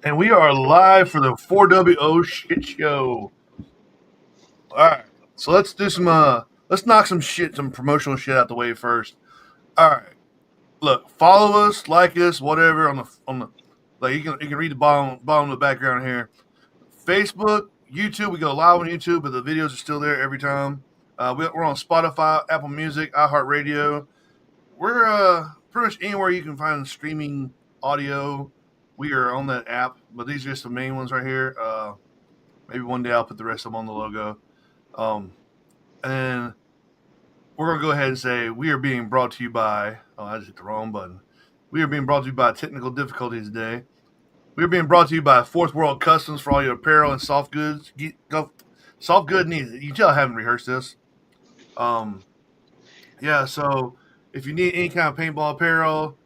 And we are live for the 4WO shit show. All right, so let's do some. Let's knock some promotional shit out the way first. All right, look, follow us, like us, whatever on the like you can read the bottom of the background here. Facebook, YouTube, we go live on YouTube, but the videos are still there every time. We're on Spotify, Apple Music, iHeartRadio. We're pretty much anywhere you can find streaming audio. We are on that app, but these are just the main ones right here. Maybe one day I'll put the rest of them on the logo. And we're going to go ahead and say we are being brought to you by. Oh, I just hit the wrong button. We are being brought to you by technical difficulties today. We are being brought to you by Fourth World Customs for all your apparel and soft goods. Soft good needs. You can tell I haven't rehearsed this. Yeah, so if you need any kind of paintball apparel,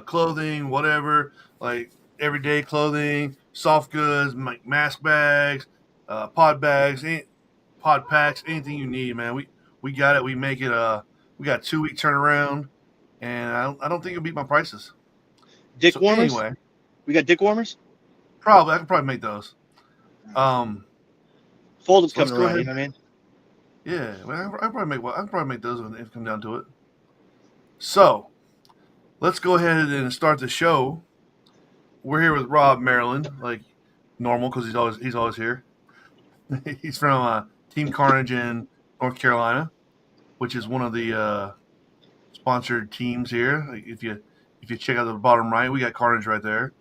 clothing, whatever, like everyday clothing, soft goods, mask bags, pod bags, pod packs, anything you need, man. We got it. We make it. We got a 2-week turnaround, and I don't think it'll beat my prices. Dick warmers. Anyway, we got dick warmers. Probably I can probably make those. Fold-ups coming around. You know what I mean? Yeah, well, I can probably make those if it comes down to it. So, let's go ahead and start the show. We're here with Rob Maryland, like normal, because he's always here. He's from Team Carnage in North Carolina, which is one of the sponsored teams here. Like if you check out the bottom right, we got Carnage right there.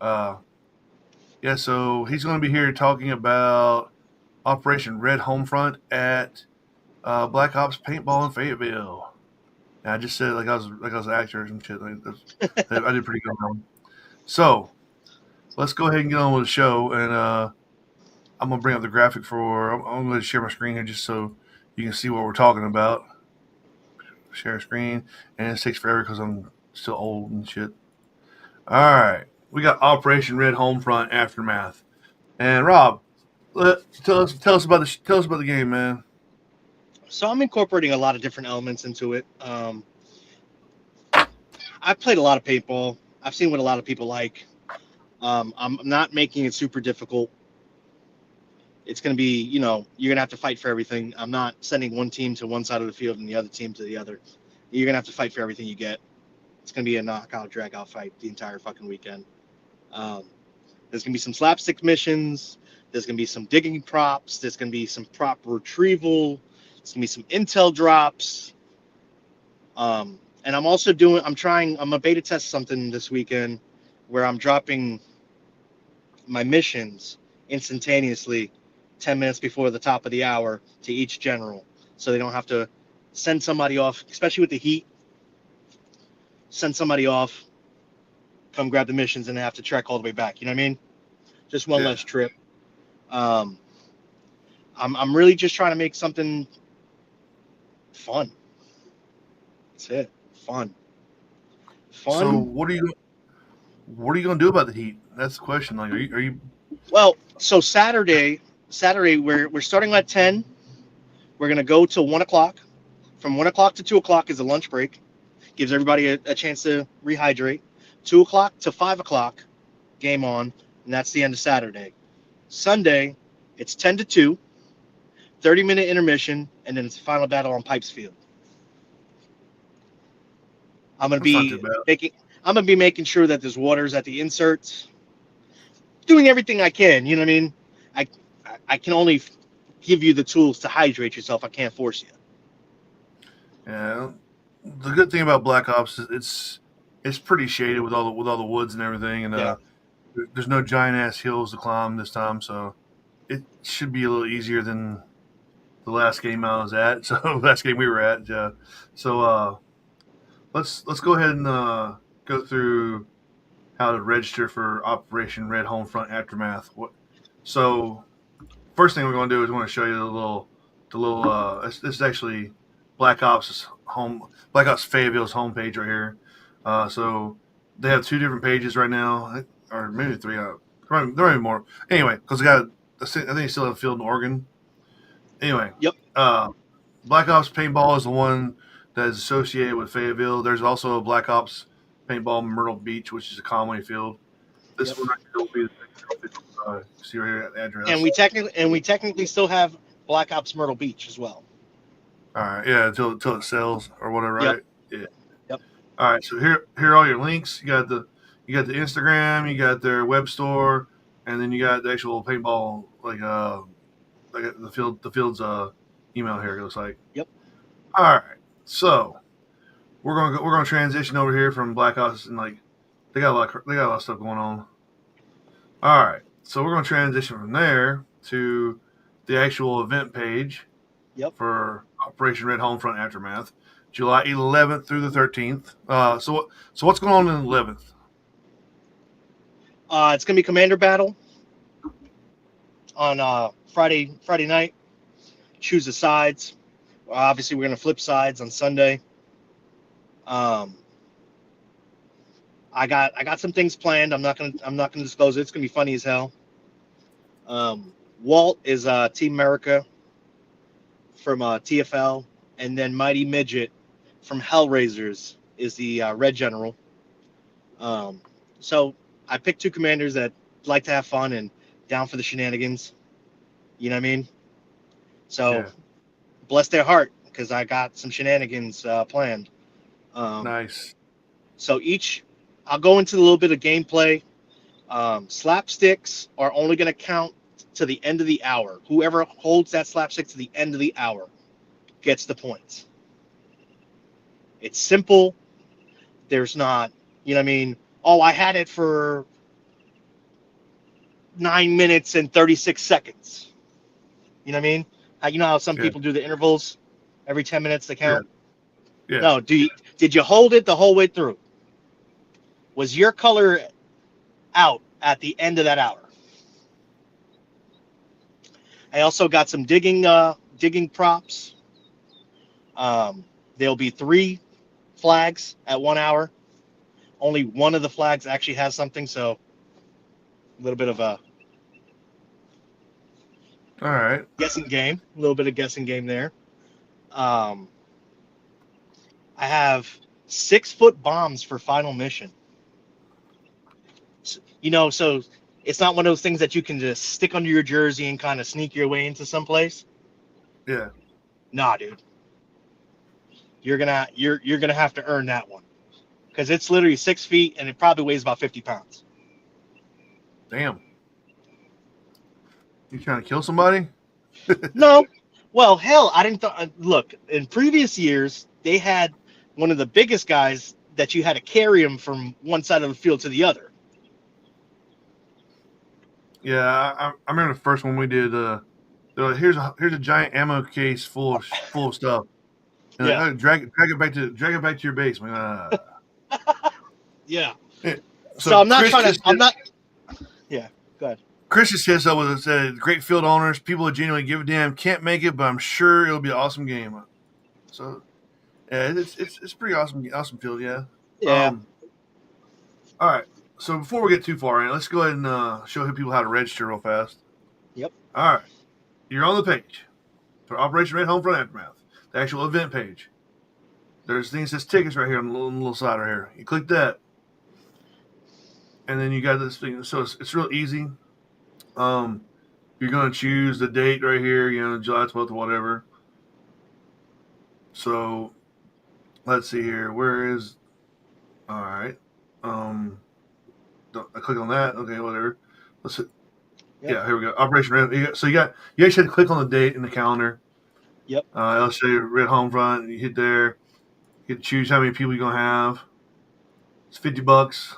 Yeah, so he's going to be here talking about Operation Red Homefront at Black Ops Paintball in Fayetteville. And I just said it like I was an actor or some shit. I did pretty good. So let's go ahead and get on with the show. And I'm gonna bring up the graphic I'm going to share my screen here just so you can see what we're talking about. Share screen, and it takes forever because I'm still old and shit. All right, we got Operation Red Homefront Aftermath. And Rob, tell us about the game, man. So I'm incorporating a lot of different elements into it. I've played a lot of paintball. I've seen what a lot of people like. I'm not making it super difficult. It's going to be, you're going to have to fight for everything. I'm not sending one team to one side of the field and the other team to the other. You're going to have to fight for everything you get. It's going to be a knockout, drag-out fight the entire fucking weekend. There's going to be some slapstick missions. There's going to be some digging props. There's going to be some prop retrieval. There's going to be some intel drops. And I'm going to beta test something this weekend where I'm dropping my missions instantaneously 10 minutes before the top of the hour to each general. So they don't have to send somebody off, especially with the heat. Send somebody off, come grab the missions, and they have to trek all the way back. You know what I mean? Just one less trip. I'm really just trying to make something fun. That's it. Fun. So what are you gonna do about the heat? That's the question. Like, are you? Well, so Saturday we're starting at 10. We're gonna go till 1:00. From 1:00 to 2:00 is a lunch break. Gives everybody a chance to rehydrate. 2:00 to 5:00, game on, and that's the end of Saturday. Sunday, it's 10 to 2, 30-minute intermission, and then it's the final battle on Pipes Field. I'm gonna be making sure that there's waters at the inserts. Doing everything I can, you know what I mean? I can only give you the tools to hydrate yourself. I can't force you. Yeah. The good thing about Black Ops is it's pretty shaded with all the woods and everything, and there's no giant ass hills to climb this time, so it should be a little easier than the last game I was at. So last game we were at. So let's go ahead and go through how to register for Operation Red Homefront Aftermath. So first thing we're going to do is we're going to show you the little. This is actually Black Ops Fayetteville's homepage right here. So they have 2 different pages right now, or maybe 3. There might be more. Anyway, because I think they still have a field in Oregon. Anyway, yep. Black Ops Paintball is the one that is associated with Fayetteville. There's also a Black Ops Paintball Myrtle Beach, which is a Conway field. This one will be the see right here at the address. And we technically still have Black Ops Myrtle Beach as well. All right, yeah, until it sells or whatever, right? Yep. Yeah. Yep. All right, so here are all your links. You got the Instagram, you got their web store, and then you got the actual paintball like the field's email here. It looks like. Yep. All right, so we're gonna transition over here from Black Ops and like they got a lot of stuff going on. All right, so we're gonna transition from there to the actual event page. Yep. For Operation Red Homefront Aftermath, July 11th through the 13th. So what's going on in the 11th? It's gonna be Commander Battle on Friday night. Choose the sides. Obviously, we're gonna flip sides on Sunday. I got some things planned. I'm not gonna disclose it. It's gonna be funny as hell. Walt is Team America from TFL, and then Mighty Midget from Hellraisers is the Red General. So I picked two commanders that like to have fun and down for the shenanigans. You know what I mean? So Yeah. bless their heart, because I got some shenanigans planned. Nice. So I'll go into a little bit of gameplay. Slapsticks are only going to count to the end of the hour. Whoever holds that slapstick to the end of the hour gets the points. It's simple. There's not, you know what I mean? Oh, I had it for 9 minutes and 36 seconds. You know what I mean? You know how some people do the intervals every 10 minutes they count? Yeah. No, did you hold it the whole way through? Was your color out at the end of that hour? I also got some digging props. There'll be 3 flags at 1 hour. Only one of the flags actually has something, so a little bit of a All right. guessing game. A little bit of guessing game there. I have 6-foot bombs for final mission. You know, so it's not one of those things that you can just stick under your jersey and kind of sneak your way into someplace. Yeah. Nah, dude. You're gonna have to earn that one, because it's literally 6 feet and it probably weighs about 50 pounds. Damn. You trying to kill somebody? No. Well, hell, I didn't look, in previous years they had one of the biggest guys that you had to carry him from one side of the field to the other. Yeah, I remember the first one we did. They're like, here's a giant ammo case full of stuff. And Yeah. like, oh, drag it back to your base. Yeah. Yeah. So I'm not trying to. I'm not. Yeah. Go ahead. Chris just hit us up with said great field owners, people that genuinely give a damn. Can't make it, but I'm sure it'll be an awesome game. So yeah, it's pretty awesome field. Yeah. Yeah. All right. So before we get too far in, let's go ahead and show people how to register real fast. Yep. All right. You're on the page for Operation Red Homefront Aftermath, the actual event page. There's things that says tickets right here on the little side right here. You click that, and then you got this thing. So it's real easy. You're going to choose the date right here, July 12th or whatever. So let's see here. Where is? All right. I click on that. Okay, whatever. Let's see. Yep. Yeah, here we go. Operation Red. So you actually have to click on the date in the calendar. Yep. It'll say Red Homefront. You hit there. You get to choose how many people you're gonna have. It's $50.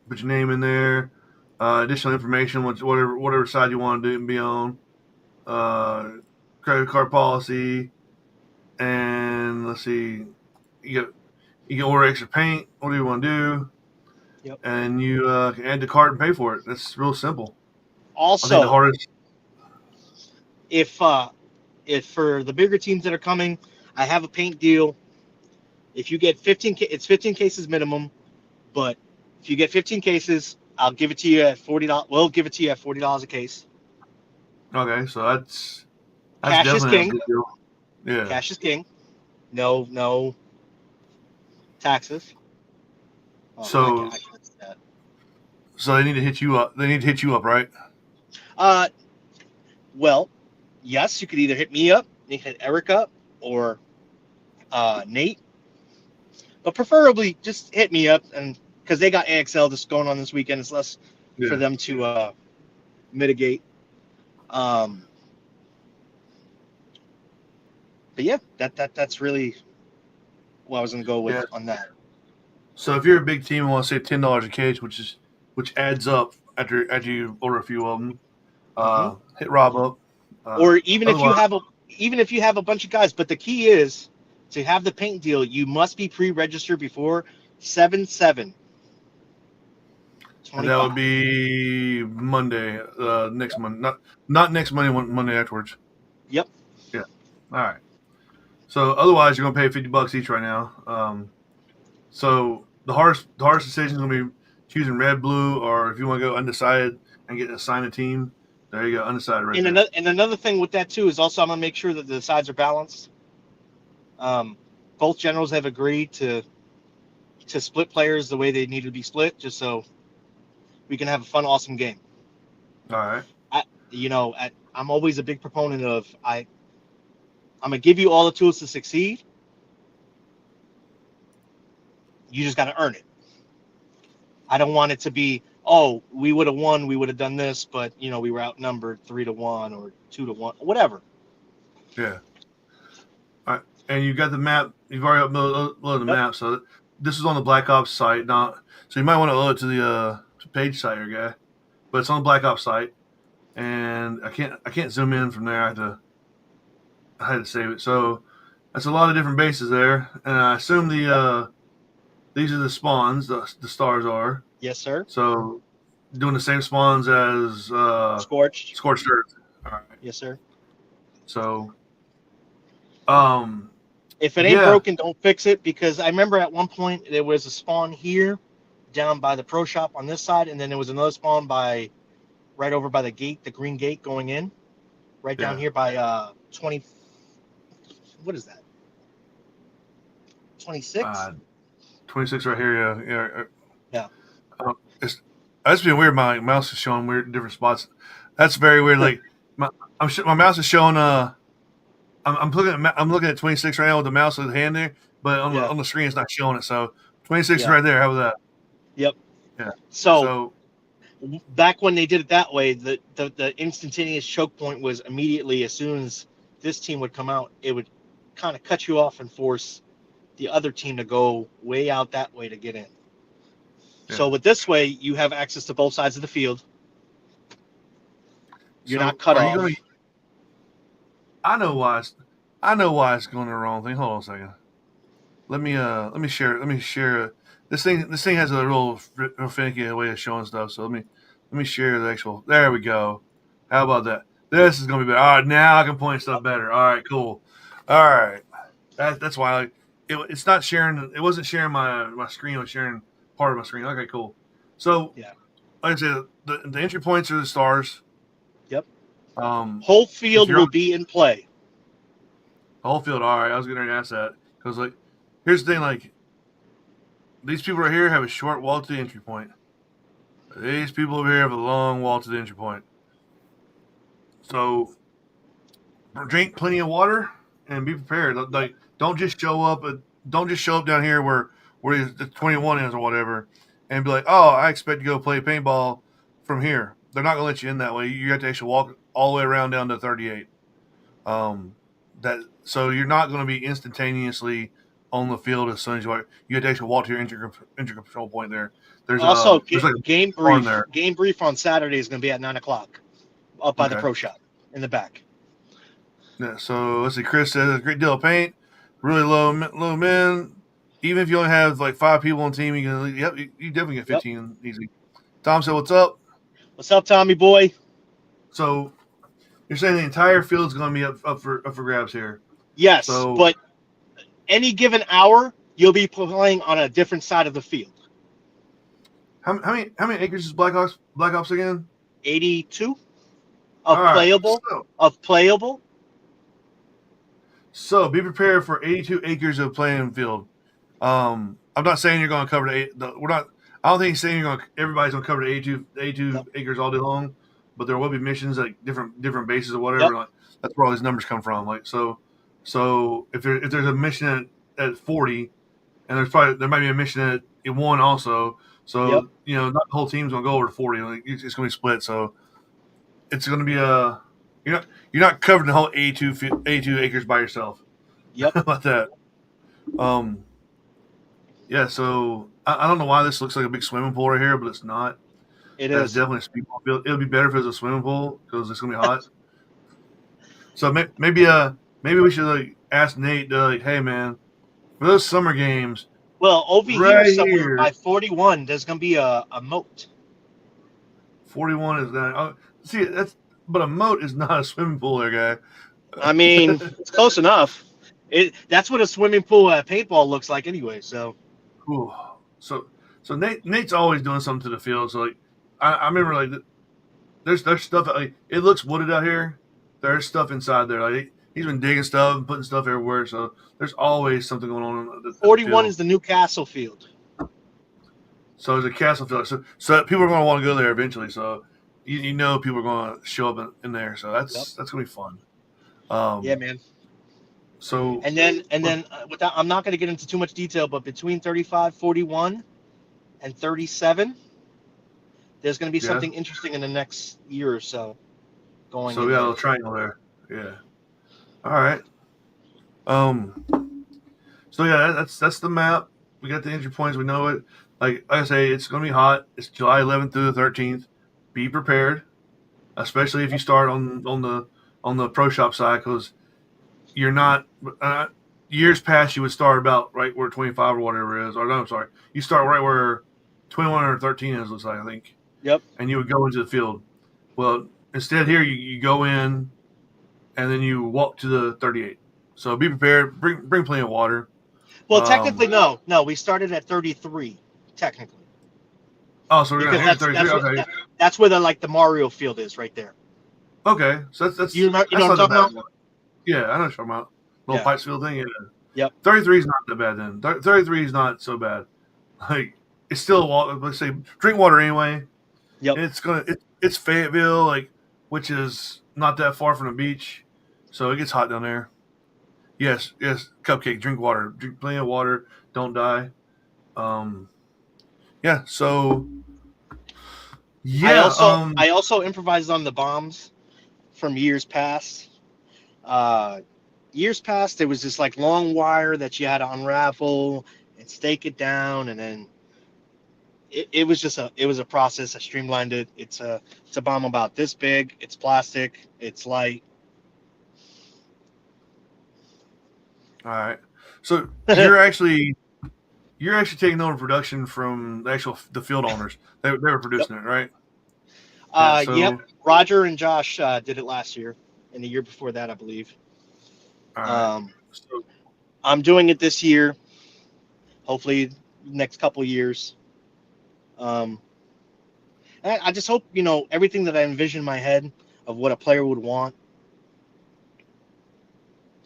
Put your name in there. Additional information, whatever side you want to do and be on. Credit card policy, and let's see. You can order extra paint. What do you want to do? Yep. And you can add the cart and pay for it. That's real simple. Also, I think the hardest. If for the bigger teams that are coming, I have a paint deal. If you get 15, it's 15 cases minimum, but if you get 15 cases, I'll give it to you at $40. We'll give it to you at $40 a case. Okay, so that's cash is definitely king. a good deal. Yeah, cash is king. No taxes. Oh, so they need to hit you up. They need to hit you up, right? Well, yes, you could either hit me up, you can hit Eric up, or Nate, but preferably just hit me up, and because they got AXL just going on this weekend, it's less for them to mitigate. But yeah, that's really what I was gonna go with on that. So if you're a big team and want to save $10 a case, which adds up after you order a few of them, hit Rob up. Or even if you have a bunch of guys, but the key is to have the paint deal, you must be pre-registered before 7/7. And that would be Monday, next Monday, not next Monday, Monday afterwards. Yep. Yeah. All right. So otherwise, you're gonna pay $50 each right now. So the hardest decision is gonna be choosing red, blue, or if you want to go undecided and get assigned a team. There you go, undecided right there. And another thing with that too is also I'm gonna make sure that the sides are balanced. Both generals have agreed to split players the way they need to be split, just so we can have a fun, awesome game. All right. I'm always a big proponent of I'm gonna give you all the tools to succeed. You just got to earn it. I don't want it to be, oh, we would have won, we would have done this, but we were outnumbered 3-1 or 2-1, whatever. Yeah. All right. And you got the map. You've already uploaded the map, so this is on the Black Ops site. So you might want to load it to the page site, guy. But it's on the Black Ops site, and I can't zoom in from there. I had to save it. So that's a lot of different bases there, and I assume these are the spawns. The stars are. Yes, sir. So doing the same spawns as Scorched Earth. All right. Yes, sir. So, if it ain't broken, don't fix it, because I remember at one point there was a spawn here down by the pro shop on this side, and then there was another spawn right over by the gate, the green gate going in, right down here by 20. What is that? 26? 26 right here, yeah. That's been weird. My mouse is showing weird different spots. That's very weird. Like my mouse is showing. I'm looking at 26 right now with the mouse with the hand there, but on the screen it's not showing it. So 26 is right there. How about that? Yep. Yeah. So back when they did it that way, the instantaneous choke point was immediately as soon as this team would come out, it would kind of cut you off and force the other team to go way out that way to get in. Yeah. So with this way, you have access to both sides of the field. You're not cut off. I know why it's going the wrong thing. Hold on a second. Let me share. This thing has a real finicky way of showing stuff. So let me share the actual. There we go. How about that? This is gonna be better. All right, now I can point stuff better. All right, cool. All right, that's why it's not sharing. It wasn't sharing my screen. It was sharing part of my screen. Okay, cool. So like I said, the entry points are the stars. Yep. Whole field will be in play. Whole field. All right, I was getting ready to ask that because here's the thing. Like these people right here have a short wall to the entry point. These people over here have a long wall to the entry point. So drink plenty of water and be prepared. Like don't just show up down here where the 21 is or whatever and be like, oh, I expect to go play paintball from here. They're not gonna let you in that way. You have to actually walk all the way around down to 38. So you're not going to be instantaneously on the field as soon as you have to actually walk to your entry control point there. There's also game brief. There. Game brief on Saturday is going to be at 9:00 up by the pro shop in the back. Yeah. So let's see. Chris says a great deal of paint, really low min. Even if you only have 5 people on the team, you definitely get 15 easy. Tom said, "What's up?" What's up, Tommy boy? So you're saying the entire field is going to be up for grabs here? Yes, but any given hour, you'll be playing on a different side of the field. How many acres is Black Ops again? 82 of playable. So be prepared for 82 acres of playing field. I'm not saying you're going to cover we're not. I don't think he's saying everybody's going to cover the 82 acres all day long, but there will be missions at different bases or whatever. Yep. Like, that's where all these numbers come from. Like so if there's a mission at 40, and there might be a mission at 1 also. Yep. So not the whole team's gonna go over to 40. Like, it's gonna be split. So it's gonna be a you're not covering the whole 82 acres by yourself. Yep. How about that? Yeah. So I don't know why this looks like a big swimming pool right here, but it's not. It That's is. definitely a speedball field. It'll be better if it was a swimming pool because it's gonna be hot. So maybe we should like ask Nate to like, hey man, for those summer games. Well, over Right here somewhere here. by 41, there's gonna be a moat. 41 is that? See, but a moat is not a swimming pool, there, guy. I mean, it's close enough. That's what a swimming pool at paintball looks like anyway. So, Ooh. So Nate's always doing something to the field. So like, I remember like there's stuff that, like, it looks wooded out here. There's stuff inside there. Like he's been digging stuff and putting stuff everywhere. So there's always something going on. At the 41 field. is the new castle field. So there's a castle field. So people are going to want to go there eventually. So people are going to show up in there. So that's going to be fun. Yeah, man. So and then without, I'm not going to get into too much detail, but between 35, 41, and 37, there's going to be something interesting in the next year or so. So we got a little triangle there. Yeah. All right. So yeah, that's the map. We got the entry points. We know it. Like I say, it's going to be hot. It's July 11th through the 13th. Be prepared, especially if you start on the pro shop side, because you're not. Years past, you would start about right where 25 or whatever it is. Or no, I'm sorry, you start right where 21 or 13 is. Looks like, I think. Yep. And you would go into the field. Well, instead here you go in, and then you walk to the 38. So be prepared. Bring plenty of water. Well, technically, no. We started at 33. Technically. Oh, so we're going to hit 33. Okay. That's where the Mario field is, right there. Okay, so that's you know what I'm talking about? Yeah, I know what you're talking about. Little pipes field thing. Yeah. Yep. 33 is not that bad then. 33 is not so bad. Like it's still water. Let's say drink water anyway. Yep. And it's Fayetteville, like, which is not that far from the beach, so it gets hot down there. Yes, Cupcake, drink water, drink plenty of water, don't die. Yeah. So. Yeah. I also improvised on the bombs from years past. Years past, there was this like long wire that you had to unravel and stake it down, and then it was a process. I streamlined it. It's a bomb about this big. It's plastic. It's light. All right. So you're actually taking over production from the field owners. They were producing it, right? Yep. Roger and Josh did it last year, and the year before that, I believe. All right. So I'm doing it this year. Hopefully, next couple years. I just hope everything that I envision in my head of what a player would want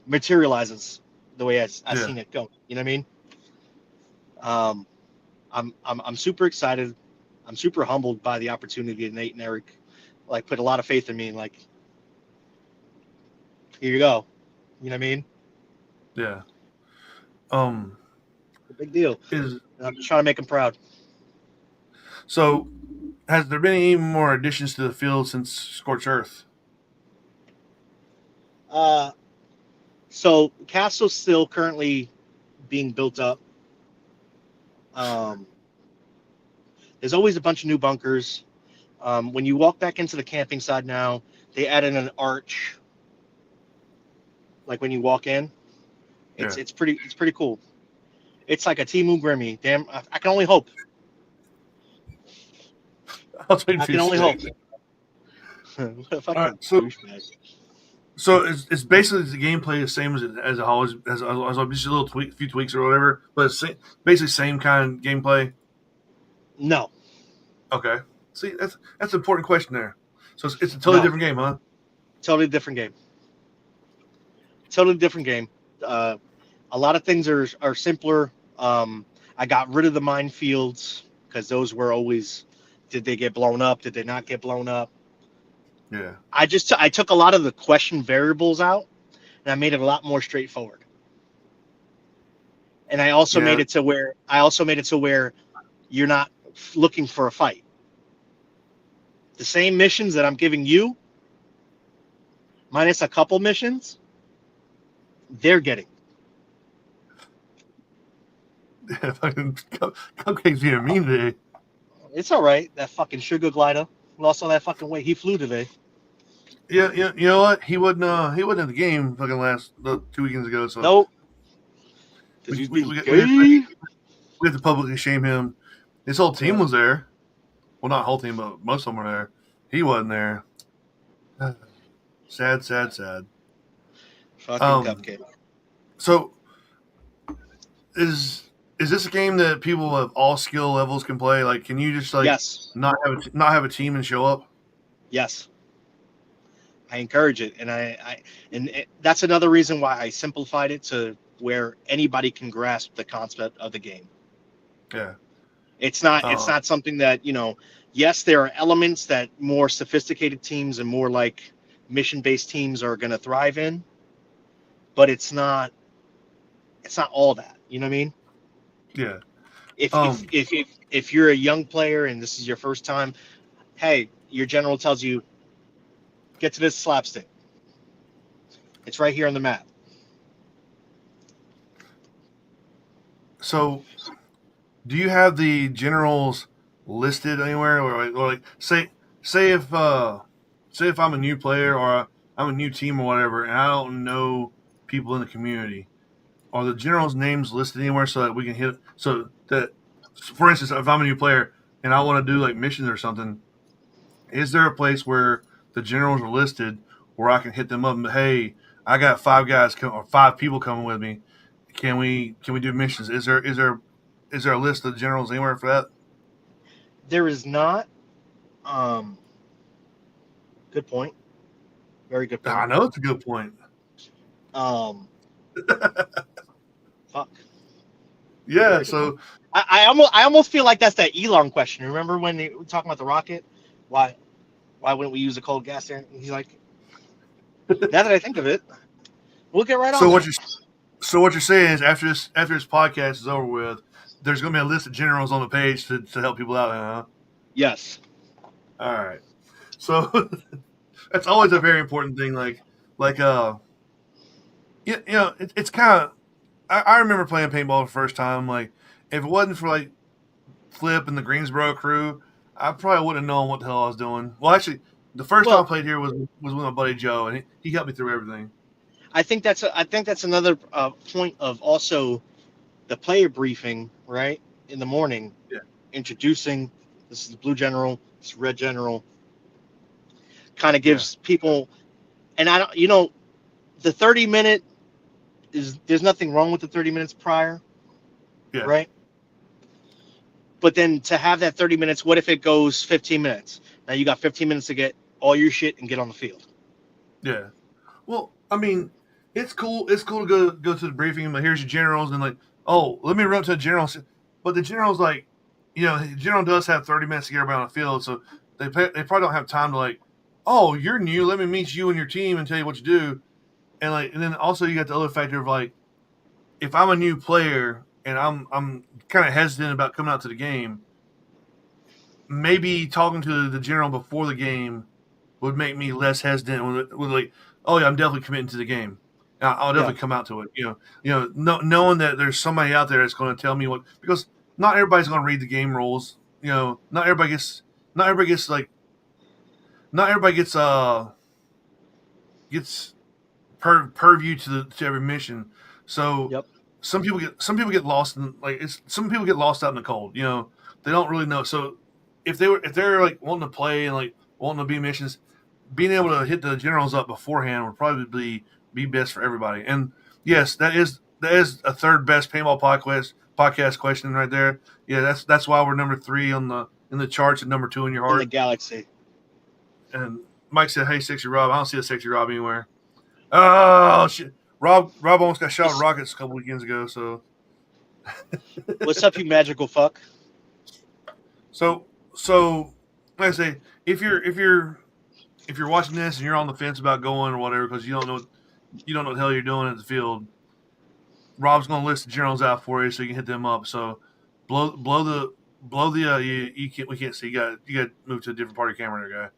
materializes the way I've seen it go. You know what I mean? I'm super excited. I'm super humbled by the opportunity that Nate and Eric put a lot of faith in me, and here you go. You know what I mean? Yeah. It's a big deal. I'm just trying to make them proud. So, has there been any more additions to the field since Scorched Earth? So Castle's still currently being built up. There's always a bunch of new bunkers. When you walk back into the camping side now, they added an arch. Like when you walk in, it's pretty cool. It's like a Timu Grimmy. Damn, I can only hope. I can only hope. Right, so it's basically the gameplay the same as always, as just a few tweaks or whatever, but it's basically same kind of gameplay. No. Okay. See, that's an important question there. So it's a totally different game, huh? Totally different game. Totally different game. A lot of things are simpler. I got rid of the minefields because those were always, did they get blown up? Did they not get blown up? Yeah. I took a lot of the question variables out, and I made it a lot more straightforward. And I also made it to where you're not looking for a fight. The same missions that I'm giving you, minus a couple missions, they're getting. Fucking Cupcake's being mean today. It's all right. That fucking sugar glider lost all that fucking weight. He flew today. Yeah, you know what? He wasn't in the game fucking last 2 weekends ago. So Nope. we, Because he's we, being we, we, have gay. to, we have to publicly shame him. His whole team was there. Well, not whole team, but most of them were there. He wasn't there. Sad. Fucking Cupcake. So is this a game that people of all skill levels can play? Like, can you just like Yes. not have a team and show up? Yes. I encourage it, and that's another reason why I simplified it to where anybody can grasp the concept of the game. Yeah. It's not something that, yes, there are elements that more sophisticated teams and more like mission-based teams are going to thrive in, but it's not all that, you know what I mean? Yeah. If you're a young player and this is your first time, hey, your general tells you, get to this slapstick. It's right here on the map. So, do you have the generals listed anywhere, or like say if I'm a new player or I'm a new team or whatever, and I don't know people in the community, are the generals' names listed anywhere so that we can hit? So that, for instance, if I'm a new player and I want to do like missions or something, is there a place where the generals are listed where I can hit them up and, hey, I got 5 people coming with me. Can we do missions? Is there a list of generals anywhere for that? There is not. Good point. Very good I point. know it's a good point. Fuck. Yeah, so I almost feel like that's that Elon question. Remember when they were talking about the rocket? Why wouldn't we use a cold gas there? And he's like, now that I think of it, we'll get right on. What you're saying is after this podcast is over with, there's going to be a list of generals on the page to help people out, huh? Yes. All right. So that's always a very important thing. It's kind of. I remember playing paintball the first time. Like, if it wasn't for like Flip and the Greensboro crew, I probably wouldn't have known what the hell I was doing. Well, actually, the first time I played here was with my buddy Joe, and he helped me through everything. I think that's another point of also the player briefing, right, in the morning. Yeah. Introducing, this is the blue general, this is red general. Kind of gives people, and I don't, the 30-minute there's nothing wrong with the 30 minutes prior, right? But then to have that 30 minutes, what if it goes 15 minutes? Now you got 15 minutes to get all your shit and get on the field. Yeah. Well, I mean, it's cool. It's cool to go to the briefing. Like, here's your generals, and like, oh, let me run up to the generals. But the generals, like, the general does have 30 minutes to get everybody on the field, so they probably don't have time to like, oh, you're new. Let me meet you and your team and tell you what you do. And then also you got the other factor of like, if I'm a new player and I'm kind of hesitant about coming out to the game, maybe talking to the general before the game would make me less hesitant. With like, oh yeah, I'm definitely committing to the game. I'll definitely come out to it. Knowing that there's somebody out there that's going to tell me what, because not everybody's going to read the game rules. Not everybody gets purview to every mission. So some people get lost in some people get lost out in the cold. They don't really know. So if they're like wanting to play and like wanting to be missions, being able to hit the generals up beforehand would probably be best for everybody. And yes, that is a third best paintball podcast question right there. Yeah, that's why we're number 3 in the charts and number 2 in your heart. In the galaxy. And Mike said, "Hey, Sexy Rob." I don't see a Sexy Rob anywhere. Oh shit! Rob almost got shot with rockets a couple weekends ago. So, what's up, you magical fuck? So, like I say, if you're if you're watching this and you're on the fence about going or whatever because you don't know what the hell you're doing at the field, Rob's going to list the generals out for you so you can hit them up. So blow the you can't we can't see. You got to move to a different part of your camera there,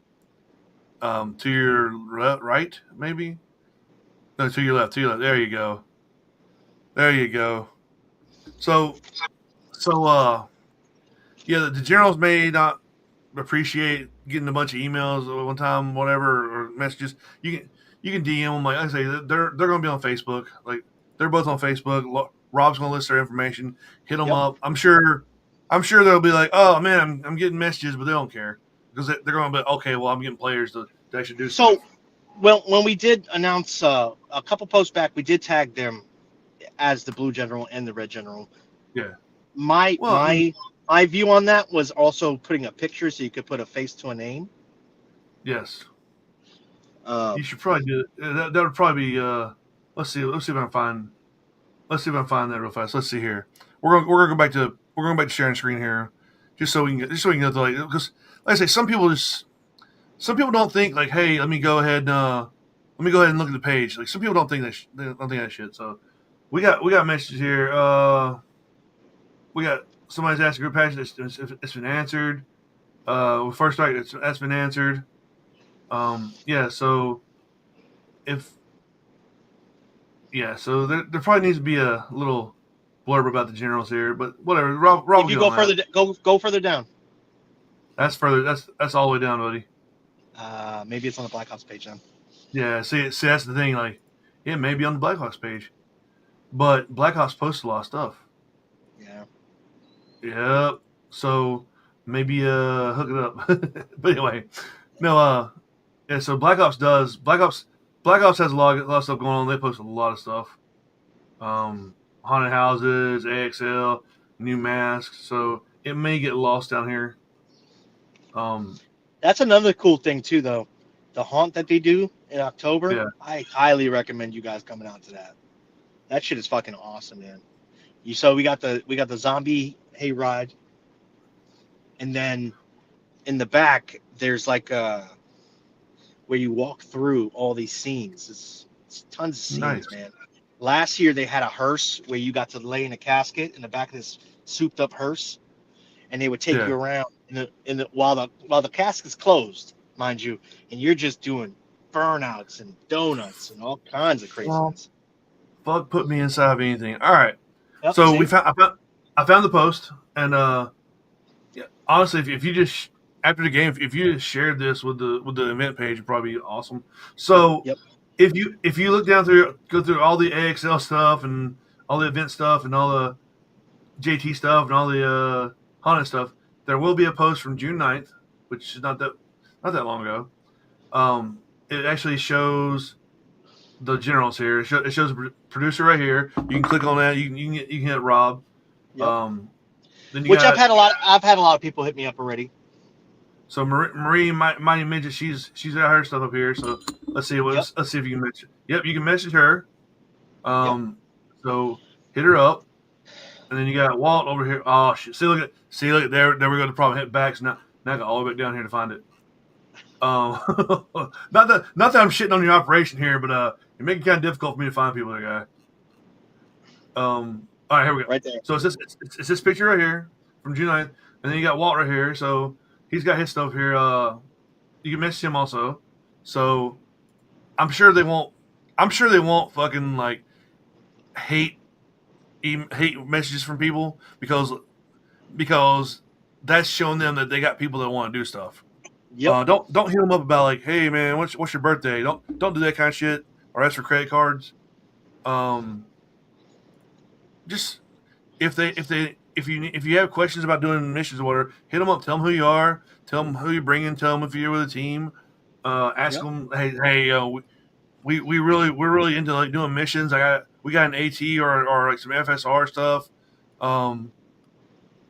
guy. To your right, maybe. No, to your left. To your left. There you go. There you go. So yeah, the generals may not appreciate getting a bunch of emails at one time, whatever, or messages. You can DM them. Like I say, they're going to be on Facebook. Like they're both on Facebook. Rob's going to list their information. Hit them up. I'm sure they'll be like, oh man, I'm getting messages, but they don't care because they're going to be okay. Well, I'm getting players to actually do stuff. Well, when we did announce a couple posts back, we did tag them as the blue general and the red general. Yeah. My view on that was also putting a picture so you could put a face to a name. Yes. You should probably do it. That would probably be. Let's see if I can find. Let's see if I can find that real fast. Let's see here. We're gonna go back to sharing screen here, just so we can get like, because like I say, some people don't think like, hey, let me go ahead and look at the page. Like some people don't think that shit. So we got messages here. We got somebody's asked a group page. It's been answered. First strike, that's been answered. Yeah. So so there probably needs to be a little blurb about the generals here, but whatever. Rob, if you go further down. That's further. That's all the way down, buddy. Maybe it's on the Black Ops page then. Yeah. See, that's the thing. Like, it may be on the Black Ops page, but Black Ops posts a lot of stuff. Yeah. Yep. So maybe hook it up. But anyway, no. Yeah. So Black Ops has a lot of stuff going on. They post a lot of stuff. Haunted houses, AXL, new masks. So it may get lost down here. That's another cool thing too, though. The haunt that they do in October. Yeah. I highly recommend you guys coming out to that. That shit is fucking awesome, man. We got the zombie hayride, and then in the back there's like where you walk through all these scenes. It's tons of scenes, nice. Man. Last year they had a hearse where you got to lay in a casket in the back of this souped up hearse, and they would take you around while the casket's closed, mind you, and you're just doing burnouts and donuts and all kinds of craziness. Fuck, put me inside of anything. All right. Yep, so I found the post, and honestly, if you just after the game, if you just shared this with the event page, it'd probably be awesome. So if you look down go through all the AXL stuff and all the event stuff and all the JT stuff and all the haunted stuff, there will be a post from June 9th, which is not that long ago. It actually shows the generals here. It shows a producer right here. You can click on that. You can hit Rob. Yep. I've had a lot of people hit me up already. So Marie Mighty Midget, she's got her stuff up here. So let's see let's see if you can message. Yep, you can message her. So hit her up, and then you got Walt over here. Oh shit! See look at there we go. The problem hit back. So now I got all the way back down here to find it. Not that I'm shitting on your operation here, but you're making it kind of difficult for me to find people there, guy. All right, here we go. Right there. So it's this picture right here from June 9th, and then you got Walt right here. So he's got his stuff here. You can message him also. So I'm sure they won't fucking like hate messages from people because that's showing them that they got people that want to do stuff. Yep. Don't hit them up about like, hey man, what's your birthday? Don't do that kind of shit or ask for credit cards. Just if you have questions about doing missions or whatever, hit them up. Tell them who you are. Tell them who you're bringing. Tell them if you're with a team. Ask them, hey, we're really into like doing missions. We got an AT or like some FSR stuff.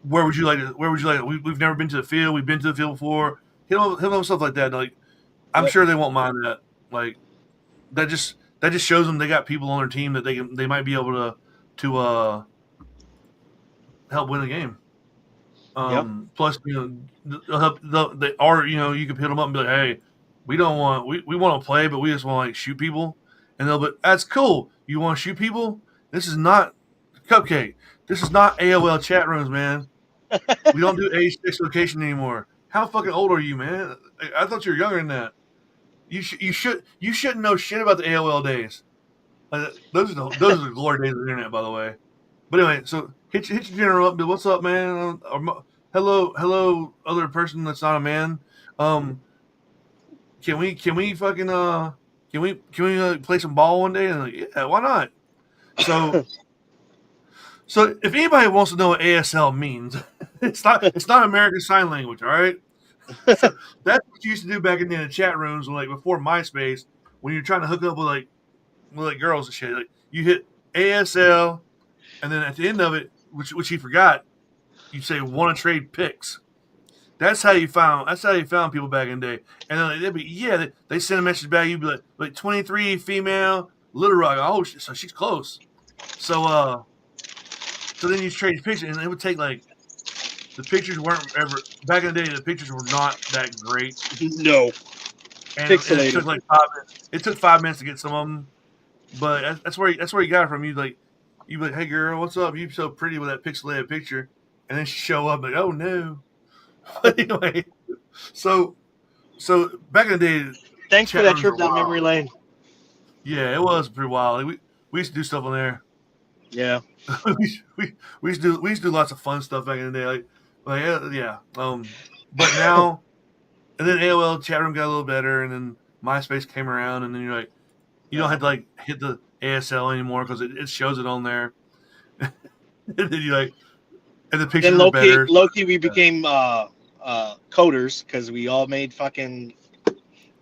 Where would you like? We've never been to the field. We've been to the field before. Hit them stuff like that. Like, I'm sure they won't mind that. Like, that just shows them they got people on their team that they might be able to help win the game. Plus, they'll help. You can hit them up and be like, hey, we don't want we want to play, but we just want to like shoot people. And they'll be, that's cool. You want to shoot people? This is not Cupcake. This is not AOL chat rooms, man. We don't do age location anymore. How fucking old are you, man? I thought you were younger than that. You shouldn't know shit about the AOL days. Those are the glory days of the internet, by the way. But anyway, so hit your general up. What's up, man? Hello, other person that's not a man. Can we fucking can we play some ball one day? And like, yeah, why not? So if anybody wants to know what ASL means, it's not American Sign Language, all right? So that's what you used to do back in the chat rooms, like before MySpace, when you're trying to hook up with like girls and shit. Like you hit ASL, and then at the end of it, which you forgot, you say want to trade pics. That's how you found people back in the day. And then they'd be they send a message back. You'd be like 23 female Little Rock. Oh, so she's close. So then you trade pictures, and it would take like the pictures weren't ever back in the day. The pictures were not that great. No. And it took like 5 minutes. It took 5 minutes to get some of them, but that's where you got it from. You'd be like, hey girl, what's up? You're so pretty with that pixelated picture, and then she show up like, oh no. But anyway, so back in the day. Thanks for that trip down memory lane. Yeah, it was pretty wild. Like, we used to do stuff on there. Yeah. we used to do lots of fun stuff back in the day. Yeah. But now, and then AOL chat room got a little better, and then MySpace came around, and then you're like, you don't have to like hit the ASL anymore because it shows it on there. And then you like, and the pictures are better. Low-key, we became coders because we all made fucking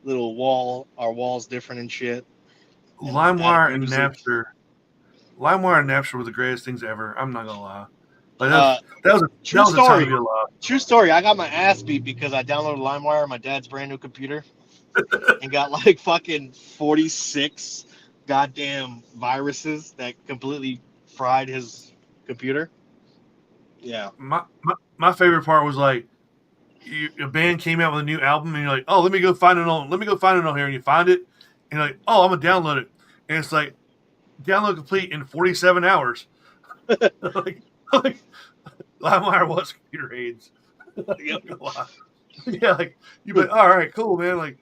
little our walls different and shit. LimeWire and Napster. LimeWire and Napster were the greatest things ever. I'm not gonna lie. Like that was a true story. True story. I got my ass beat because I downloaded LimeWire on my dad's brand new computer and got like fucking 46 goddamn viruses that completely fried his computer. Yeah. My favorite part was like a band came out with a new album and you're like, oh, let me go find it on here, and you find it and you're like, oh, I'm gonna download it, and it's like download complete in 47 hours. like LimeWire was computer aids. Yeah, like you'd be like, all right, cool, man. Like,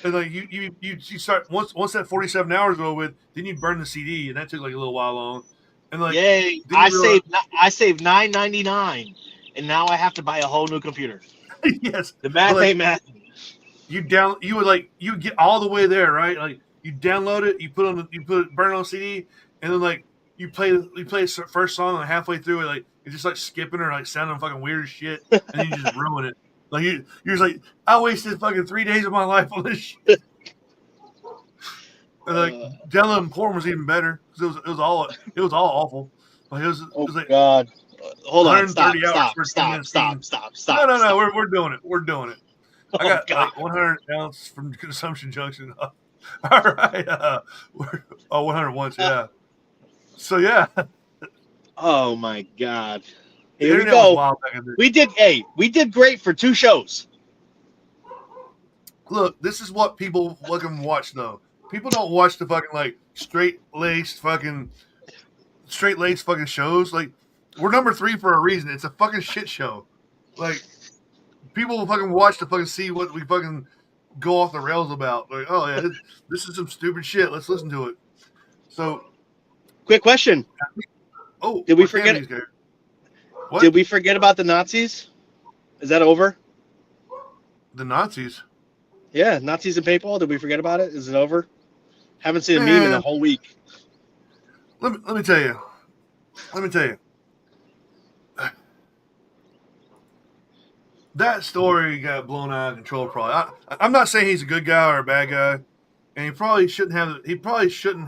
and like you start once that 47 hours go with, then you burn the CD, and that took like a little while long. And like, yay! I saved $9.99, and now I have to buy a whole new computer. Yes, the math ain't math. You would get all the way there, right? Like you download it, burn it on CD, and then like you play the first song, and halfway through it, like it's just like skipping or like sounding fucking weird as shit, and then you just ruin it. Like you're just like, I wasted fucking 3 days of my life on this shit. And like downloading porn was even better because it was all awful. Like it was like God. Hold on, stop. No, we're doing it. We're doing it. I got like 100 ounce from Consumption Junction. All right. 100 once, yeah. So yeah. Oh my God. Here we go. We did great for 2 shows. Look, this is what people fucking watch though. People don't watch the fucking like straight-laced fucking shows. Like, we're number 3 for a reason. It's a fucking shit show. Like, people will fucking watch to fucking see what we fucking go off the rails about. Like, oh yeah, this is some stupid shit. Let's listen to it. So, quick question. Oh, did we forget? What? Did we forget about the Nazis? Is that over? The Nazis? Yeah, Nazis in paintball. Did we forget about it? Is it over? Haven't seen a meme in a whole week. Let me tell you. That story got blown out of control. Probably. I'm not saying he's a good guy or a bad guy, and he probably shouldn't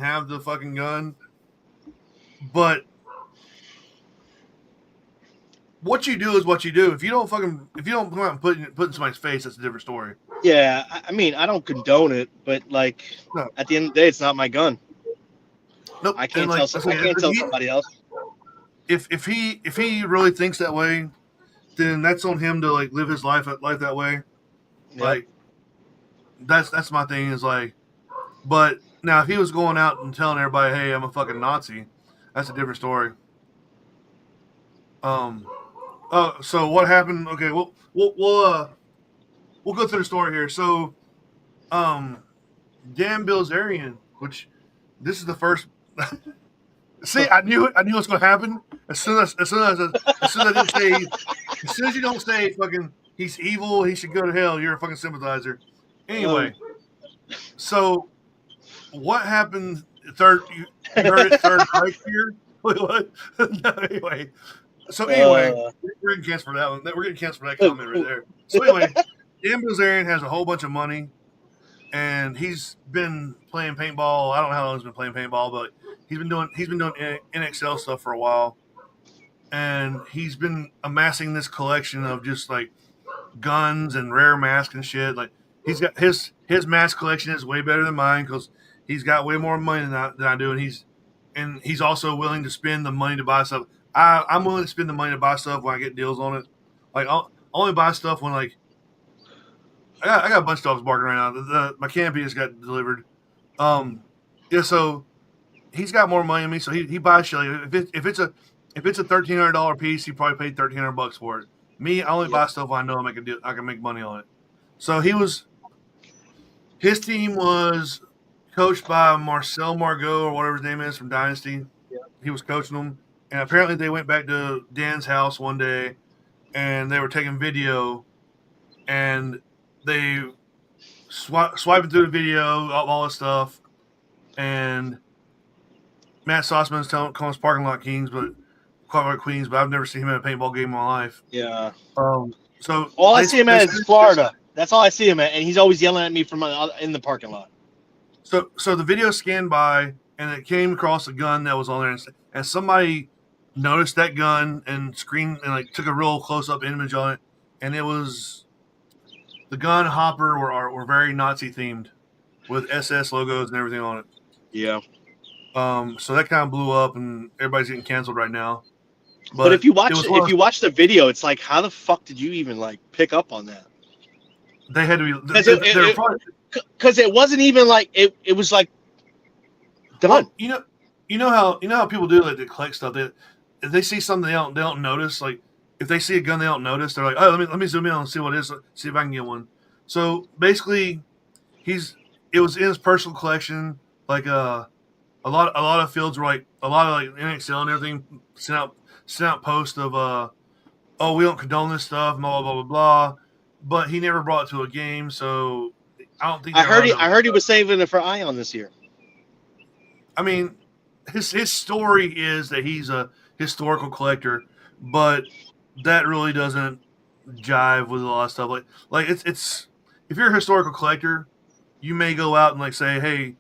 have the fucking gun. But what you do is what you do. If you don't come out and put in somebody's face, that's a different story. Yeah, I mean, I don't condone it, but like at the end of the day, it's not my gun. Nope. I can't tell somebody else. If he really thinks that way, then that's on him to like live his life that way. Yep. Like That's my thing is like, but now if he was going out and telling everybody, hey, I'm a fucking Nazi, that's a different story. So what happened? Okay, we'll go through the story here. So, um, Dan Bilzerian, which this is the first. See, I knew it. I knew it was going to happen. As soon as I didn't say, as soon as you don't say fucking he's evil, he should go to hell. You're a fucking sympathizer. Anyway, so what happened? You heard it third Reich here. Wait, what? No, anyway, so anyway, we're getting canceled for that one. We're getting canceled for that comment right there. So anyway, Dan Bilzerian has a whole bunch of money, and he's been playing paintball. I don't know how long he's been playing paintball, but he's been doing NXL stuff for a while, and he's been amassing this collection of just like guns and rare masks and shit. Like he's got his mask collection is way better than mine because he's got way more money than I do, and he's also willing to spend the money to buy stuff. I'm willing to spend the money to buy stuff when I get deals on it. Like I'll only buy stuff when like I got a bunch of dogs barking right now. My canopy just got delivered. Yeah, so he's got more money than me, so he buys shit. Like if it's a $1,300 piece, he probably paid $1,300 for it. Me, I only buy stuff I know I can make money on it. So his team was coached by Marcel Margot or whatever his name is from Dynasty. Yeah. He was coaching them, and apparently they went back to Dan's house one day, and they were taking video, and they swiping through the video, all this stuff, and Matt Sossman's calling us parking lot kings, but queens. But I've never seen him in a paintball game in my life. Yeah. So all I see him at is Florida. That's all I see him at, and he's always yelling at me from in the parking lot. So the video scanned by, and it came across a gun that was on there, and somebody noticed that gun and screened and like took a real close up image on it, and it was the gun hopper were very Nazi themed, with SS logos and everything on it. Yeah. So that kind of blew up, and everybody's getting canceled right now. But if you watch the video, it's like, how the fuck did you even like pick up on that? They had to be because it wasn't even like it was like done. Well, you know how people do like they collect stuff. If they see something they don't notice, like if they see a gun they don't notice, they're like, oh, let me zoom in and see what it is, see if I can get one. So basically, it was in his personal collection. Like a lot of fields were like a lot of like NXL and everything sent out posts of oh, we don't condone this stuff, blah blah blah blah. But he never brought it to a game, so I don't think. I heard he was saving it for Ion this year. I mean, his story is that he's a historical collector, but that really doesn't jive with a lot of stuff. Like it's if you're a historical collector, you may go out and like say, hey,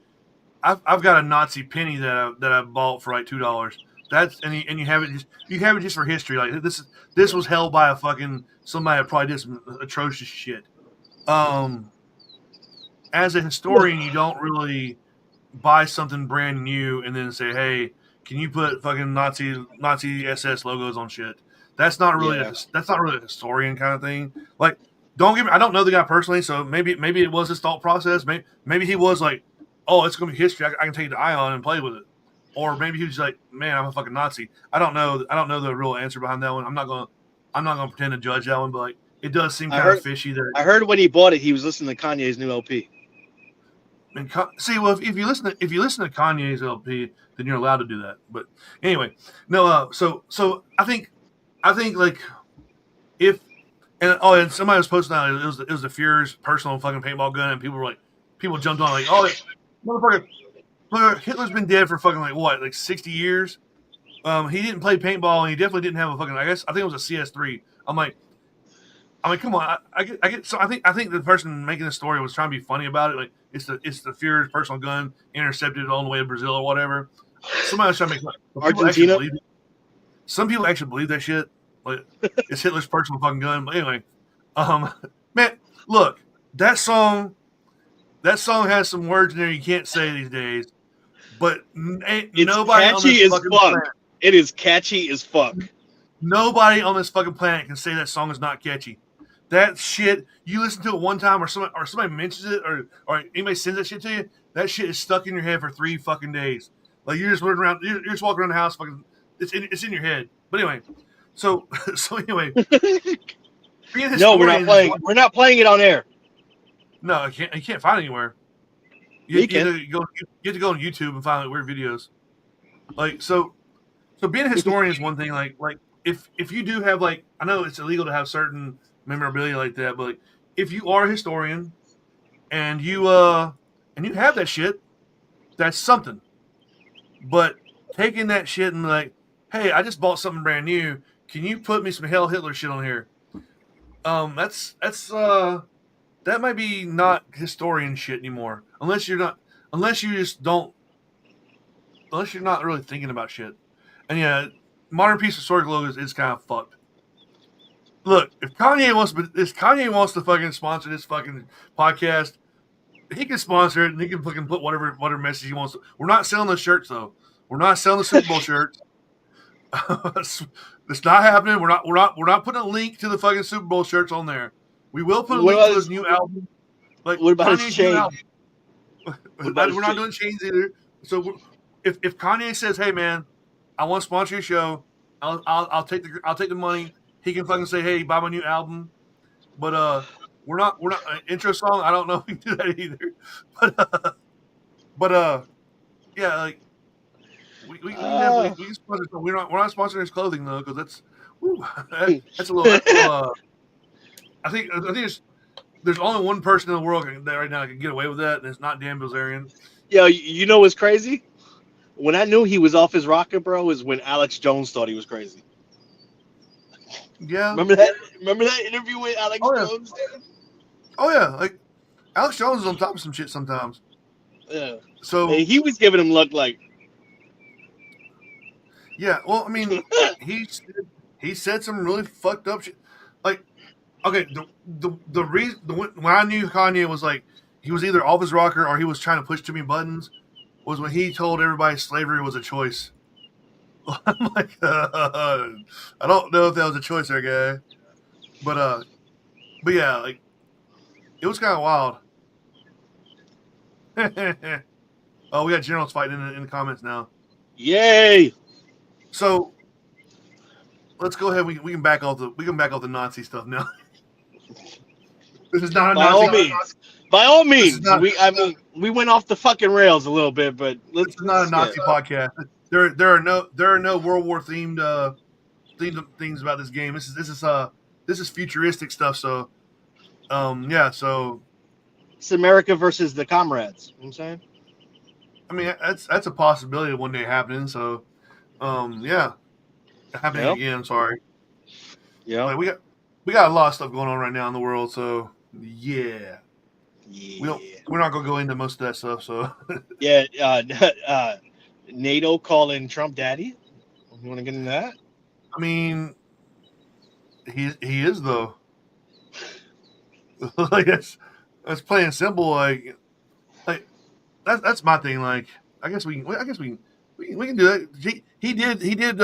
I've got a Nazi penny that I bought for like $2. That's and you have it just for history. Like this was held by a fucking somebody that probably did some atrocious shit. As a historian, you don't really buy something brand new and then say, hey, can you put fucking Nazi SS logos on shit? That's not really that's not really a historian kind of thing. Like, don't get me. I don't know the guy personally, so maybe it was his thought process. Maybe he was like, oh, it's gonna be history. I can take it to Ion and play with it. Or maybe he was like, man, I'm a fucking Nazi. I don't know the real answer behind that one. I'm not gonna pretend to judge that one, but like it does seem kind of fishy. That I heard when he bought it, he was listening to Kanye's new LP. And see, well, if you listen to Kanye's LP, then you're allowed to do that. But anyway, no. So I think like if and somebody was posting out it was the Fuhrer's personal fucking paintball gun, and people jumped on like, oh, motherfucker, Hitler's been dead for fucking like what, like 60 years. He didn't play paintball, and he definitely didn't have a fucking. I think it was a CS3. I'm like, come on. I get. So I think the person making the story was trying to be funny about it. Like it's the Fuhrer's personal gun intercepted on the way to Brazil or whatever. Somebody was trying to make Argentina. Some people actually believe that shit. Like it's Hitler's personal fucking gun. But anyway, man, look, that song has some words in there you can't say these days. But it's nobody catchy as fuck. Planet, it is catchy as fuck. Nobody on this fucking planet can say that song is not catchy. that shit, you listen to it one time, or somebody mentions it, or anybody sends that shit to you, that shit is stuck in your head for 3 fucking days. Like you're just running around, you're just walking around the house, fucking, it's in your head. But anyway, so anyway, being No, we're not playing. We're not playing it on air. No, you can't find it anywhere. You have to go on YouTube and find like weird videos. Like so being a historian is one thing. Like if you do have like, I know it's illegal to have certain memorabilia like that, but like, if you are a historian and you have that shit, that's something. But taking that shit and like, hey, I just bought something brand new. Can you put me some Hail Hitler shit on here? That's that might be not historian shit anymore. Unless you're not really thinking about shit. And yeah, modern piece of historical is kind of fucked. Look, if Kanye wants to fucking sponsor this fucking podcast, he can sponsor it and he can fucking put whatever message he wants. We're not selling the shirts though. We're not selling the Super Bowl shirts. It's not happening. We're not putting a link to the fucking Super Bowl shirts on there. We will put a link to his new album. Like, what about his chain? We're not doing chains either. So if Kanye says, "Hey man, I want to sponsor your show," I'll take the money. He can fucking say, "Hey, buy my new album." But we're not intro song. I don't know if we can do that either. But yeah, like we can sponsor. We're not sponsoring his clothing though, because that's a little. I think there's only one person in the world that right now can get away with that, and it's not Dan Bilzerian. Yo, you know what's crazy? When I knew he was off his rocker, bro, is when Alex Jones thought he was crazy. Yeah. Remember that interview with Alex Jones? Oh yeah, like Alex Jones is on top of some shit sometimes. Yeah. So and he was giving him look like. Yeah, well, I mean, he said some really fucked up shit. Like, okay, the reason when I knew Kanye was like he was either off his rocker or he was trying to push too many buttons was when he told everybody slavery was a choice. I'm like, I don't know if that was a choice there, guy. But yeah, like it was kind of wild. Oh, we got generals fighting in the comments now. Yay! So let's go ahead. We can back off the Nazi stuff now. This is not a Nazi. By all means, we went off the fucking rails a little bit, but this is not a Nazi podcast. There are no World War themed things about this game. This is futuristic stuff. So yeah. So it's America versus the comrades. You know what I'm saying. I mean, that's a possibility of one day happening. So yeah, happening again. I'm sorry. Yeah, like, we got a lot of stuff going on right now in the world. So yeah. We're not gonna go into most of that stuff. So yeah, NATO calling Trump daddy. You want to get into that? I mean, he is though. Like that's plain simple. Like that's my thing. Like I guess we can do that. He did. He did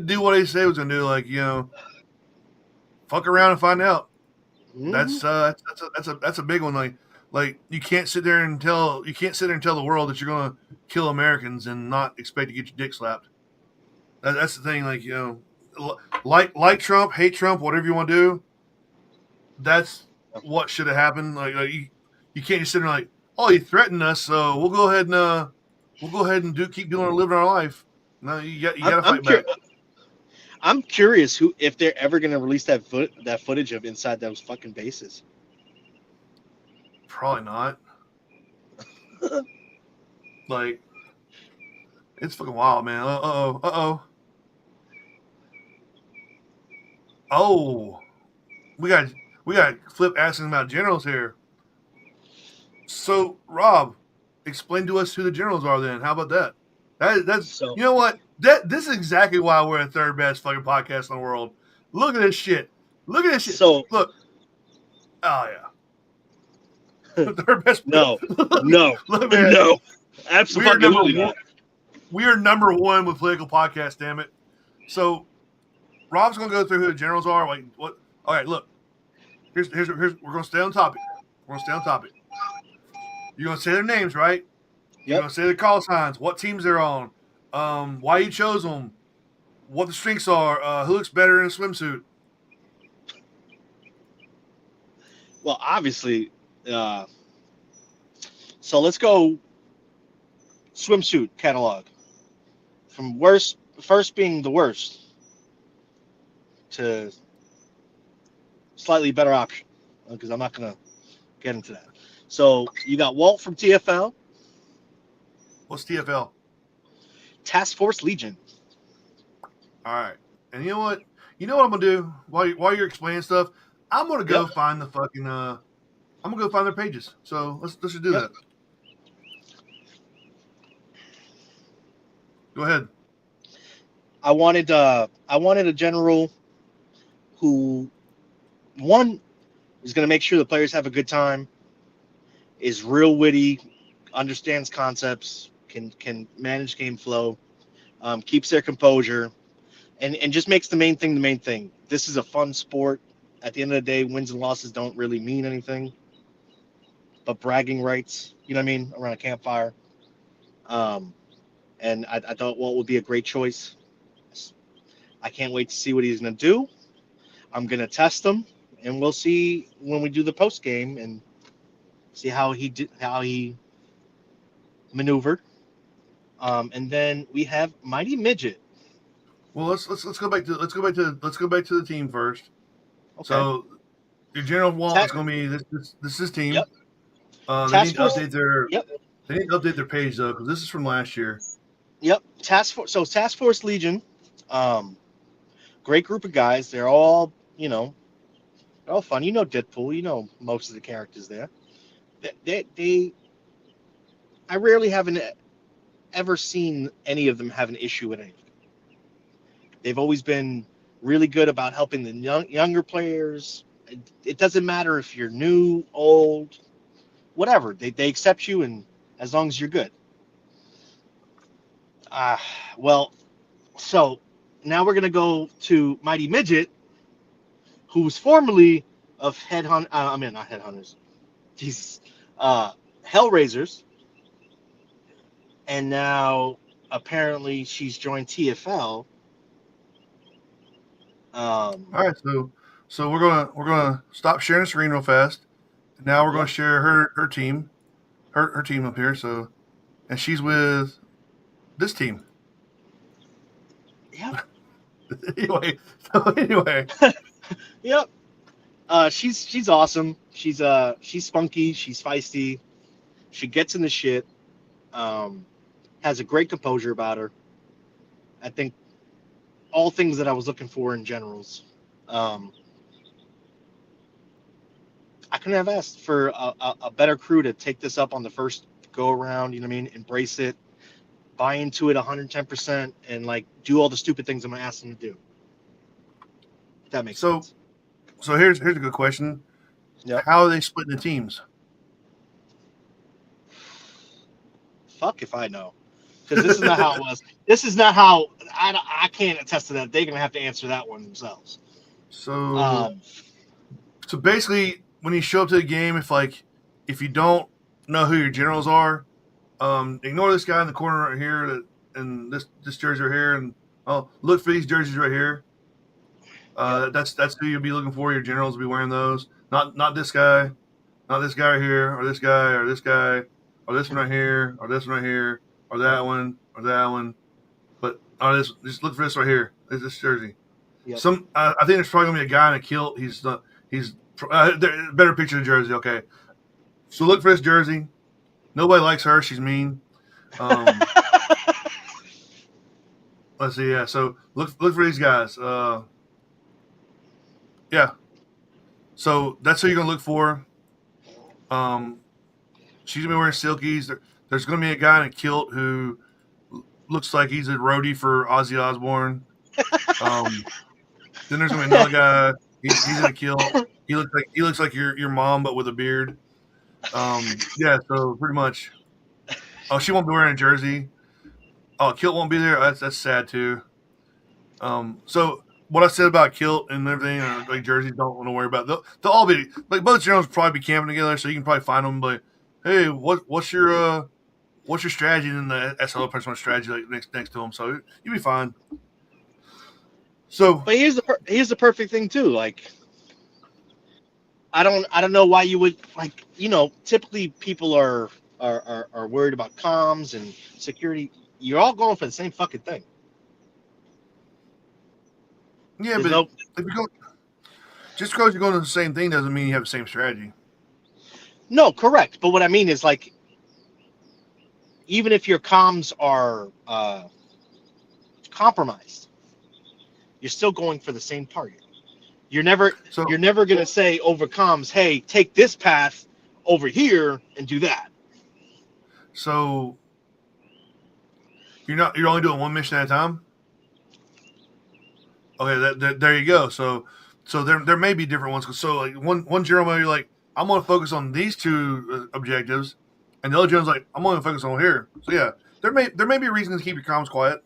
do what he said he was gonna do. Like fuck around and find out. Mm-hmm. That's a big one. Like you can't sit there and tell the world that you're gonna kill Americans and not expect to get your dick slapped. That's the thing. Like like Trump, hate Trump, whatever you want to do. That's what should have happened. Like you can't just sit there like, oh, he threatened us, so we'll go ahead and keep living our life. No, you got to fight back. I'm curious if they're ever going to release that footage of inside those fucking bases. Probably not. Like, it's fucking wild, man. Oh, we got Flip asking about generals here. So, Rob, explain to us who the generals are. Then, how about that? That's so, you know what? This is exactly why we're the third best fucking podcast in the world. Look at this shit. So look. Oh yeah. The third best. No. Look, man, no. Absolutely not. We are number one with political podcasts. Damn it. So Rob's gonna go through who the generals are. Like what? All right, look. Here's we're gonna stay on topic. We're gonna stay on topic. You're gonna say their names, right? You're Yep. gonna say their call signs, what teams they're on, why you chose them, what the strengths are, who looks better in a swimsuit. Well, obviously, so let's go swimsuit catalog from worst, first being the worst to slightly better option, because I'm not gonna get into that. So you got Walt from TFL, What's TFL? Task Force Legion. All right, and you know what? You know what I'm gonna do while you're explaining stuff. I'm gonna go Yep. find the fucking. I'm gonna go find their pages. So let's just do Yep. that. Go ahead. I wanted a general who, one, is going to make sure the players have a good time, is real witty, understands concepts, can manage game flow, keeps their composure, and just makes the main thing the main thing. This is a fun sport. At the end of the day, wins and losses don't really mean anything, but bragging rights, you know what I mean, around a campfire. And I thought Walt would be a great choice. I can't wait to see what he's going to do. I'm going to test him, and we'll see when we do the post game and see how he maneuvered. And then we have Mighty Midget. Well, let's go back to the team first. Okay. So your general Walt is going to be this is his team. Yep. They need to Force. update their Yep. They need to update their page though, because this is from last year. Yep. Task Force. So Task Force Legion, great group of guys. They're all they're all fun. You know Deadpool. You know most of the characters there. They I rarely haven't ever seen any of them have an issue with anything. They've always been really good about helping the younger players. It doesn't matter if you're new, old, whatever. They accept you, and as long as you're good. Well, so now we're gonna go to Mighty Midget, who was formerly of not Headhunters. Jesus, Hellraisers, and now apparently she's joined TFL. All right, so we're gonna stop sharing the screen real fast. Now we're gonna share her team, her team up here. So, and she's with this team. Yep. anyway. Yep. She's awesome. She's spunky. She's feisty. She gets in the shit. Has a great composure about her. I think all things that I was looking for in generals. I couldn't have asked for a better crew to take this up on the first go around. You know what I mean? Embrace it, buy into it 110%, and like do all the stupid things I'm gonna ask them to do. That makes sense. So here's a good question. Yep. How are they splitting the teams? Fuck if I know, because this is not how it was. This is not how I can't attest to that. They're gonna have to answer that one themselves. So basically, when you show up to the game, if you don't know who your generals are, ignore this guy in the corner right here, and this jersey right here, and look for these jerseys right here. That's who you'll be looking for. Your generals will be wearing those. Not this guy, not this guy right here, or this guy, or this guy, or this one right here, or this one right here, or that one, or that one. But just look for this right here. This jersey. Yep. I think there's probably gonna be a guy in a kilt. He's better picture of the jersey. Okay, so look for this jersey. Nobody likes her. She's mean. Let's see. Yeah. So look for these guys. Yeah. So that's who you're gonna look for. She's gonna be wearing silkies. There's gonna be a guy in a kilt who looks like he's a roadie for Ozzy Osbourne. Then there's gonna be another guy. He's in a kilt. He looks like your mom, but with a beard. Yeah. So pretty much. Oh, she won't be wearing a jersey. Oh, kilt won't be there. That's sad too. So what I said about kilt and everything, or like jerseys, don't want to worry about. They'll all be like both generals will probably be camping together, so you can probably find them. Like, hey, what's your strategy? And the SLO person strategy like next to them, so you'll be fine. So, but here's the perfect thing too. Like, I don't know why you would like. Typically people are worried about comms and security. You're all going for the same fucking thing. yeah, but if you go, just because you're going to the same thing doesn't mean you have the same strategy. No, correct. But what I mean is, like, even if your comms are compromised, you're still going for the same target. You're never gonna say over comms, hey, take this path over here and do that. So you're only doing one mission at a time. Okay, there you go. So there may be different ones. So like one general, you're like, I'm going to focus on these two objectives, and the other general's like, I'm going to focus on here. So yeah, there may be reasons to keep your comms quiet.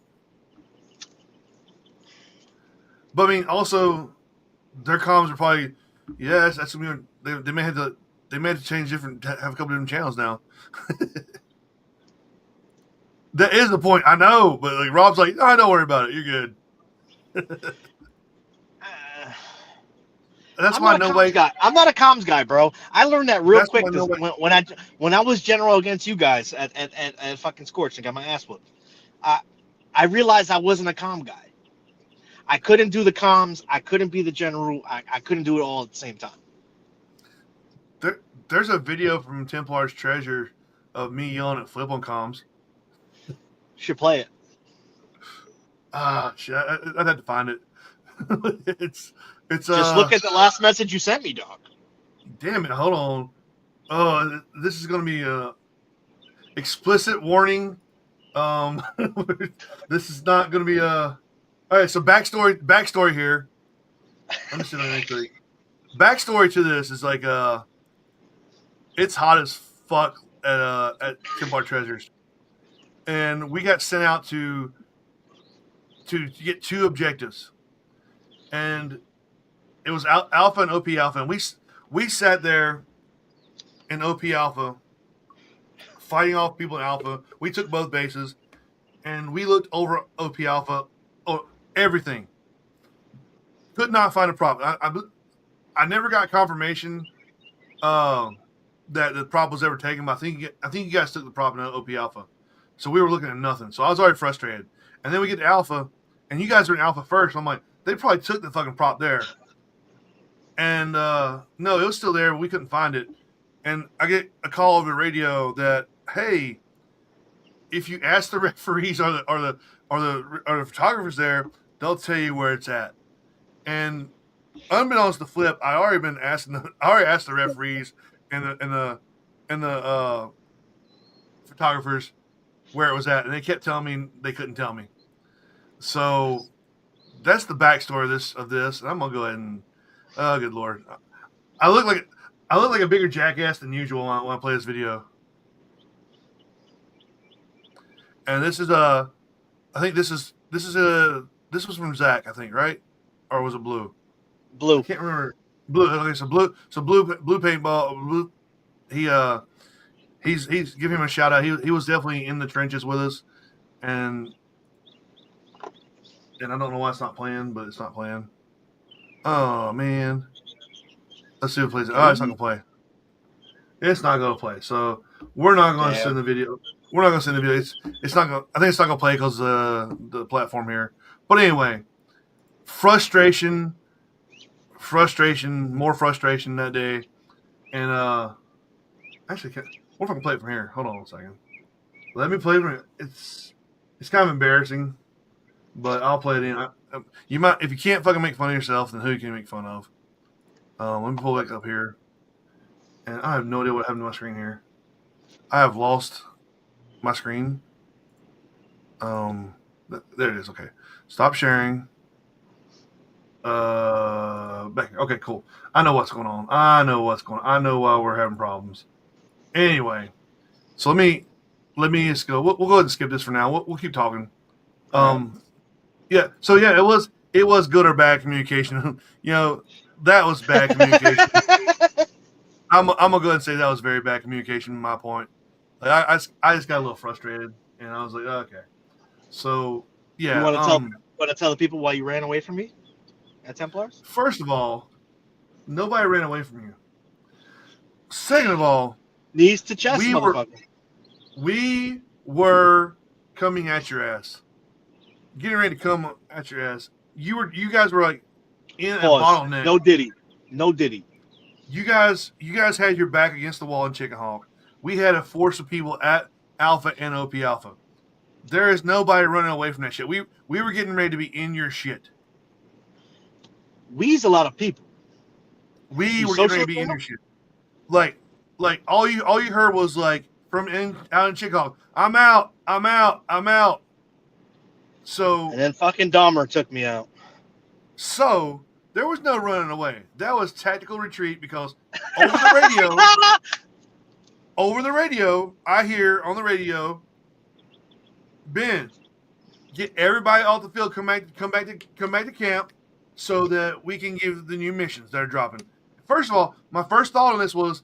But I mean, also, their comms are probably that's weird. They may have to change have a couple different channels now. That is the point. I know, but like Rob's like, oh, don't worry about it. You're good. That's why no way. I'm not a comms guy, bro. I learned that real quick when I was general against you guys at fucking Scorch and got my ass whooped. I realized I wasn't a comm guy. I couldn't do the comms. I couldn't be the general. I couldn't do it all at the same time. There's a video from Templar's Treasure of me yelling at Flip on comms. Should play it. Shit, I'd have to find it. It's just look at the last message you sent me, dog. Damn it! Hold on. Oh, this is going to be a explicit warning. This is not going to be a. All right, so backstory here. Let me see if backstory to this is like it's hot as fuck at Templar Treasures, and we got sent out to get two objectives, and it was Alpha and OP Alpha, and we sat there in OP Alpha fighting off people in Alpha. We took both bases, and we looked over OP Alpha. Oh, everything. Could not find a prop. I never got confirmation that the prop was ever taken, but I think you guys took the prop in OP Alpha. So we were looking at nothing. So I was already frustrated. And then we get to Alpha, and you guys are in Alpha first. I'm like, they probably took the fucking prop there. And no, it was still there. But we couldn't find it. And I get a call over the radio that, hey, if you ask the referees or the photographers there, they'll tell you where it's at. And unbeknownst to Flip, I already asked the referees and the photographers where it was at, and they kept telling me they couldn't tell me. So that's the backstory of this. And I'm gonna go ahead and good lord, I look like a bigger jackass than usual when I play this video. And this is I think this was from Zach, I think, right? Or was it Blue? Blue. I can't remember. Blue. Okay, so Blue Paintball. Blue. He's giving him a shout out. He was definitely in the trenches with us, and I don't know why it's not playing, but it's not playing. Oh man. Let's see if it plays. Oh, it's not gonna play. It's not gonna play. So we're not gonna send the video. We're not gonna send the video. It's not gonna. I think it's not gonna play because the platform here. But anyway, frustration, more frustration that day, and actually, what if I can play it from here? Hold on a second. Let me play it from here. It's kind of embarrassing, but I'll play it in. You might, if you can't fucking make fun of yourself, then who can you make fun of? Let me pull back up here, and I have no idea what happened to my screen here. I have lost my screen. There it is. Okay, stop sharing. Back here. Okay, cool. I know what's going on. I know why we're having problems. Anyway, so let me just go. We'll go ahead and skip this for now. We'll keep talking. Yeah. So yeah, it it was good or bad communication. That was bad communication. I'm gonna go ahead and say that was very bad communication. My point. Like I just got a little frustrated, and I was like, okay. So yeah. You want to tell the people why you ran away from me at Templars? First of all, nobody ran away from you. Second of all, knees to chest, motherfucker. We were coming at your ass, getting ready to come at your ass. You guys were like in Pause. a bottleneck. No diddy. You guys had your back against the wall in Chicken Hawk. We had a force of people at Alpha and OP Alpha. There is nobody running away from that shit. We were getting ready to be in your shit. We's a lot of people. We were getting ready to be in your shit. Like all you heard was like out in Chicken Hawk, I'm out. So and then fucking Dahmer took me out. So there was no running away. That was tactical retreat because over the radio, I hear on the radio, Ben, get everybody off the field, come back to camp, so that we can give the new missions that are dropping. First of all, my first thought on this was,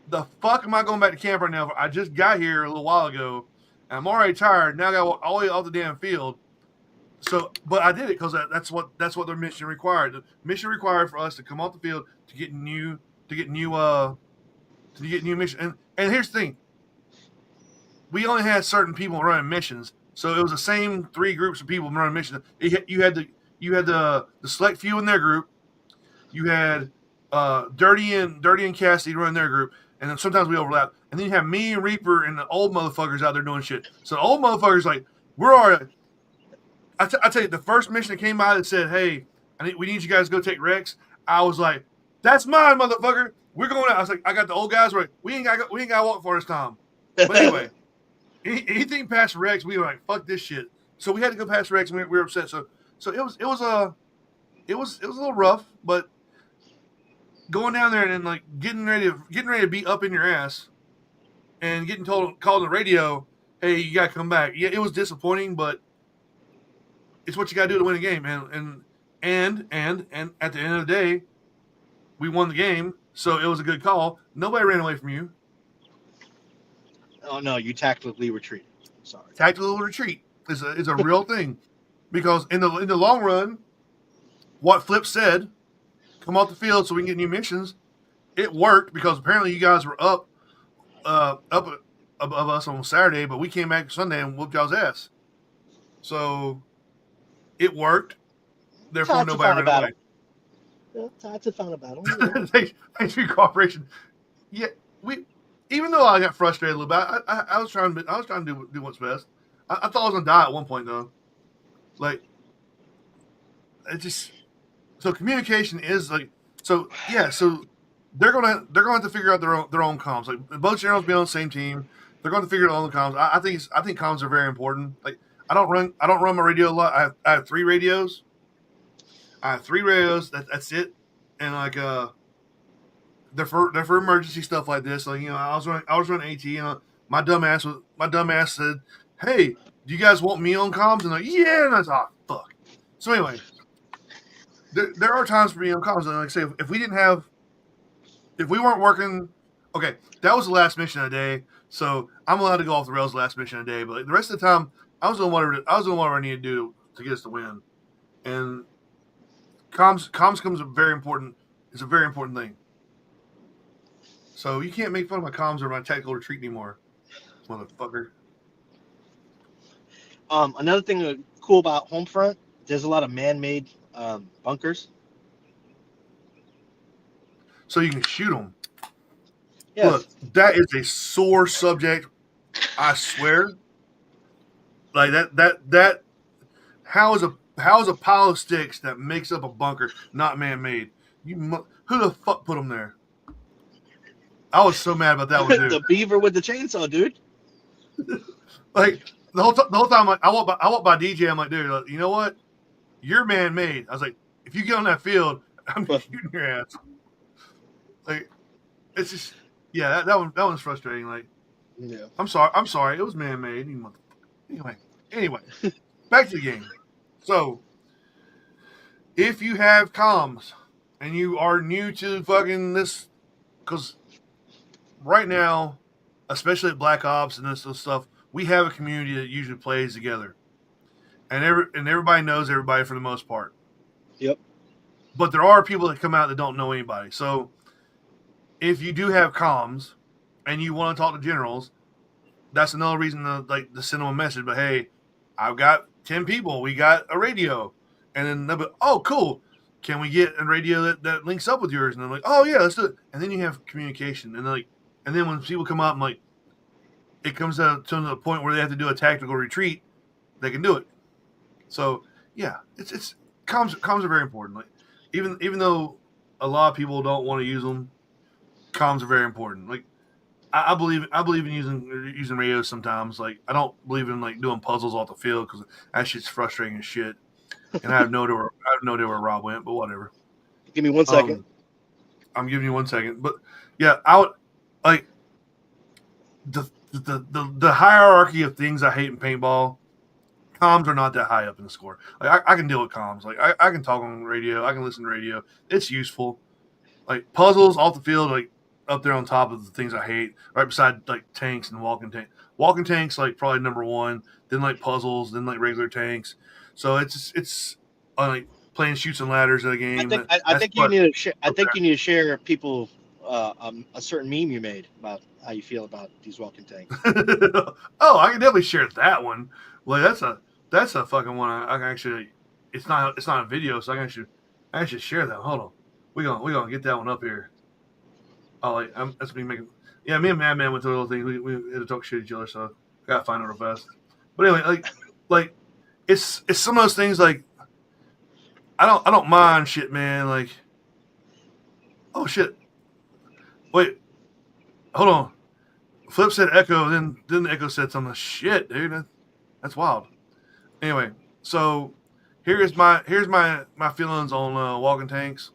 the fuck am I going back to camp right now? I just got here a little while ago, and I'm already tired. Now I got to walk all the way off the damn field. So, but I did it because that's what their mission required. The mission required for us to come off the field to get new missions. And here's the thing: we only had certain people running missions, so it was the same 3 groups of people running missions. You had the select few in their group. You had Dirty and Cassidy running their group, and then sometimes we overlap. And then you have me and Reaper and the old motherfuckers out there doing shit. So the old motherfuckers like we're already. I tell you, the first mission that came by that said, "Hey, we need you guys to go take Rex." I was like, "That's mine, motherfucker. We're going out." I was like, "I got the old guys right. We ain't got to walk for this time." But anyway, anything past Rex, we were like, "Fuck this shit." So we had to go past Rex, and we were upset. So it was a little rough, but going down there and then like getting ready to be up in your ass, and getting called on the radio, "Hey, you gotta come back." Yeah, it was disappointing, but it's what you got to do to win a game, man. And at the end of the day, we won the game, so it was a good call. Nobody ran away from you. Oh no, you tactically retreated. Sorry. Tactical retreat is a real thing, because in the long run, what Flip said, come off the field so we can get new missions, it worked because apparently you guys were up above us on Saturday, but we came back Sunday and whooped y'all's ass. So it worked. Therefore, nobody ran away. Time to find a battle. Thanks for your cooperation. Yeah, even though I got frustrated a little bit, I was trying to do what's best. I thought I was gonna die at one point though. Like, it just so communication is like so yeah. So they're gonna have to figure out their own comms. Like both generals be on the same team. They're going to figure out all the comms. I think comms are very important. Like I don't run my radio a lot. I have 3 radios. That's it. And like they're for emergency stuff like this. Like I was running AT. And my dumbass said, "Hey, do you guys want me on comms?" And like, yeah. And I was like, oh, fuck. So anyway, there are times for me on comms. And like I say, if we weren't working, okay, that was the last mission of the day. So I'm allowed to go off the rails the last mission of the day. But like, the rest of the time, I was doing whatever I needed to do to get us to win. And comms comes very important. It's a very important thing. So you can't make fun of my comms or my tactical retreat anymore, motherfucker. Another thing cool about Homefront, there's a lot of man-made bunkers. So you can shoot them. Yes. Look, that is a sore subject. I swear. Like that. How is a pile of sticks that makes up a bunker not man-made? Who the fuck put them there? I was so mad about that one, dude. The beaver with the chainsaw, dude. Like the whole time, I walk by DJ. I'm like, dude, you know what? You're man-made. I was like, if you get on that field, I'm shooting your ass. Like, it's just, yeah, that one's frustrating. Like, yeah, I'm sorry. It was man-made. Anyway, back to the game. So, if you have comms and you are new to fucking this, because right now, especially at Black Ops and this stuff, we have a community that usually plays together, and everybody knows everybody for the most part. Yep. But there are people that come out that don't know anybody. So if you do have comms and you want to talk to generals, that's another reason to send them a message. But hey, I've got 10 people. We got a radio, and then they'll be, oh, cool. Can we get a radio that links up with yours? And I'm like, oh yeah, let's do it. And then you have communication, and then when people come up, it comes to the point where they have to do a tactical retreat, they can do it. So yeah, it's comms are very important. Like even though a lot of people don't want to use them, comms are very important. Like I believe in using radios sometimes. Like I don't believe in doing puzzles off the field because that shit's frustrating as shit. And I have no idea where Rob went, but whatever. Give me 1 second. I'm giving you 1 second, but yeah, I would like the hierarchy of things I hate in paintball. Comms are not that high up in the score. Like I can deal with comms. Like I can talk on radio. I can listen to radio. It's useful. Like puzzles off the field, like up there on top of the things I hate, right beside tanks and walking tanks. Walking tanks probably number one. Then puzzles. Then regular tanks. So it's playing shoots and ladders in a game. I think you need to share people a certain meme you made about how you feel about these walking tanks. Oh, I can definitely share that one. Like that's a fucking one. I can actually. It's not a video, so I can actually share that. Hold on, we gonna get that one up here. Oh, that's me making. Yeah, me and Madman went through a little thing. We had to talk shit to each other, so I gotta find it real fast. But anyway, it's some of those things I don't mind shit, man. Like, oh shit, wait, hold on. Flip said echo, then the echo said something. Shit, dude, that's wild. Anyway, so here's my feelings on walking tanks,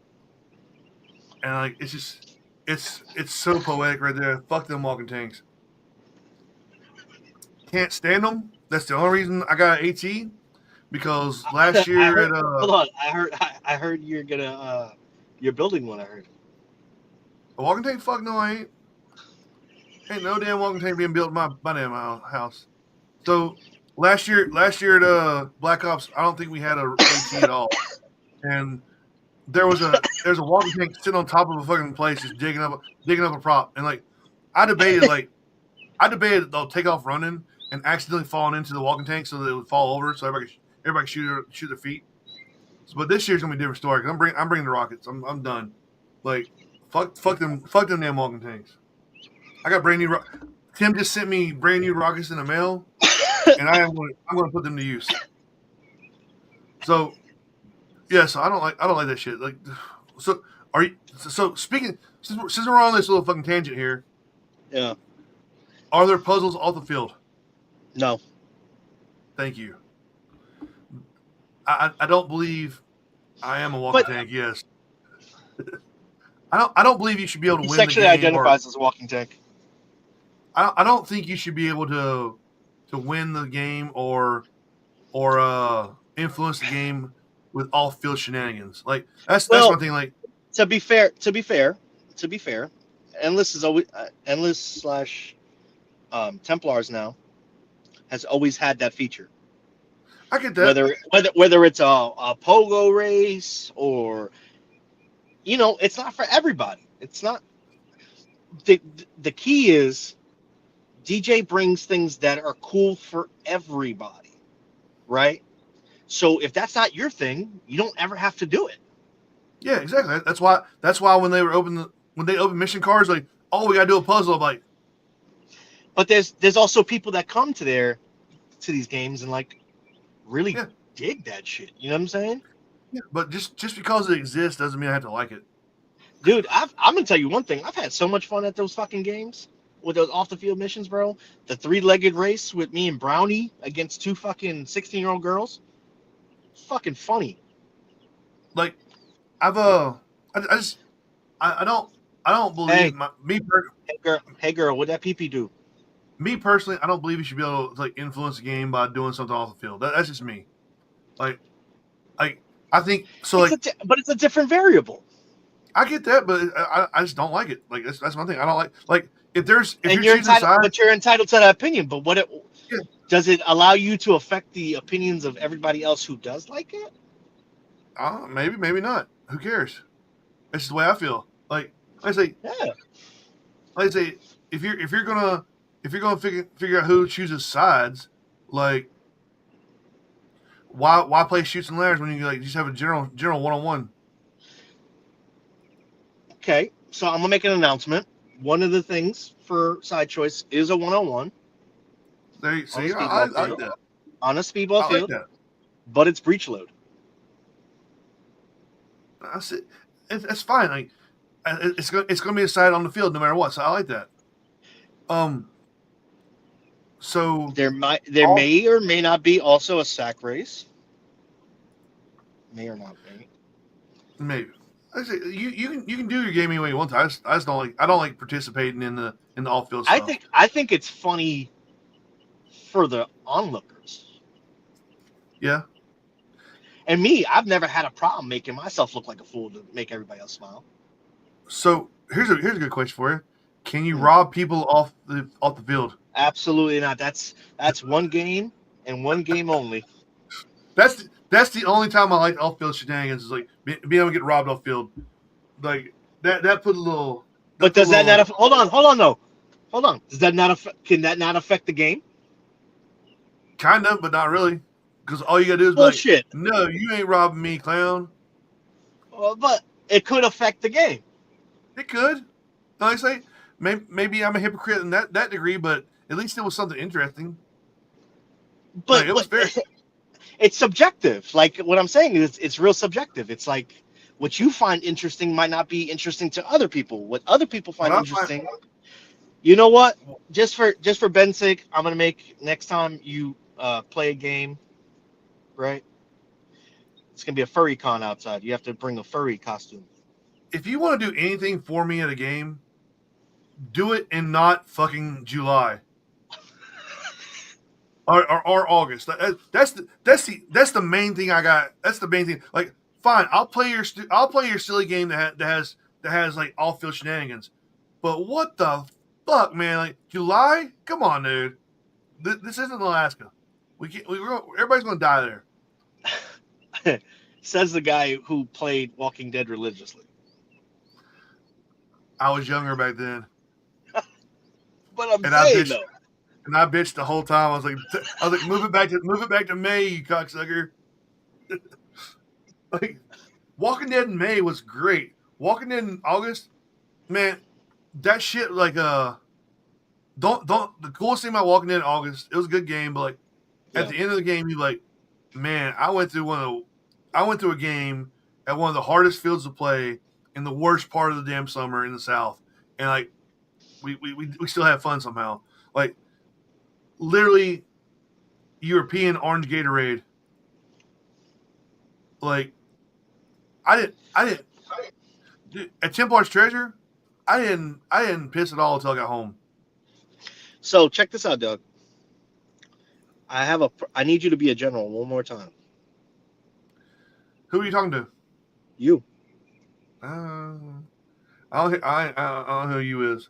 and it's just it's so poetic right there. Fuck them walking tanks. Can't stand them. That's the only reason I got an AT. Because last year hold on, I heard you're building one. I heard a walking tank. Fuck no, I ain't. Ain't no damn walking tank being built in my damn house. So last year at Black Ops, I don't think we had a AT at all, and there's a walking tank sitting on top of a fucking place just digging up a prop, and I debated they'll take off running and accidentally falling into the walking tank so that it would fall over so everybody shoot their feet. So, but this year's gonna be a different story. Cause I'm bringing the rockets. I'm done. Fuck them damn walking tanks. I got brand new. Tim just sent me brand new rockets in the mail, and I'm going to put them to use. So, yeah. So I don't like that shit. Speaking since we're on this little fucking tangent here. Yeah. Are there puzzles off the field? No. Thank you. I don't believe I am a walking tank. Yes. I don't believe you should be able to win the game. Sexually identifies as a walking tank. I don't think you should be able to win the game or influence the game with off field shenanigans. That's one thing. To be fair, Endless is always Endless / Templars now has always had that feature. I get that. Whether it's a pogo race or it's not for everybody. It's not. The key is DJ brings things that are cool for everybody, right? So if that's not your thing, you don't ever have to do it. Yeah, exactly. That's why when they open mission cards, we gotta do a puzzle. But there's also people that come to these games and really dig that shit. You know what I'm saying? Yeah, but just because it exists doesn't mean I have to like it. Dude, I'm gonna tell you one thing. I've had so much fun at those fucking games with those off the field missions, bro. The 3-legged race with me and Brownie against 2 fucking 16-year-old girls. Fucking funny. I don't believe Hey girl, what'd that pee do? Me personally, I don't believe you should be able to influence the game by doing something off the field. That's just me. I I think so. But it's a different variable. I get that, but I just don't like it. Like that's one thing I don't like if you're you're choosing sides, but you're entitled to that opinion. But yeah, does it allow you to affect the opinions of everybody else who does like it? maybe not. Who cares? That's just the way I feel. Like I say, Yeah. like I say, if you're gonna figure out who chooses sides, like why play shoots and ladders when you like just have a general 1-on-1? Okay, so I'm gonna make an announcement. One of the things for side choice is a 1-on-1 There you see, I like that. On a speedball I field, like that. but it's breach load. It's fine. Like it's gonna be a side on the field no matter what. So I like that. So there may or may not be also a sack race. May or not be. Maybe. I say you can do your game any way you want to. I just don't like participating in the off field stuff. I think it's funny for the onlookers. Yeah. And me, I've never had a problem making myself look like a fool to make everybody else smile. So here's a good question for you. Can you rob people off the field? Absolutely not. That's one game and one game only. That's the only time I like off field shenanigans is like being able to get robbed off field. Like that put a little. But does that not? Hold on though. Hold on. Does that not can that not affect the game? Kind of, but not really. Because all you gotta do is bullshit. Like, no, you ain't robbing me, clown. Well, but it could affect the game. It could. Like I say, maybe I'm a hypocrite in that degree, but at least it was something interesting. But like, it was fair. It's subjective. Like what I'm saying is, it's real subjective. It's like what you find interesting might not be interesting to other people. What other people find interesting. You know what? Just for Ben's sake, I'm gonna make next time you play a game, right? It's gonna be a furry con outside. You have to bring a furry costume. If you want to do anything for me at a game, do it in not fucking July or August. That's the main thing I got. That's the main thing. Like, fine, I'll play your silly game that has like off field shenanigans. But what the fuck, man? Like July? Come on, dude. This isn't Alaska. Everybody's gonna die there. Says the guy who played Walking Dead religiously. I was younger back then. But I'm saying though. And I bitched the whole time. I was like, move it back to May, you cocksucker. Like, Walking Dead in May was great. Walking Dead in August, man, that shit like the coolest thing about Walking Dead in August, it was a good game, but like at the end of the game, you like, man, I went through a game at one of the hardest fields to play in the worst part of the damn summer in the South, and like we still have fun somehow. Like literally European orange Gatorade. Like I didn't at Templar's Treasure, I didn't piss at all until I got home. So check this out, Doug. I need you to be a general one more time. Who are you talking to? You. I don't know who you is.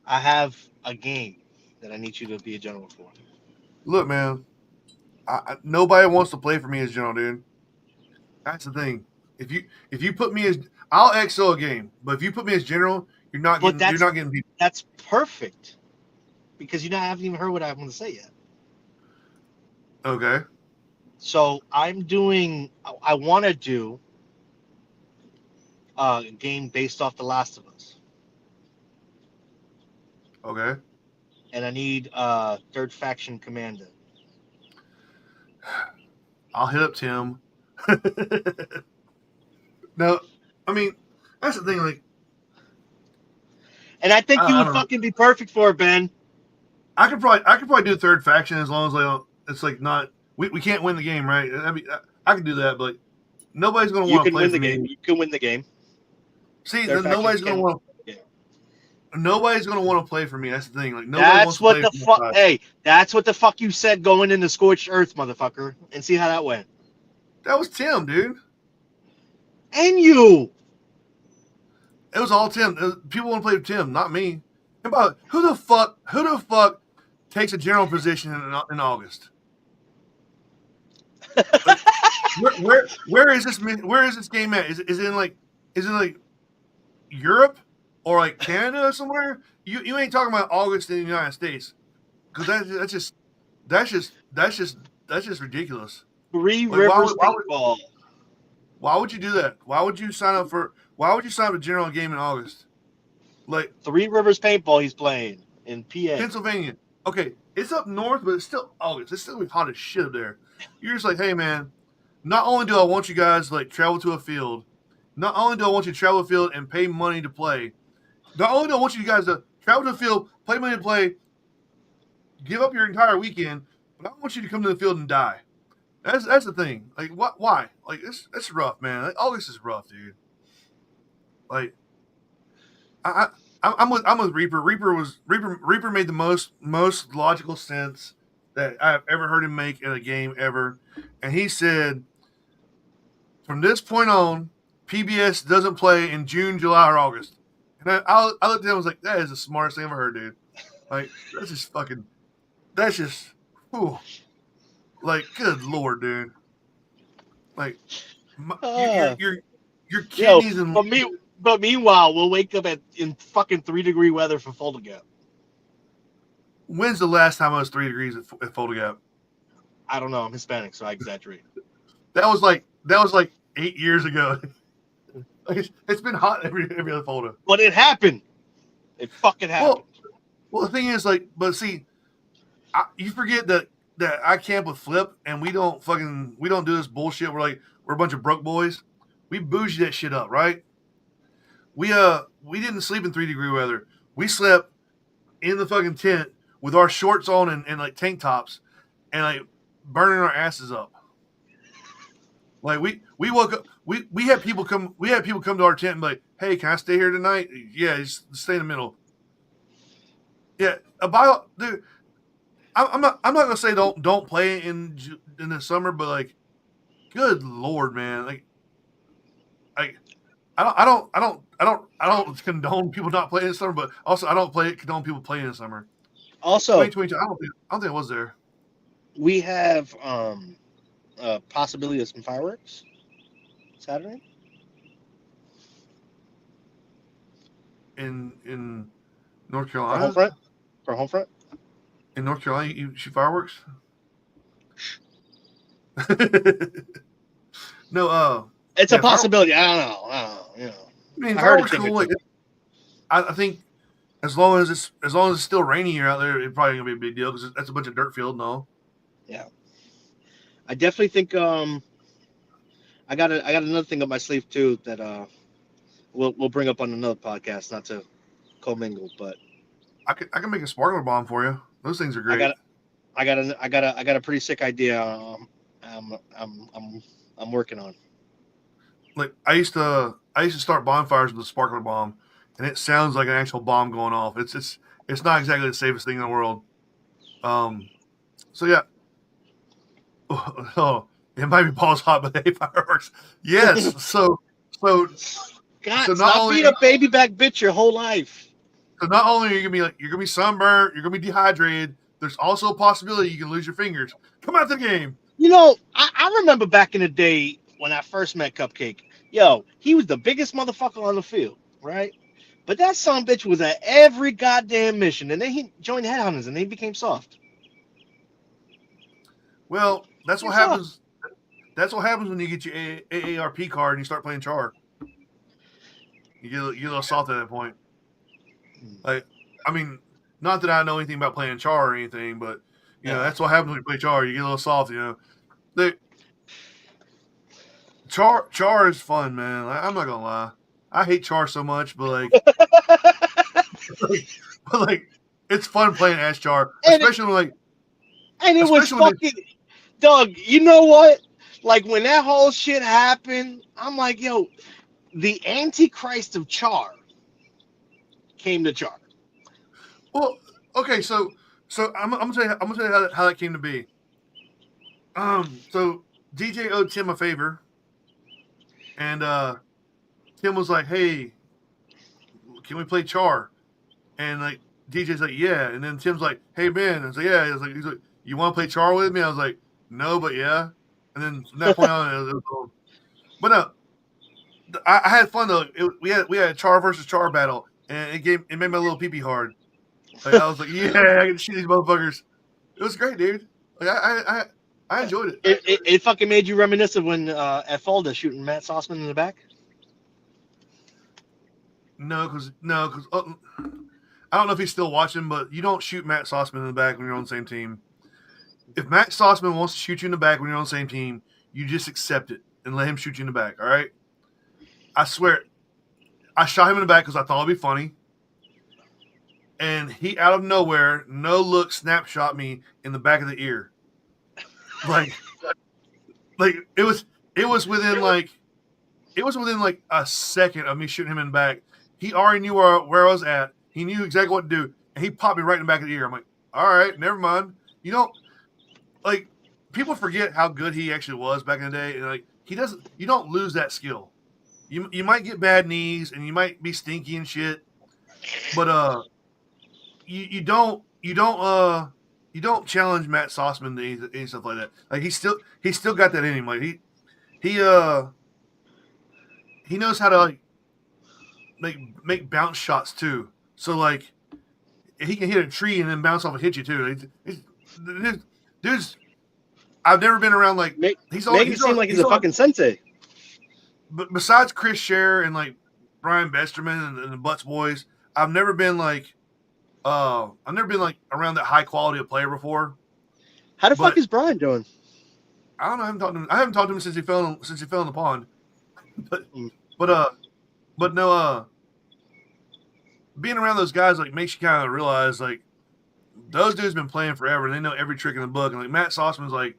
I have a game that I need you to be a general for. Look, man, nobody wants to play for me as general, dude. That's the thing. If you put me as, I'll XO a game, but if you put me as general, you're not getting people. That's perfect, because you haven't even heard what I'm going to say yet. Okay. So I want to do a game based off The Last of Us. Okay. And I need third faction commander. I'll hit up Tim. No, I mean, that's the thing. Like, and I think you would fucking be perfect for it, Ben. I could probably do third faction as long as it's like not we can't win the game, right? I could do that, but nobody's going to want to play for me. You can win the game. See, nobody's going to want. Nobody's going to want to play for me. That's the thing. Like nobody wants to play for me. Hey, that's what the fuck you said going into Scorched Earth, motherfucker. And see how that went. That was Tim, dude. And you. It was all Tim. People want to play with Tim, not me. About who the fuck takes a general position in August? Like, where is this game at? Is it in like Europe or like Canada or somewhere? You ain't talking about August in the United States, because that's just ridiculous. Three Like Rivers Paintball. why would you do that? Why would you sign up for a general game in August? Like Three Rivers Paintball he's playing in PA. Pennsylvania. Okay, it's up north, but it's still August. It's still gonna be hot as shit up there. You're just like, hey man, not only do I want you guys to like travel to a field, not only do I want you to travel to a field and pay money to play, not only do I want you guys to travel to the field, pay money to play, give up your entire weekend, but I want you to come to the field and die. That's the thing. Like what? Why? Like it's rough, man. Like, August is rough, dude. Like I'm with Reaper. Reaper made the most logical sense that I've ever heard him make in a game ever, and he said, from this point on, PBS doesn't play in June, July, or August. And I looked at him and was like, that is the smartest thing I've ever heard, dude. Like that's just, whew. Like, good lord, dude. Like, your kidneys and. But meanwhile, we'll wake up in fucking 3-degree weather for Folder Gap. When's the last time it was 3 degrees at Folder Gap? I don't know. I'm Hispanic, so I exaggerate. That was like 8 years ago. Like it's been hot every other Folder. But it happened. It fucking happened. Well, the thing is, like, but see, you forget that I camp with Flip, and we don't do this bullshit. We're a bunch of broke boys. We bougie that shit up, right? We didn't sleep in 3-degree weather. We slept in the fucking tent with our shorts on and like tank tops, and like burning our asses up. Like we woke up. We had people come. We had people come to our tent and be like, "Hey, can I stay here tonight?" Yeah, just stay in the middle. Yeah, dude. I'm not gonna say don't play in the summer, but like, good lord, man, like I don't condone people not playing in the summer, but also I don't condone people playing in the summer. Also, 2022, I don't think it was there. We have possibility of some fireworks Saturday In North Carolina. For Homefront. In North Carolina, you shoot fireworks? No, it's a possibility. I don't know. You know. I mean, fireworks cool. Like, I think as long as it's still rainy here out there, it's probably gonna be a big deal because that's a bunch of dirt field and all. Yeah, I definitely think I got another thing up my sleeve too that we'll bring up on another podcast, not to commingle, but I can make a sparkler bomb for you. Those things are great. I got a pretty sick idea. I'm working on. Like I used to start bonfires with a sparkler bomb, and it sounds like an actual bomb going off. It's not exactly the safest thing in the world. So yeah. Oh, it might be balls hot, but hey, fireworks. Yes. So God, stop being a baby back bitch your whole life. So not only are you gonna be sunburned, you're gonna be dehydrated. There's also a possibility you can lose your fingers. Come out to the game. You know, I remember back in the day when I first met Cupcake. Yo, he was the biggest motherfucker on the field, right? But that son bitch was at every goddamn mission, and then he joined Headhunters, and then he became soft. Well, that's what happens. That's what happens when you get your AARP card and you start playing Char. You get a little soft at that point. Like, I mean, not that I know anything about playing Char or anything, but you know that's what happens when you play Char. You get a little soft, you know. Char is fun, man. Like, I'm not gonna lie, I hate Char so much, but like, it's fun playing as Char, especially And it was fucking Doug. You know what? Like when that whole shit happened, I'm like, yo, the Antichrist of Char came to Char. Well, okay, so I'm gonna tell you how that came to be. So DJ owed Tim a favor, And Tim was like, "Hey, can we play Char?" And like DJ's like, "Yeah." And then Tim's like, "Hey Ben," and I was like, "Yeah." He's like, "You want to play Char with me?" I was like, "No, but yeah." And then from that point on, it was but no, I had fun though. We had a Char versus Char battle, and it made my little pee hard. Like I was like, "Yeah, I can shoot these motherfuckers." It was great, dude. Like I enjoyed it. It fucking made you reminisce of when at Falda shooting Matt Sossman in the back. No, because I don't know if he's still watching, but you don't shoot Matt Sossman in the back when you're on the same team. If Matt Sossman wants to shoot you in the back when you're on the same team, you just accept it and let him shoot you in the back. All right. I swear, I shot him in the back because I thought it'd be funny, and he out of nowhere, no look, snapshot me in the back of the ear. Like it was within like a second of me shooting him in the back. He already knew where I was at. He knew exactly what to do, and he popped me right in the back of the ear. I'm like, all right, never mind. You don't like people forget how good he actually was back in the day, and like he doesn't. You don't lose that skill. You might get bad knees and you might be stinky and shit, but you don't challenge Matt Sossman to any stuff like that. Like he still got that in him. Like he knows how to like make bounce shots too. So like he can hit a tree and then bounce off and hit you too. Dude's I've never been around like Make it seem like he's a fucking sensei. But besides Chris Scher and like Brian Besterman and the Butts boys, I've never been like around that high quality of player before. How the fuck is Brian doing? I don't know. I haven't talked to him since he fell in the pond. But no, being around those guys like makes you kind of realize like those dudes been playing forever and they know every trick in the book. And like Matt Sossman's like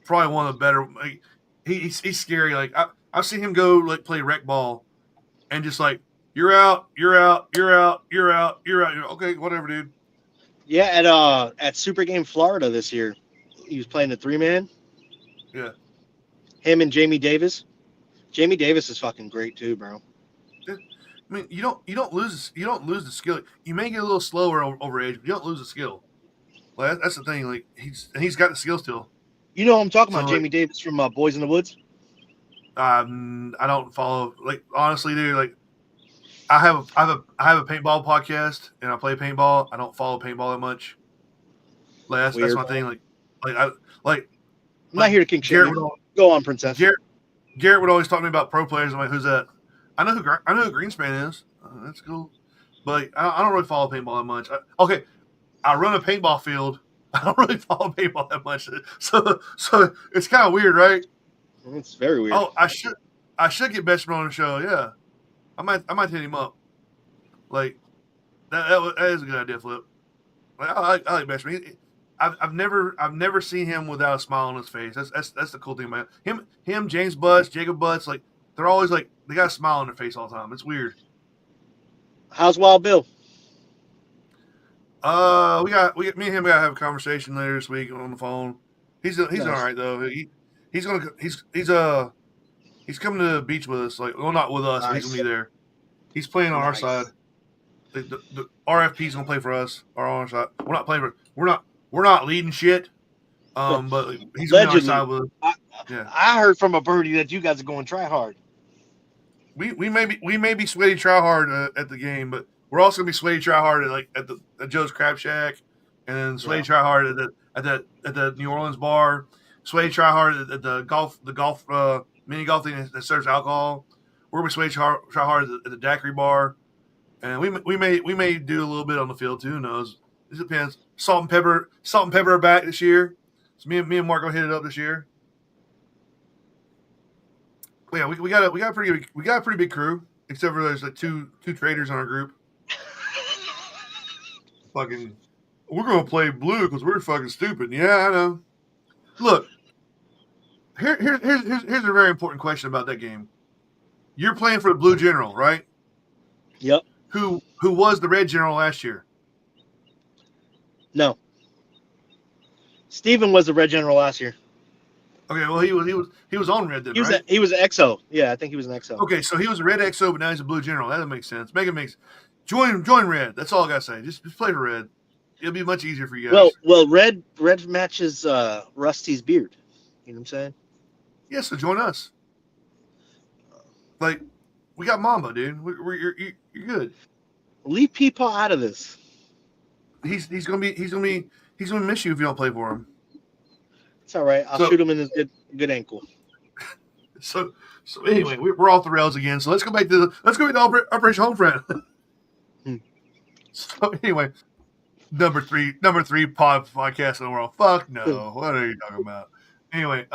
probably one of the better. Like, he's scary. Like I've seen him go like play rec ball and just like you're out. Okay, whatever, dude. Yeah, at Super Game Florida this year, he was playing the 3-man. Yeah. Him and Jamie Davis. Jamie Davis is fucking great too, bro. I mean, you don't lose the skill. You may get a little slower over age, but you don't lose the skill. Like that's the thing. Like he's got the skill still. You know what I'm talking about, So, Jamie Davis from Boys in the Woods. I don't follow. Like honestly, dude. Like I have a paintball podcast and I play paintball. I don't follow paintball that much. Like that's my thing. I'm not here to kink shit. Go on, Princess. Garrett would always talk to me about pro players. I'm like, who's that? I know who Greenspan is. That's cool, but I don't really follow paintball that much. I run a paintball field. I don't really follow paintball that much, so it's kind of weird, right? It's very weird. Oh, I should get Besterman on the show. Yeah, I might hit him up. Like that is a good idea, Flip. Like I like Besterman. I've never seen him without a smile on his face. That's the cool thing about him. James Butts, Jacob Butts, like they're always like they got a smile on their face all the time. It's weird. How's Wild Bill? Me and him gotta have a conversation later this week on the phone. He's nice. All right though. He's coming to the beach with us. Like, well, not with us. Nice. But he's gonna be there. He's playing on our side. The RFP's gonna play for us. Our on our side. We're not playing for. We're not leading shit. But he's gonna be on our side with us. I heard from a birdie that you guys are going try hard. We may be sweaty try hard at the game, but we're also gonna be sweaty try hard at Joe's Crab Shack, and then sweaty try hard at the New Orleans bar. Sweaty try hard at the golf mini golf thing that serves alcohol. We're gonna be sweaty try hard at the daiquiri bar, and we may do a little bit on the field too. Who knows? It depends. Salt and pepper are back this year. So me and Mark will hit it up this year. Yeah, we got a pretty big crew, except for there's like two traders on our group. Fucking, we're gonna play blue because we're fucking stupid. Yeah, I know. Look, here's a very important question about that game. You're playing for the blue general, right? Yep. Who was the red general last year? No. Steven was the red general last year. Okay, well he was on red then, He was right? he was an XO. Yeah, I think he was an XO. Okay, so he was a red XO, but now he's a blue general. That makes sense. Make it makes join red. That's all I gotta say. Just play for red. It'll be much easier for you guys. Well, red matches Rusty's beard. You know what I'm saying? Yeah, so join us. Like, we got Mamba, dude. You're good. Leave Peepaw out of this. He's gonna miss you if you don't play for him. It's all right. I'll shoot him in his good ankle. So anyway, we're off the rails again. So let's go back to Operation Homefront. So anyway, number three podcast in the world. Fuck no. What are you talking about? Anyway,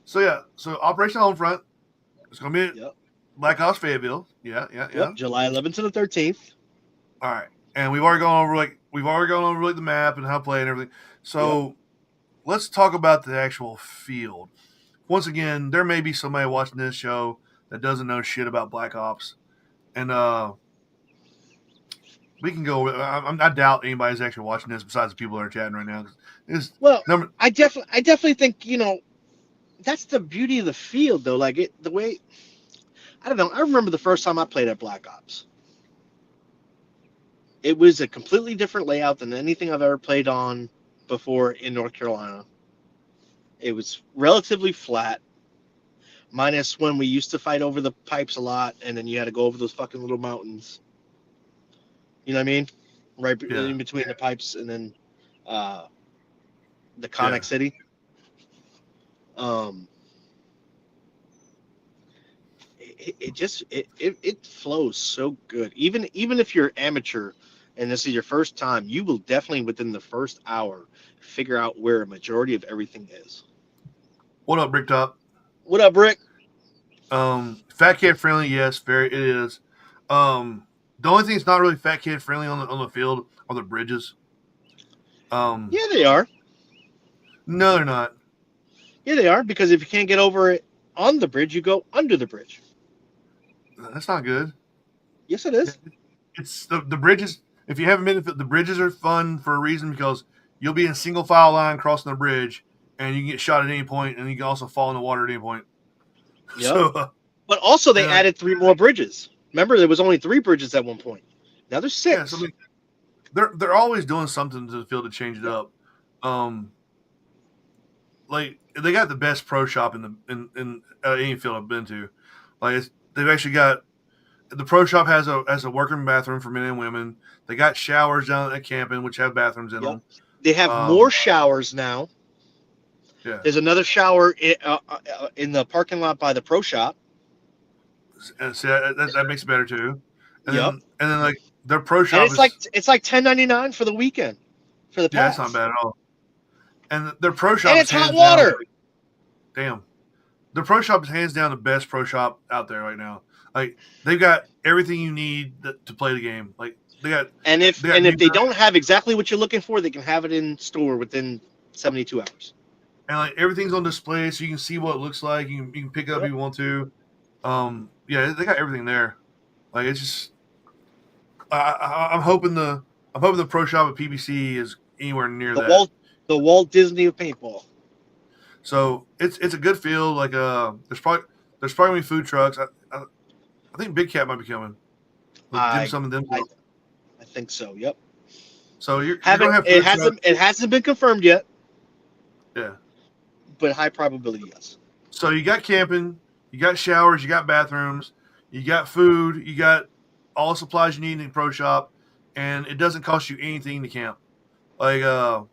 so Operation Homefront. It's gonna be Black Ops Fayetteville. Yeah. Yep, July 11th to the 13th. All right, and we've already gone over the map and how to play and everything. So let's talk about the actual field. Once again, there may be somebody watching this show that doesn't know shit about Black Ops, and we can go. I doubt anybody's actually watching this besides the people that are chatting right now. I definitely think that's the beauty of the field, though. Like the way, I don't know. I remember the first time I played at Black Ops. It was a completely different layout than anything I've ever played on before in North Carolina. It was relatively flat, minus when we used to fight over the pipes a lot, and then you had to go over those fucking little mountains. You know what I mean? Right in between the pipes and then the Conic City. It flows so good. Even if you're amateur and this is your first time, you will definitely within the first hour figure out where a majority of everything is. What up, Bricktop? What up, Brick? Fat kid friendly, yes, it is. The only thing that's not really fat kid friendly on the field are the bridges. Yeah, they are. No, they're not. Yeah, they are, because if you can't get over it on the bridge, you go under the bridge. That's not good. Yes, it is. It's the bridges. If you haven't been, the bridges are fun for a reason, because you'll be in a single file line crossing the bridge, and you can get shot at any point, and you can also fall in the water at any point. Yeah. So, but also they added 3 more bridges. Remember, there was only 3 bridges at one point. Now there's 6. Yeah, so they're always doing something to the field to change it up. Like they got the best pro shop in any field I've been to. Like they've actually got the pro shop has a working bathroom for men and women. They got showers down at camping, which have bathrooms in them. They have more showers now. Yeah. There's another shower in the parking lot by the pro shop. See, that makes it better too. And then like their pro shop, and it's like $10.99 for the weekend for the pass. Yeah, that's not bad at all. And their pro shop, and it's hot water. Damn, the pro shop is hands down the best pro shop out there right now. Like they've got everything you need to play the game. Like they got, and if they don't have exactly what you're looking for, they can have it in store within 72 hours. And like everything's on display, so you can see what it looks like. You can pick it up if you want to. Yeah, they got everything there. Like it's just, I'm hoping the pro shop at PBC is anywhere near that. The Walt Disney of paintball. So it's a good field. Like there's probably gonna be food trucks. I think Big Cat might be coming. I think so. Yep. So you're gonna have food trucks. It hasn't been confirmed yet. Yeah. But high probability, yes. So you got camping, you got showers, you got bathrooms, you got food, you got all the supplies you need in the pro shop, and it doesn't cost you anything to camp. Like I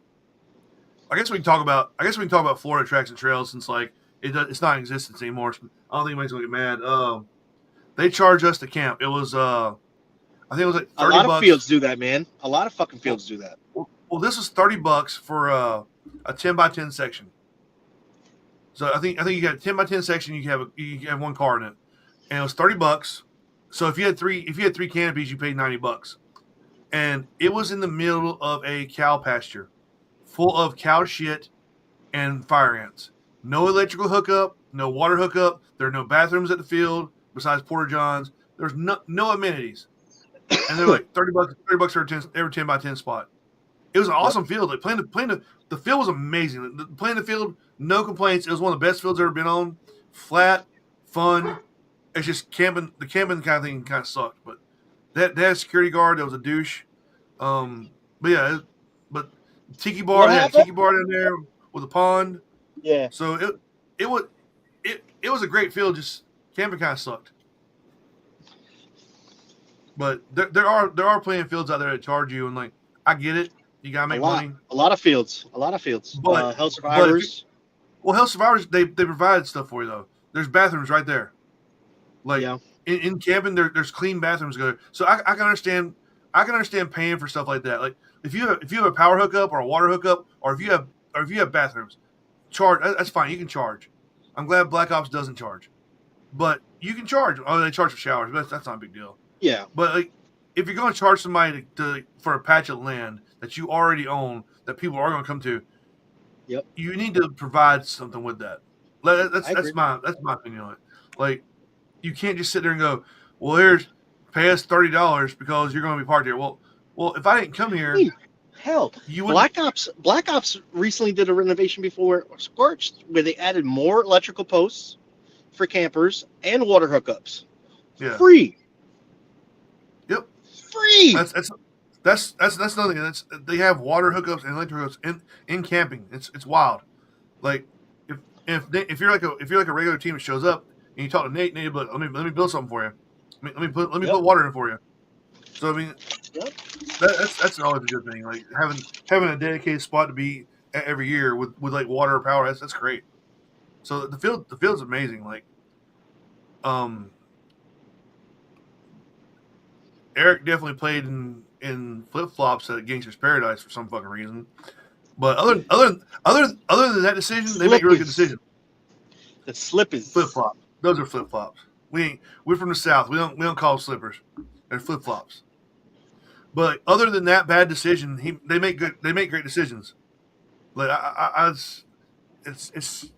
guess we can talk about Florida Tracks and Trails, since like it's not in existence anymore. I don't think anybody's gonna get mad. They charge us to camp. It was I think it was like $30. A lot of fields do that, man. A lot of fucking fields do that. Well, this is $30 for a 10x10 section. So I think you got a 10x10 section. You have one car in it, and it was $30. So if you had three canopies, you paid $90. And it was in the middle of a cow pasture, full of cow shit and fire ants. No electrical hookup, no water hookup. There are no bathrooms at the field besides porta johns. There's no amenities, and they're like $30 for every 10x10 spot. It was an awesome field. Like the field was amazing. Playing the field, no complaints. It was one of the best fields I've ever been on. Flat, fun. It's just camping. The camping kind of thing kind of sucked, but that security guard that was a douche. But yeah, but tiki bar. They had a tiki bar down there with a pond. Yeah. So it was a great field. Just camping kind of sucked. But there are plenty of fields out there that charge you, and like I get it. You gotta make money. A lot of fields. But Hell Survivors. Hell Survivors, they provide stuff for you though. There's bathrooms right there. Like in camping, there's clean bathrooms there. So I can understand paying for stuff like that. Like if you have a power hookup or a water hookup, or if you have bathrooms, charge. That's fine. You can charge. I'm glad Black Ops doesn't charge, but you can charge. Oh, they charge for showers, but that's not a big deal. Yeah. But like, if you're going to charge somebody for a patch of land that you already own, that people are going to come to, you need to provide something with that. That's my opinion on it. Like, you can't just sit there and go, well, pay us $30 because you're going to be parked here. Well, if I didn't come here, hell, Black Ops recently did a renovation before Scorched, where they added more electrical posts for campers and water hookups. Yeah. Free. Yep. Free. That's another thing. They have water hookups and electric hookups in camping. It's wild. Like if you're like a regular team that shows up and you talk to Nate, but let me build something for you. Let me put water in for you. So I mean, that's always a good thing. Like having a dedicated spot to be at every year with like water or power. That's great. So the field's amazing. Like Eric definitely played in flip flops at Gangster's Paradise for some fucking reason. But other than that decision, they make really good decisions. The slip is flip flop. Those are flip flops. We're from the South. We don't call them slippers. They're flip flops. But other than that bad decision, they make great decisions. Like it's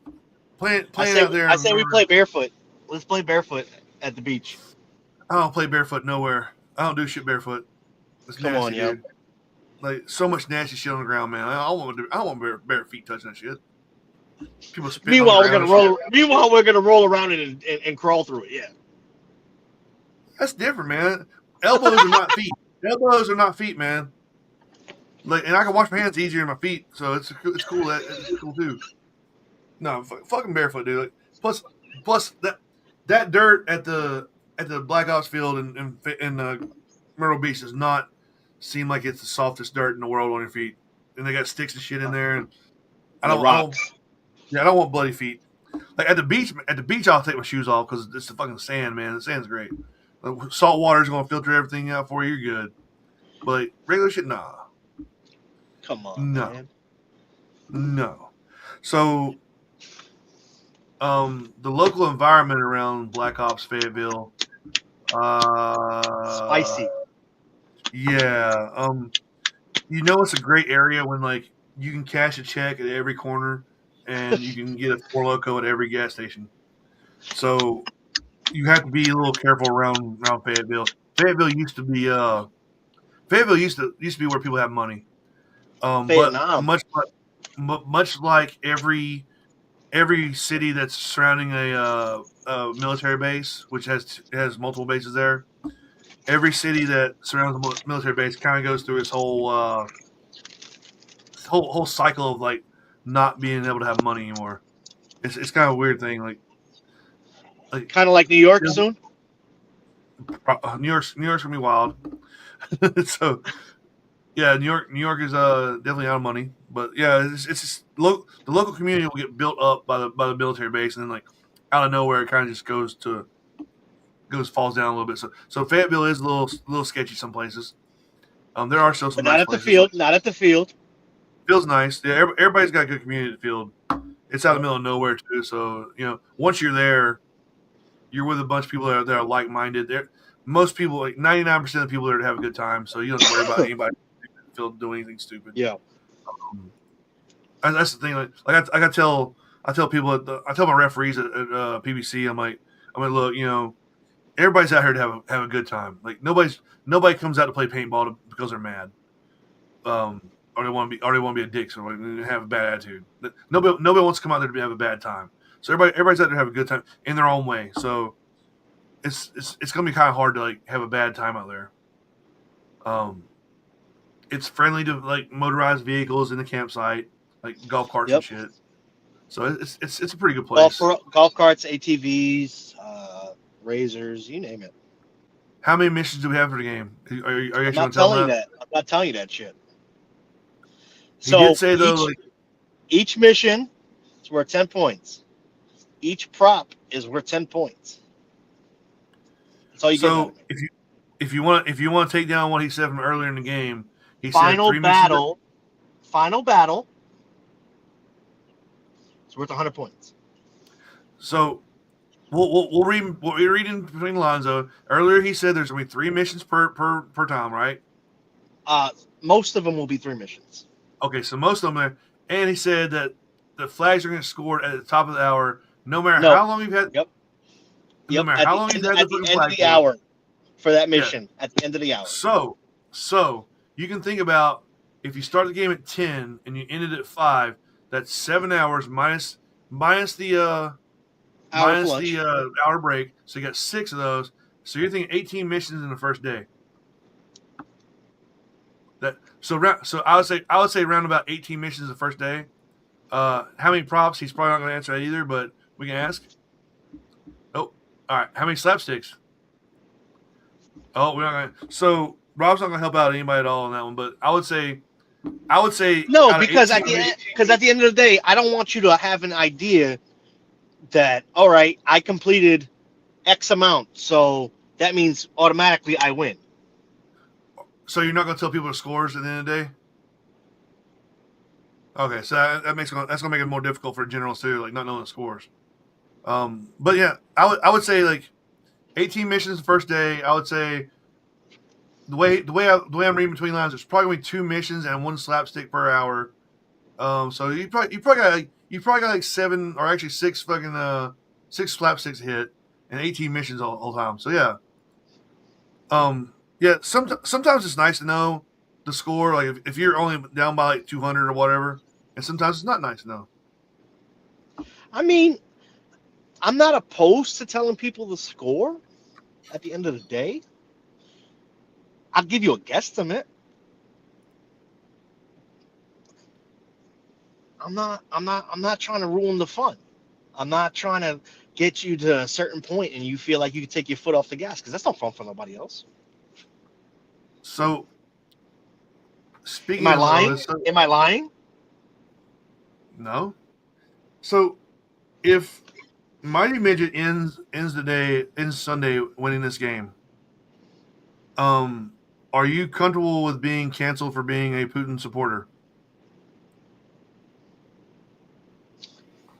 playing out there. I say we play barefoot. Let's play barefoot at the beach. I don't play barefoot nowhere. I don't do shit barefoot. It's Come nasty, on, yo. dude. Like so much nasty shit on the ground, man. I don't want bare feet touching that shit. People spit. Meanwhile, we're gonna roll around it and crawl through it. Yeah. That's different, man. Elbows are not feet. Elbows are not feet, man. Like, and I can wash my hands easier than my feet, so it's cool. It's cool too. No, fucking barefoot, dude. Like, plus that dirt at the Black Ops field in Myrtle Beach does not seem like it's the softest dirt in the world on your feet. And they got sticks and shit in there, and I don't want bloody feet. Like at the beach, I'll take my shoes off because it's the fucking sand, man. The sand's great. Like, salt water is gonna filter everything out for you. You're good. But like, regular shit, nah. Come on, man. No. So, the local environment around Black Ops Fayetteville, spicy. Yeah. It's a great area when like you can cash a check at every corner, and you can get a Four Loko at every gas station. So you have to be a little careful around Fayetteville. Fayetteville used to be where people have money. But much like every city that's surrounding a military base, which has multiple bases there, every city that surrounds the military base kind of goes through its whole cycle of like not being able to have money anymore. It's kind of a weird thing, like kind of like New York soon. New York's gonna be wild. So. Yeah, New York is definitely out of money, but yeah, it's just the local community will get built up by the military base, and then like out of nowhere, it kind of just falls down a little bit. So Fayetteville is a little sketchy some places. There are still some. But not at the field. Not at the field. Feels nice. Yeah, everybody's got a good community at the field. It's out in the middle of nowhere too, so once you're there, you're with a bunch of people that are like-minded. Most people, like 99% of the people there, have a good time, so you don't have to worry about anybody doing anything stupid. Yeah, and that's the thing. Like I tell people I tell my referees at PBC, I'm like, look, everybody's out here to have a good time. Like nobody comes out to play paintball because they're mad. or they want to be a dick, so they have a bad attitude. Nobody wants to come out there to have a bad time. So everybody's out there to have a good time in their own way. So it's gonna be kind of hard to like have a bad time out there. It's friendly to like motorized vehicles in the campsite, like golf carts and shit. So it's a pretty good place. Golf carts, ATVs, razors, you name it. How many missions do we have for the game? Are you I'm not telling you that. I'm not telling you that shit. So he did say though, each mission is worth 10 points. Each prop is worth 10 points. That's all you get. So if you want to take down what he said from earlier in the game, he final said battle. It's worth 100 points. So we'll read what we're reading between the lines though. Earlier he said there's gonna be 3 missions per time, right? Most of them will be 3 missions. Okay, so most of them are, and he said that the flags are going to score at the top of the hour, no matter how long you've had. No matter how long you've had at the end of the hour for that mission. Yeah. At the end of the hour. So you can think about if you start the game at 10 and you ended at 5, that's 7 hours minus the hour break. So you got 6 of those. So you're thinking 18 missions in the first day. So I would say around about 18 missions the first day. How many props? He's probably not going to answer that either, but we can ask. Oh, all right. How many slapsticks? Oh, we're not going to. So Rob's not going to help out anybody at all on that one, but I would say no, because at the end of the day, I don't want you to have an idea that all right, I completed X amount, so that means automatically I win. So you're not going to tell people the scores at the end of the day? Okay, so that's going to make it more difficult for generals too, like not knowing the scores. But yeah, I would say like 18 missions the first day. I would say the way I'm reading between lines, there's probably only 2 missions and 1 slapstick per hour. So you probably got like 7 or actually 6 fucking 6 slapsticks hit and 18 missions all the time. So yeah. Yeah, sometimes it's nice to know the score, like if you're only down by like 200 or whatever, and sometimes it's not nice to know. I mean, I'm not opposed to telling people the score at the end of the day. I'll give you a guesstimate. I'm not trying to ruin the fun. I'm not trying to get you to a certain point and you feel like you can take your foot off the gas because that's not fun for nobody else. So, speaking Am I lying? No. So, if Mighty Midget ends Sunday winning this game, are you comfortable with being canceled for being a Putin supporter?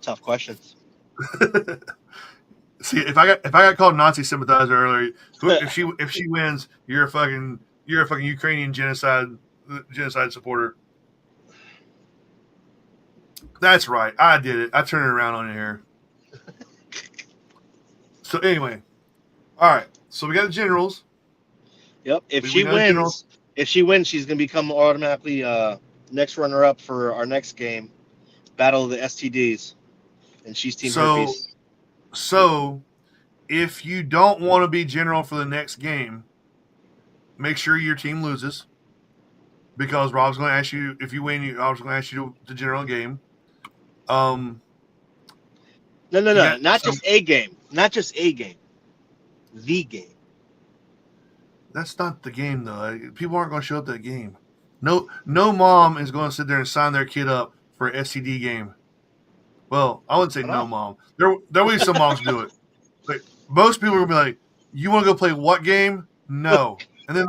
Tough questions. See, if I got called Nazi sympathizer earlier, if she wins, you're a fucking Ukrainian genocide supporter. That's right. I did it. I turned it around on you here. So anyway, all right. So we got the generals. Yep. If she wins, she's gonna become automatically next runner-up for our next game, Battle of the STDs, and she's Team Herpes. So, if you don't want to be general for the next game, make sure your team loses, because Rob's going to ask you if you win. Rob's going to ask you to general game. No, not just a game, the game. That's not the game though. People aren't going to show up to that game. No mom is going to sit there and sign their kid up for an STD game. Well, I wouldn't say no mom. There will be some moms do it. Like most people are going to be like, "You want to go play what game?" No. And then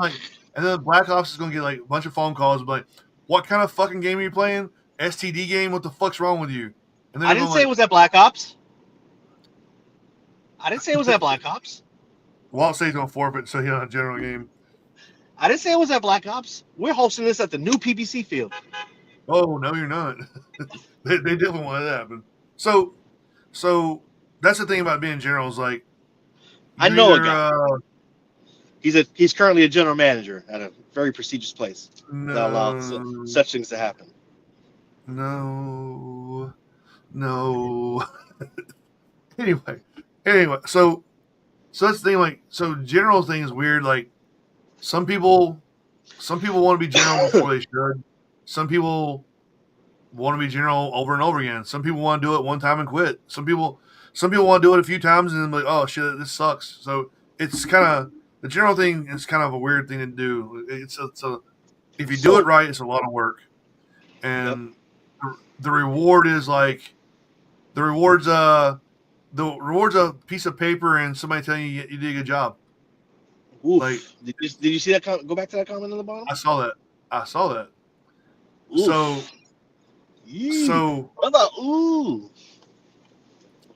Black Ops is going to get like a bunch of phone calls and be like, "What kind of fucking game are you playing? STD game? What the fuck's wrong with you?" And then I didn't say it was at Black Ops. Walt says he's going to forfeit, so he's on a general game. I didn't say it was at Black Ops. We're hosting this at the new PBC field. Oh, no, you're not. they definitely want that to happen. So that's the thing about being general is like, I know a guy. He's currently a general manager at a very prestigious place that allows No, such things to happen. no, no. anyway, so that's the thing. Like, so general thing is weird. Like, some people want to be general before they should. Some people want to be general over and over again. Some people want to do it one time and quit. Some people want to do it a few times and then be like, oh shit, this sucks. So it's kind of the general thing is kind of a weird thing to do. It's a if you do it right, it's a lot of work, Yep. and the reward is like the reward's a piece of paper and somebody telling you you did a good job. Oof. Like, did you see that? Go back to that comment on the bottom. I saw that. Oof. So brother, ooh.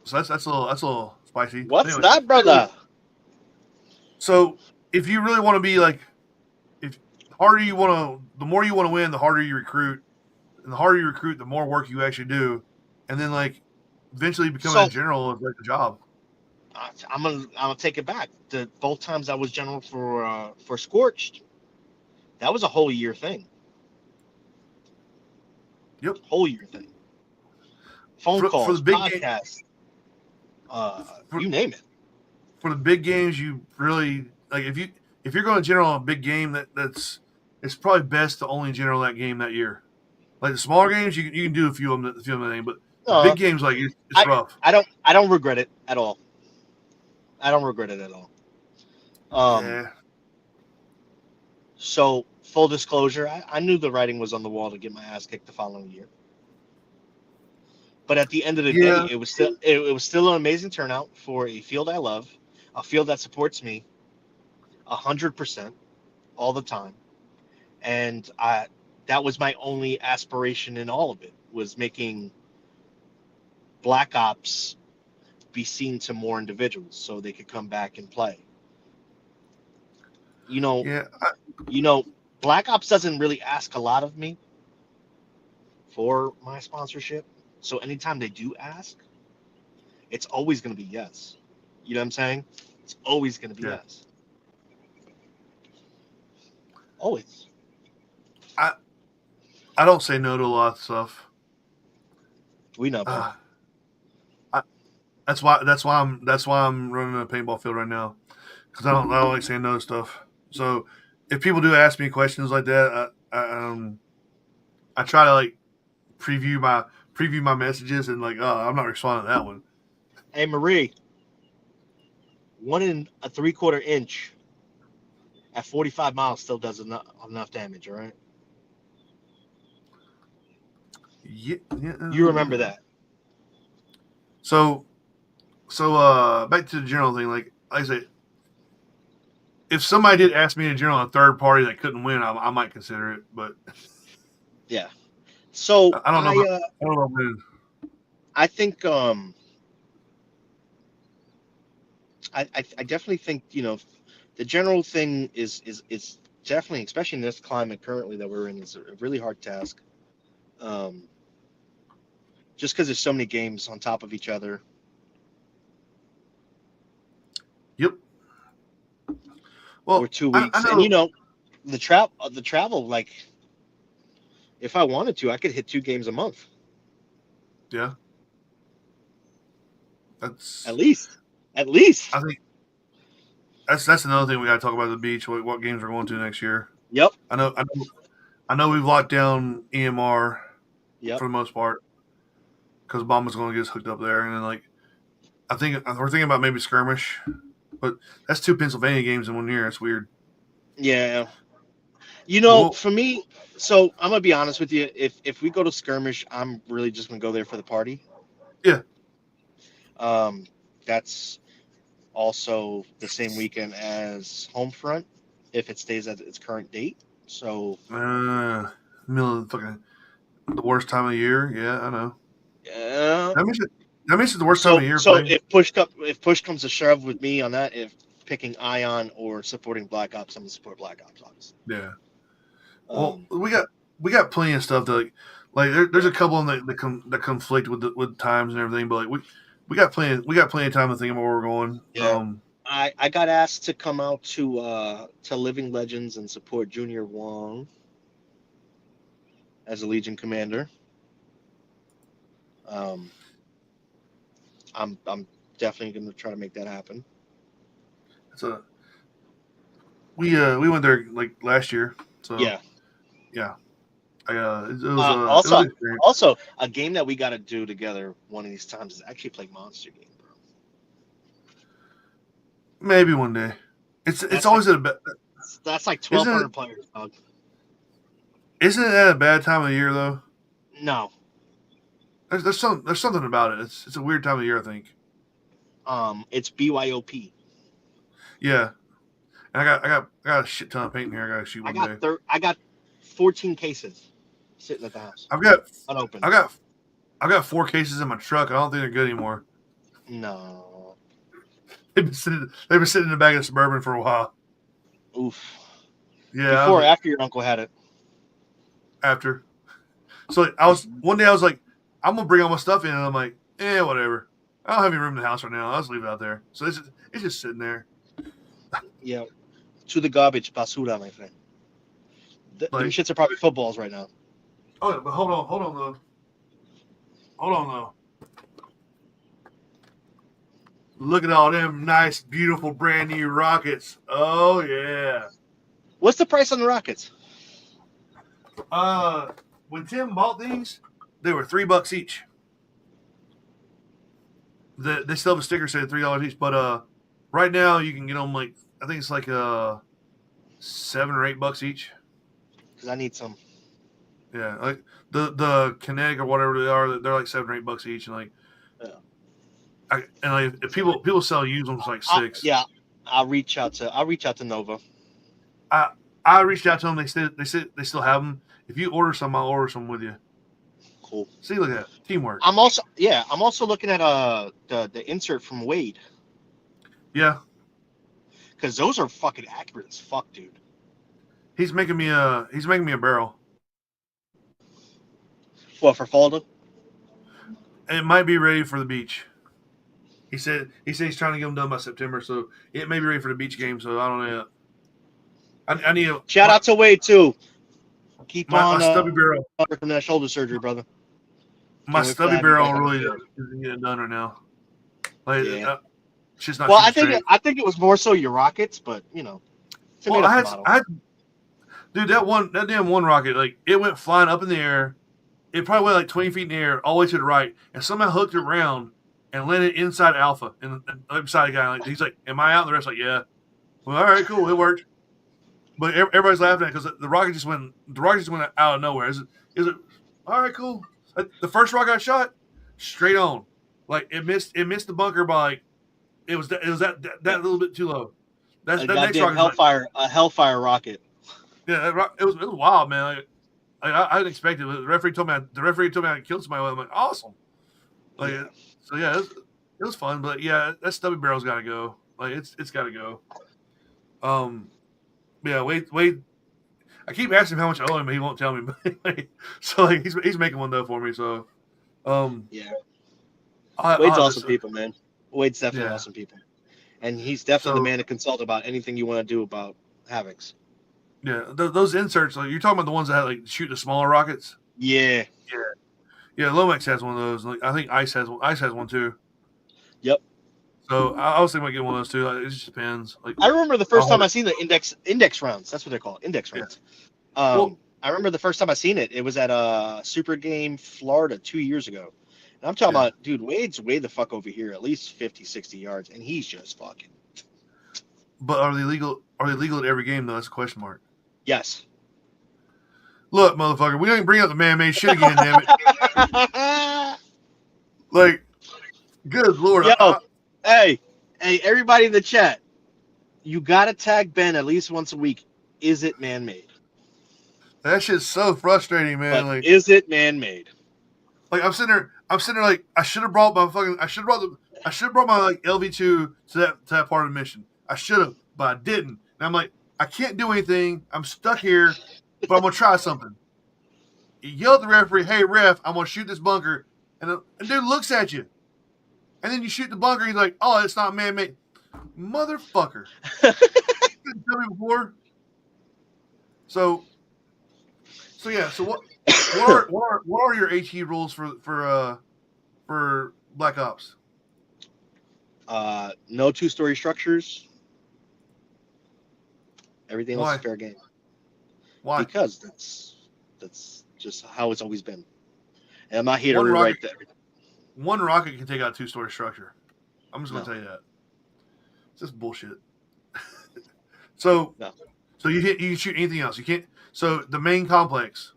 So that's a little spicy. What's Anyway, that, brother? So if you really want to be like, if the harder you want to, the more you want to win, the harder you recruit, and the harder you recruit, the more work you actually do, and then like eventually becoming a general is like a job. I'm gonna take it back. Both times I was general for Scorched, that was a whole year thing. Yep, whole year thing. Phone calls, for the big podcasts, you name it. For the big games, you really like if you're going to general a big game it's probably best to only general that game that year. Like the smaller games, you can do a few of them, but the big games like it's rough. I don't regret it at all. I don't regret it at all. Yeah. So full disclosure, I knew the writing was on the wall to get my ass kicked the following year. But at the end of the day, it was still an amazing turnout for a field I love, a field that supports me 100% all the time, and that was my only aspiration in all of it, was making Black Ops be seen to more individuals so they could come back and play. Black Ops doesn't really ask a lot of me for my sponsorship. So anytime they do ask, it's always going to be yes. You know what I'm saying? It's always going to be yes. Always. I don't say no to a lot of stuff. We know. That's why I'm running a paintball field right now, because I don't like saying no to stuff. So if people do ask me questions like that, I try to like preview my messages and like, I'm not responding to that one. Hey Marie, 1 3/4 inch at 45 miles still does enough damage, all right? Yeah. You remember that. So back to the general thing. Like I say, if somebody did ask me to general a third party that couldn't win, I might consider it. But yeah. So I don't know. I don't know, man. I think I definitely think the general thing is definitely, especially in this climate currently that we're in, is a really hard task. Just because there's so many games on top of each other. Yep. Well, or 2 weeks, and the travel. Like, if I wanted to, I could hit 2 games a month. Yeah. That's at least. I think that's another thing we got to talk about at the beach. What games we're going to next year? Yep. I know we've locked down EMR for the most part, because Obama's going to get us hooked up there, and then like I think we're thinking about maybe skirmish, but that's 2 Pennsylvania games in 1 year. That's weird. Yeah. For me, so I'm gonna be honest with you. If we go to skirmish, I'm really just gonna go there for the party. Yeah. That's also the same weekend as Homefront, if it stays at its current date. So middle of the worst time of the year. Yeah, I know. Yeah. That makes it the worst time of the year. So if push comes to shove with me on that, if picking Ion or supporting Black Ops, I'm gonna support Black Ops, obviously. Yeah. Well, we got plenty of stuff to like. There's a couple of them that conflict with times and everything, but like we got plenty of time to think about where we're going. Yeah. I got asked to come out to Living Legends and support Junior Wong as a Legion commander. I'm definitely going to try to make that happen. So we went there like last year. So Yeah. It was also, an experience. also a game that we got to do together one of these times is actually play Monster Game, bro. Maybe one day. It's That's always like, at a bad. that's like Isn't 1,200 it? players, dog. Isn't it at a bad time of the year though? No. There's something about it. It's a weird time of year, I think. It's BYOP. Yeah, and I got a shit ton of paint in here. I got to shoot one day. I got 14 cases sitting at the house. I've got unopened. I've got 4 cases in my truck. I don't think they're good anymore. No. They've been sitting in the back of the Suburban for a while. Oof. Yeah. Before or after your uncle had it? After. So one day I was like, I'm gonna bring all my stuff in, and I'm like, whatever. I don't have any room in the house right now. I'll just leave it out there. So it's just sitting there. Yeah. To the garbage, basura, my friend. Them shits are probably footballs right now. Oh, but hold on though. Look at all them nice, beautiful, brand new rockets. Oh yeah. What's the price on the rockets? When Tim bought these, they were $3 each. They still have a sticker saying $3 each, but right now you can get them like I think it's like $7 or $8 each. Because I need some. Yeah, like the Kinetic or whatever they are, they're like $7 or $8 each, and like, if people sell used ones like $6. I'll reach out to Nova. I reached out to them. They still have them. If you order some, I'll order some with you. Cool. See, look at that teamwork. I'm also looking at the insert from Wade. Yeah. Because those are fucking accurate as fuck, dude. He's making me a barrel. What, for Falda? It might be ready for the beach. He said he's trying to get them done by September, so it may be ready for the beach game. So I don't know yet. I need a shout out to Wade too. Keep on my stubby barrel from that shoulder surgery, brother. My stubby barrel really isn't getting done right now. Like, she's not. Well, I think it was more so your rockets, but you know. Well, dude, that damn one rocket, like it went flying up in the air. It probably went like 20 feet in the air, all the way to the right, and somehow hooked it around and landed inside Alpha and beside a guy. Like he's like, "Am I out?" And the rest like, "Yeah." Well, all right, cool, it worked. But everybody's laughing at it because the rocket just went out of nowhere. Is it all right? Cool. The first rocket I shot, straight on, like it missed the bunker by like it was that little bit too low. That next rocket, a Hellfire rocket. Yeah, it was wild, man. I didn't expect it. The referee told me I killed somebody. I'm like, awesome. Like, yeah. So yeah, it was fun. But yeah, that stubby barrel's got to go. Like it's got to go. Yeah, wait. I keep asking him how much I owe him, but he won't tell me. So like he's making one though for me. So yeah. Wade's awesome people, man. Wade's definitely awesome people, and he's definitely the man to consult about anything you want to do about Havocs. Yeah, those inserts. Like you're talking about the ones that like shoot the smaller rockets. Yeah. Lomax has one of those. Like I think Ice has one. Ice has one too. Yep. So I was thinking about getting one of those too. Like, it just depends. Like I remember the first time I seen the index rounds. That's what they're called, index rounds. I remember the first time I seen it. It was at a Super Game Florida 2 years ago. And I'm talking about, dude, Wade's way the fuck over here, at least 50, 60 yards, and he's just fucking. But are they legal? Are they legal at every game though? That's a question mark. Yes. Look, motherfucker, we don't even bring up the man-made shit again, damn it. Like, good lord. Yo, hey, everybody in the chat, you gotta tag Ben at least once a week. Is it man-made? That shit's so frustrating, man. But like, is it man-made? Like I'm sitting there like I should have brought my like LV2 to that part of the mission. I should have, but I didn't. And I'm like, I can't do anything. I'm stuck here, but I'm gonna try something. You yell at the referee, "Hey ref, I'm gonna shoot this bunker," and the dude looks at you, and then you shoot the bunker. He's like, "Oh, it's not man-made." Motherfucker. You didn't tell me before. So yeah. So what are your HE rules for Black Ops? No 2-story structures. Everything else Why? is fair game. Why? Because that's just how it's always been. And I'm not here to One rewrite rocket, that. one rocket can take out a 2-story structure. I'm just gonna No, tell you that. It's just bullshit. So no. so you can shoot anything else. You can't. So the main complex,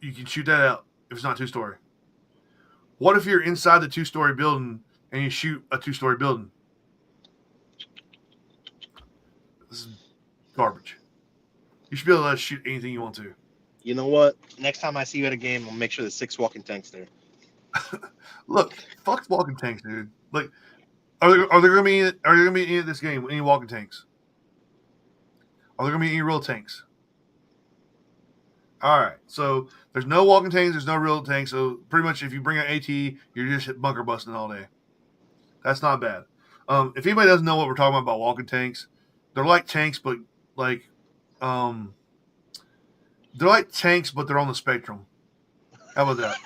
you can shoot that out if it's not 2-story. What if you're inside the 2-story building and you shoot a 2-story building? This is garbage. You should be able to shoot anything you want to. You know what? Next time I see you at a game, I'll make sure there's 6 walking tanks there. Look, fuck walking tanks, dude. Like, are there gonna be any in this game? Any walking tanks? Are there gonna be any real tanks? All right, so there's no walking tanks. There's no real tanks. So pretty much, if you bring an AT, you're just bunker busting all day. That's not bad. If anybody doesn't know what we're talking about walking tanks, they're like tanks, but like, they're like tanks, but they're on the spectrum. How about that?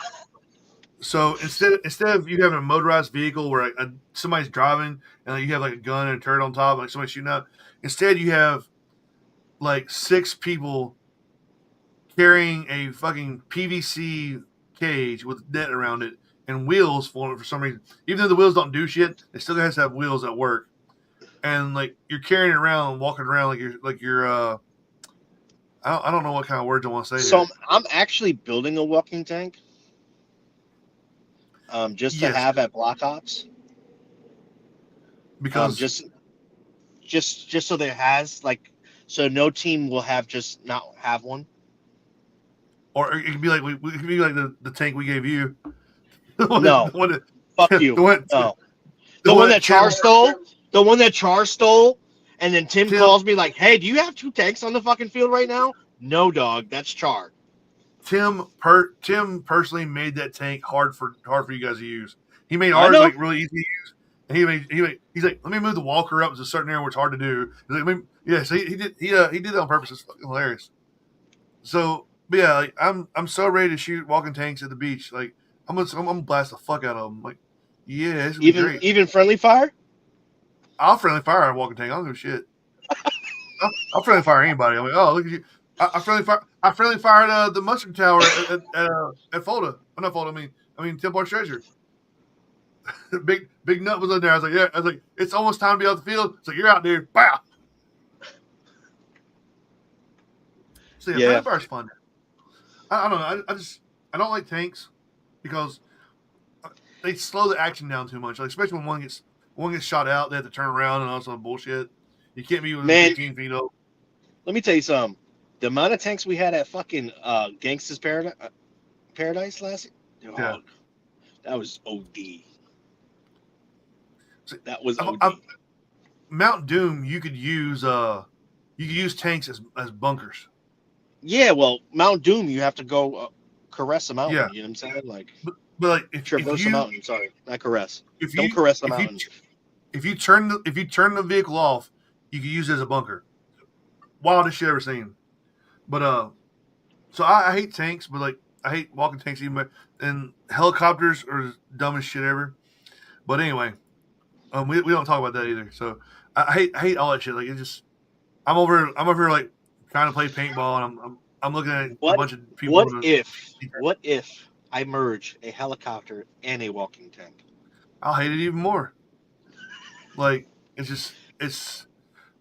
So instead of you having a motorized vehicle where somebody's driving and you have like a gun and a turret on top, like somebody shooting out, instead you have like 6 people carrying a fucking PVC cage with net around it and wheels for some reason. Even though the wheels don't do shit, it still has to have wheels that work. And like you're carrying it around, walking around like you're I don't know what kind of words I want to say So here. I'm actually building a walking tank. Just to Yes, have at Black Ops. because Just so there has like, so no team will have just not have one. or it could be like it could be like the tank we gave you. The one No, fuck you. the one, No, the the one that Tim, Char stole. The one that Char stole, and then Tim Tim calls me like, "Hey, do you have 2 tanks on the fucking field right now?" No, dog, that's Char. Tim personally made that tank hard for you guys to use. He made I ours know. like really easy to use. And he's like, let me move the walker up to a certain area where it's hard to do. He's like, yeah, so he did that on purpose. It's fucking hilarious. So, but yeah, like, I'm so ready to shoot walking tanks at the beach. Like I'm gonna blast the fuck out of them. Like, yeah, this would be great. Even friendly fire. I'll friendly fire a walking tank. I don't give a shit. I'll friendly fire anybody. I'm like, oh, look at you. I friendly fired the mustard tower at Fulda. Not Fulda. I mean Temple Treasure. Big nut was in there. I was like, yeah. I was like, it's almost time to be out the field. It's like, you're out, dude. Bow. So yeah, friendly fire's fun. I don't know. I don't like tanks because they slow the action down too much. Like especially when one gets shot out, they have to turn around and all some bullshit. You can't be within 15 feet up. Let me tell you something. The amount of tanks we had at fucking Gangsta's Paradise last year, Yeah. that was OD. So, That was OD. Mount Doom, you could use tanks as bunkers. Yeah, well, Mount Doom, you have to go caress a mountain. Yeah. You know what I'm saying? Like, but like traverse a mountain. Sorry, not caress. Don't caress the mountain. If you turn the vehicle off, you can use it as a bunker. Wildest shit I've ever seen. But so I hate tanks, but like I hate walking tanks even more. And helicopters are dumb as shit ever. But anyway, we don't talk about that either. So I hate all that shit. Like it just I'm over here like trying to play paintball and I'm looking at a bunch of people. What if I merge a helicopter and a walking tank? I'll hate it even more. Like it's.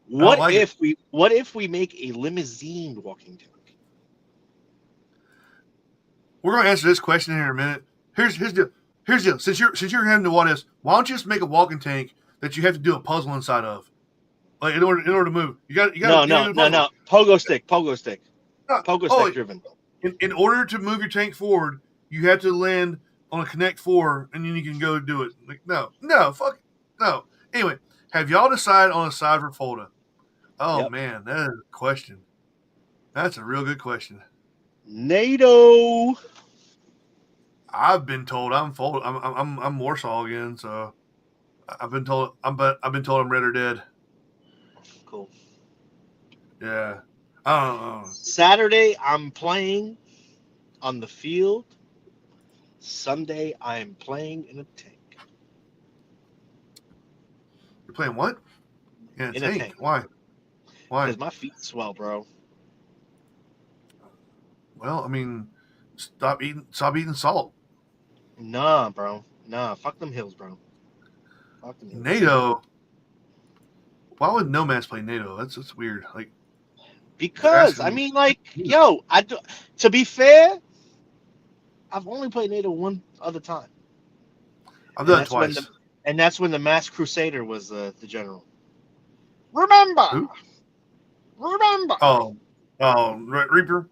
What if we make a limousine walking tank? We're gonna answer this question here in a minute. Here's the deal. Since you're having the what ifs, why don't you just make a walking tank that you have to do a puzzle inside of, like in order to move? You got no. Pogo stick driven. In order to move your tank forward, you have to land on a Connect 4, and then you can go do it. Like fuck no. Anyway, have y'all decided on a side for Fulda? Oh man, that is a question. That's a real good question. NATO. I've been told I'm Fulda. I'm Warsaw again, so I've been told I'm red or dead. Cool. Yeah. I don't know. Saturday, I'm playing on the field. Sunday, I am playing in a tank. You're playing what? In a In a tank. tank. Why? Why? Because my feet swell, bro. Well, I mean, stop eating salt. Nah, bro. Nah, fuck them hills, bro. Fuck them hills. NATO. Why would Nomads play NATO? That's weird. Like they're Because I asking. mean, like, yo, to be fair, I've only played NATO one other time, I've and done it that's when the twice. Masked Crusader was the general. Remember, Who? remember. Oh, Reaper.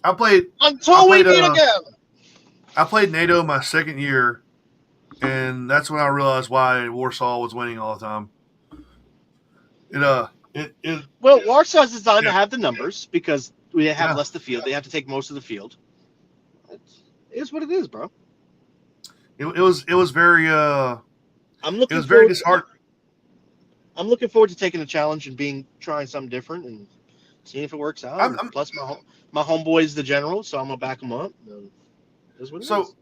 I played. I Until we played. meet again. I played NATO my second year, and that's when I realized why Warsaw was winning all the time. It Well, Warsaw's designed to yeah have the numbers because we have yeah. less the field. They have to take most of the field. It is what it is, bro. It was very I'm it looking was very forward. disheartening. I'm looking forward to taking a challenge and trying something different and seeing if it works out. And I'm plus, my homeboy's the general, so I'm gonna back him up. And it is what it so is.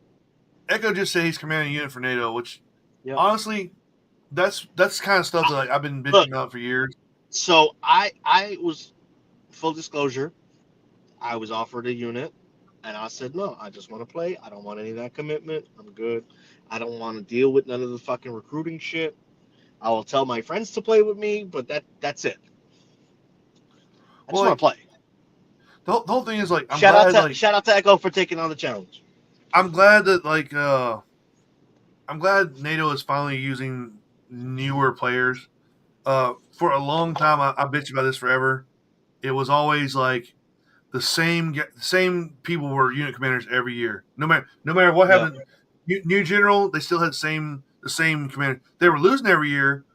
Echo just said he's commanding a unit for NATO, which Yep. honestly, that's kind of stuff that like I've been bitching Look, about for years. so I was full disclosure. I was offered a unit, and I said no. I just want to play. I don't want any of that commitment. I'm good. I don't want to deal with none of the fucking recruiting shit. I will tell my friends to play with me, but that's it. I Well, just want like to play. the whole thing is like I'm glad Shout out to Echo for taking on the challenge. I'm glad that I'm glad NATO is finally using newer players. For a long time, I bitched about this forever. It was always like the same people were unit commanders every year. No matter what Yeah, happened, new general they still had the same commander. They were losing every year,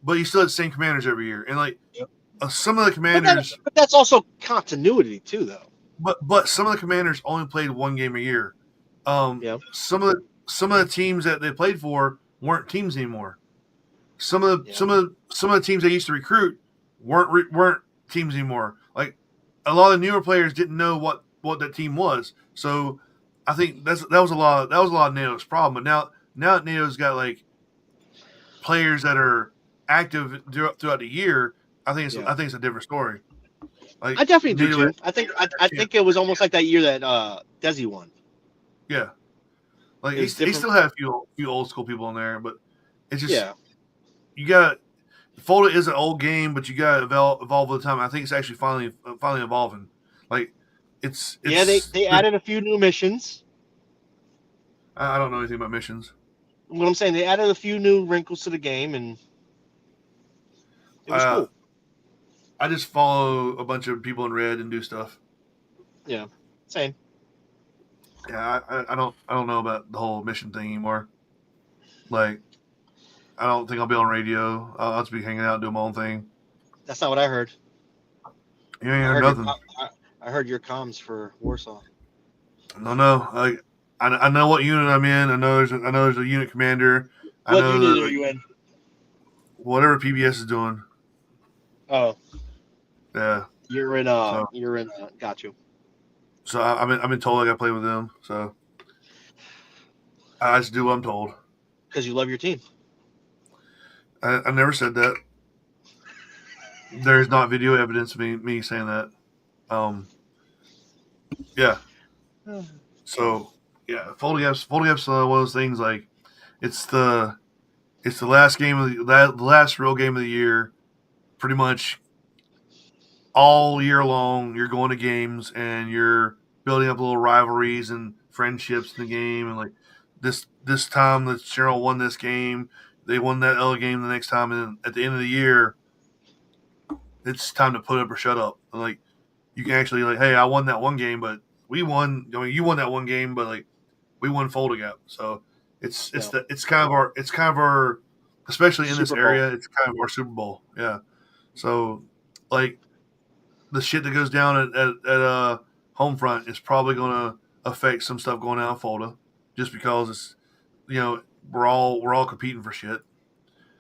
but you still had the same commanders every year. And like yep. some of the but commanders, that's also continuity too, though. but some of the commanders only played one game a year. Yeah, Some of the teams that they played for weren't teams anymore. yeah, Some of the teams they used to recruit weren't teams anymore. Like a lot of newer players didn't know what that team was. So I think that was a lot of NATO's problem. But now that NATO's got like players that are active throughout the year, yeah. I think it's a different story. Like I definitely do NATO, too. I yeah, think it was almost like that year that Desi won. yeah. Like It was he different. still had a few old school people in there, but it's just Yeah, you got Folda is an old game, but you got to evolve with the time. I think it's actually finally evolving. Like yeah. They added a few new missions. I don't know anything about missions. What I'm saying, they added a few new wrinkles to the game, and it was Uh, cool. I just follow a bunch of people in red and do stuff. Yeah, same. Yeah, I don't know about the whole mission thing anymore. Like I don't think I'll be on radio. I'll just be hanging out doing my own thing. That's not what I heard. You ain't I heard heard your nothing. I heard your comms for Warsaw. No. I know what unit I'm in. I know there's a unit commander. I What know unit that are like you in? whatever PBS is doing. Oh, Yeah. So you're in got you. I've been told I got to play with them. So I just do what I'm told. Because you love your team. I never said that. There's not video evidence of me saying that. Um, yeah. So yeah, Folding Up's one of those things like it's the it's the last game of the last real game of the year. Pretty much all year long, you're going to games and you're building up little rivalries and friendships in the game. And like this time, the General won this game. They won that other game the next time, and then at the end of the year, it's time to put up or shut up. Like you can actually like, hey, I won that one game, but we won. I mean, you won that one game, but like we won folding up. So Yeah. it's kind of our especially in this Super Bowl. area, it's kind of our Super Bowl. Yeah. So like the shit that goes down at Homefront is probably going to affect some stuff going down in Fulda, just because it's we're all competing for shit.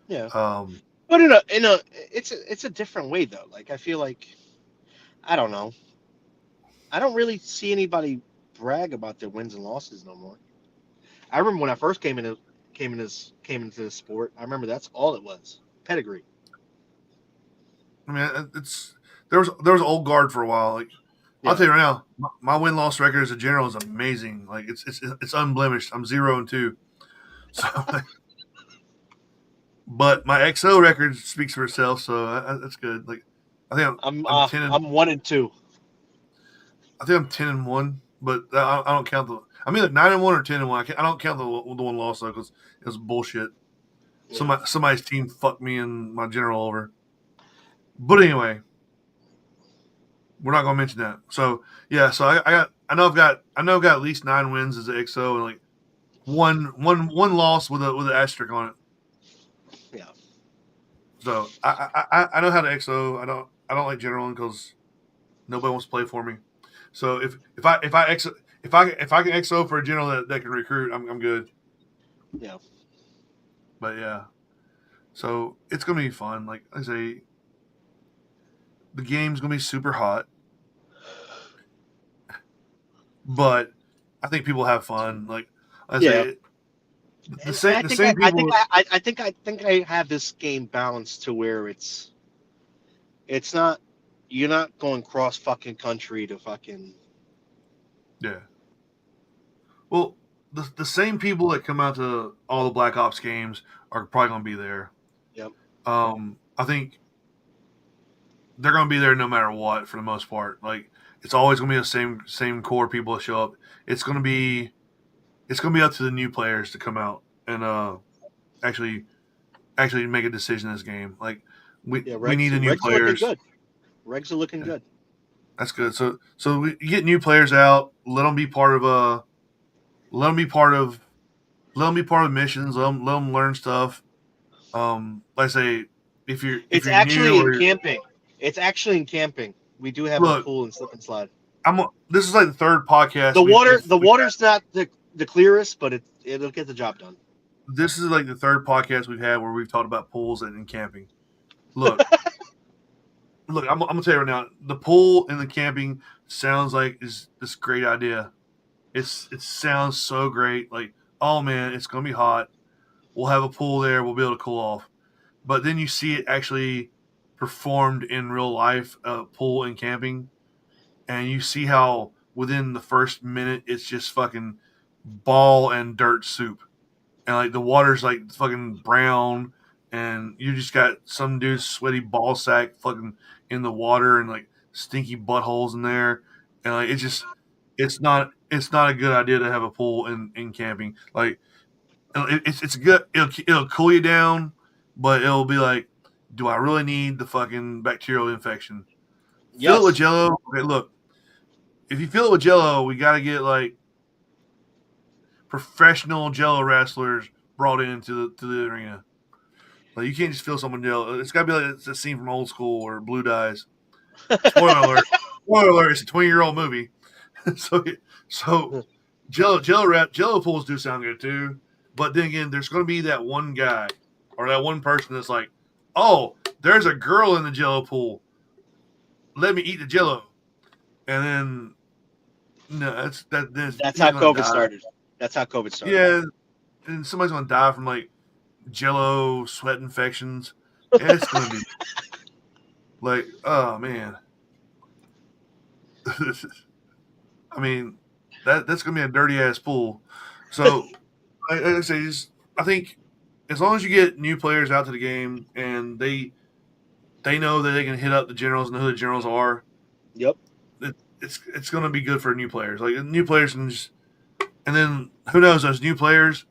Yeah. Um, But it's a different way though. Like I feel like I don't know. I don't really see anybody brag about their wins and losses no more. I remember when I first came into this sport. I remember that's all it was. Pedigree. I mean, there was old guard for a while. Like I'll Yeah. tell you right now, my win loss record as a general is amazing. Like it's unblemished. I'm 0-2. So, but my XO record speaks for itself. So that's good. Like I think I'm 10. I'm 1-2. I think I'm 10-1. But I don't count the. I'm either 9-1 or 10-1. I don't count the one loss though because it was bullshit. Yeah. Somebody's team fucked me and my general over. But anyway, we're not gonna mention that. So yeah, so I know I've got at least 9 wins as an XO and like one loss with an asterisk on it. Yeah. So I know how to XO. I don't like generaling because nobody wants to play for me. So if I XO, if I can XO for a general that can recruit, I'm good. Yeah. But yeah, so it's gonna be fun. Like I say, the game's gonna be super hot, but I think people have fun. Like I Yeah. say, And the same people. I think I have this game balanced to where it's not you're not going cross fucking country to fucking Yeah. Well, the same people that come out to all the Black Ops games are probably gonna be there. Yep. I think they're gonna be there no matter what for the most part. Like it's always gonna be the same core people that show up. It's gonna be up to the new players to come out and actually make a decision in this game. Like we need the new Regs are looking players. good. Regs are looking good. That's good. So we get new players out. Let them be part of let them be part of missions. Let them learn stuff. Like I say, if It's you're actually new in or camping. It's actually in camping. We do have a look, pool and slip and slide. this is like the third podcast we've The water's not the clearest, but it'll get the job done. this is like the third podcast we've had where we've talked about pools and camping. Look, I'm gonna tell you right now, the pool and the camping sounds like is this great idea. It sounds so great. Like, oh man, it's gonna be hot. We'll have a pool there. We'll be able to cool off. But then you see it actually performed in real life, pool and camping, and you see how within the first minute it's just fucking ball and dirt soup, and like the water's like fucking brown, and you just got some dude's sweaty ball sack fucking in the water and like stinky buttholes in there, and like it's not a good idea to have a pool in camping. Like it's good. It'll cool you down, but it'll be like, do I really need the fucking bacterial infection? Fill it with Yes. Jello. Okay, look, if you fill it with Jello, we got to get like professional Jello wrestlers brought into the arena. Like you can't just fill someone Jello. It's got to be like it's a scene from Old School or Blue Dies. Spoiler alert! Spoiler alert! It's a 20-year-old movie. so Jello pools do sound good too. But then again, there's going to be that one guy or that one person that's like, oh, there's a girl in the Jello pool. Let me eat the Jello. And then, no, That's how COVID started. That's how COVID started. Yeah, and somebody's going to die from like Jello sweat infections. And it's going to be like, oh man. I mean, that's going to be a dirty ass pool. So, like I say, I think as long as you get new players out to the game and they know that they can hit up the generals and know who the generals are. Yep. It's going to be good for new players. Like new players can just, and then who knows those new players.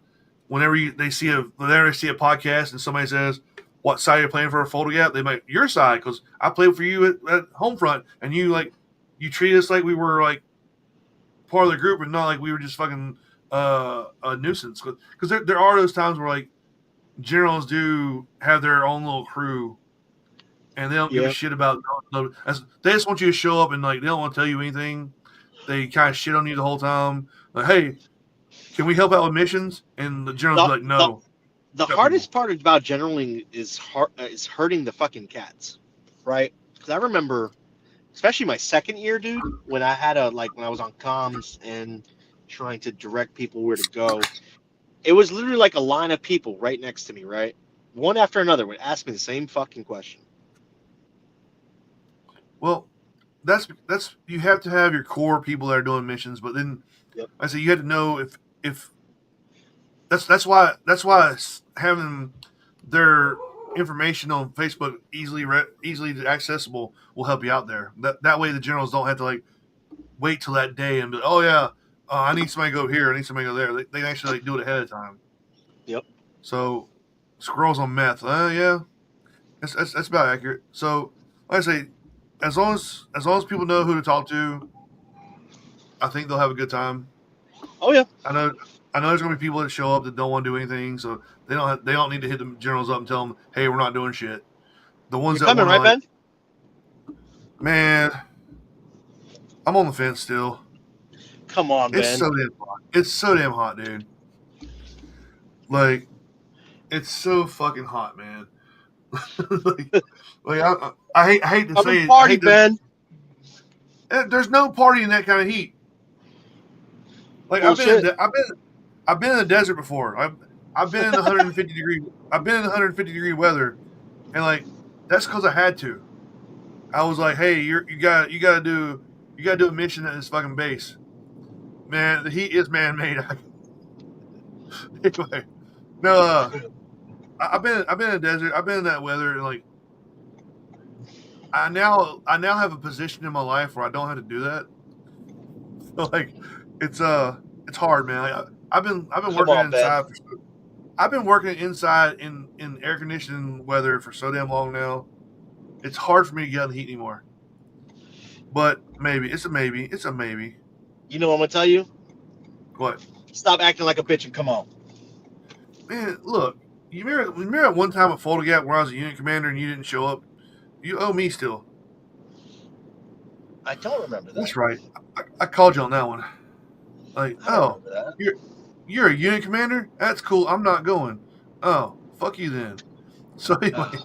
Whenever they see a podcast and somebody says, "What side you're playing for a photo gap?" They might your side because I played for you at Homefront and you treat us like we were like part of the group and not like we were just fucking a nuisance. Because there are those times where like generals do have their own little crew. And they don't give a shit about. They just want you to show up and like they don't want to tell you anything. They kind of shit on you the whole time. Like, hey, can we help out with missions? And the generals be like, no. The hardest part about generaling is hurting the fucking cats, right? Because I remember, especially my second year, dude, when I had when I was on comms and trying to direct people where to go, it was literally like a line of people right next to me, right? One after another would ask me the same fucking question. Well, that's you have to have your core people that are doing missions, but then Yep. I say you had to know if that's why having their information on Facebook easily accessible will help you out there. That way the generals don't have to like wait till that day and be like, oh yeah, I need somebody to go here, I need somebody to go there. They actually like do it ahead of time. Yep. So squirrels on meth, yeah, that's about accurate. So like I say, as long as people know who to talk to, I think they'll have a good time. Oh yeah. I know there's gonna be people that show up that don't want to do anything, so they don't need to hit the generals up and tell them, hey, we're not doing shit. The ones You're that coming, want right, to, Ben? man, I'm on the fence still. Come on, It's Ben. so damn hot. It's so damn hot, dude. Like, it's so fucking hot, man. I hate to Come say and it. party, Ben. There's no party in that kind of heat. Like Bullshit. I've been in the desert before. I've been in the 150 degree. I've been in the 150-degree weather, and like that's because I had to. I was like, hey, you gotta do a mission at this fucking base. Man, the heat is man made. Anyway, no, I've been in the desert. I've been in that weather, and like I now have a position in my life where I don't have to do that. So like it's hard, man. Like, I've been working inside. I've been working inside in air conditioning weather for so damn long now. It's hard for me to get out of the heat anymore. But maybe it's a maybe. It's a maybe. You know what I'm gonna tell you? What? Stop acting like a bitch and come on. Man, look. You remember at one time at Fulda Gap where I was a unit commander and you didn't show up? You owe me still. I don't remember that. That's right. I called you on that one. Like, oh, that. You're a unit commander? That's cool. I'm not going. Oh, fuck you then. So anyway,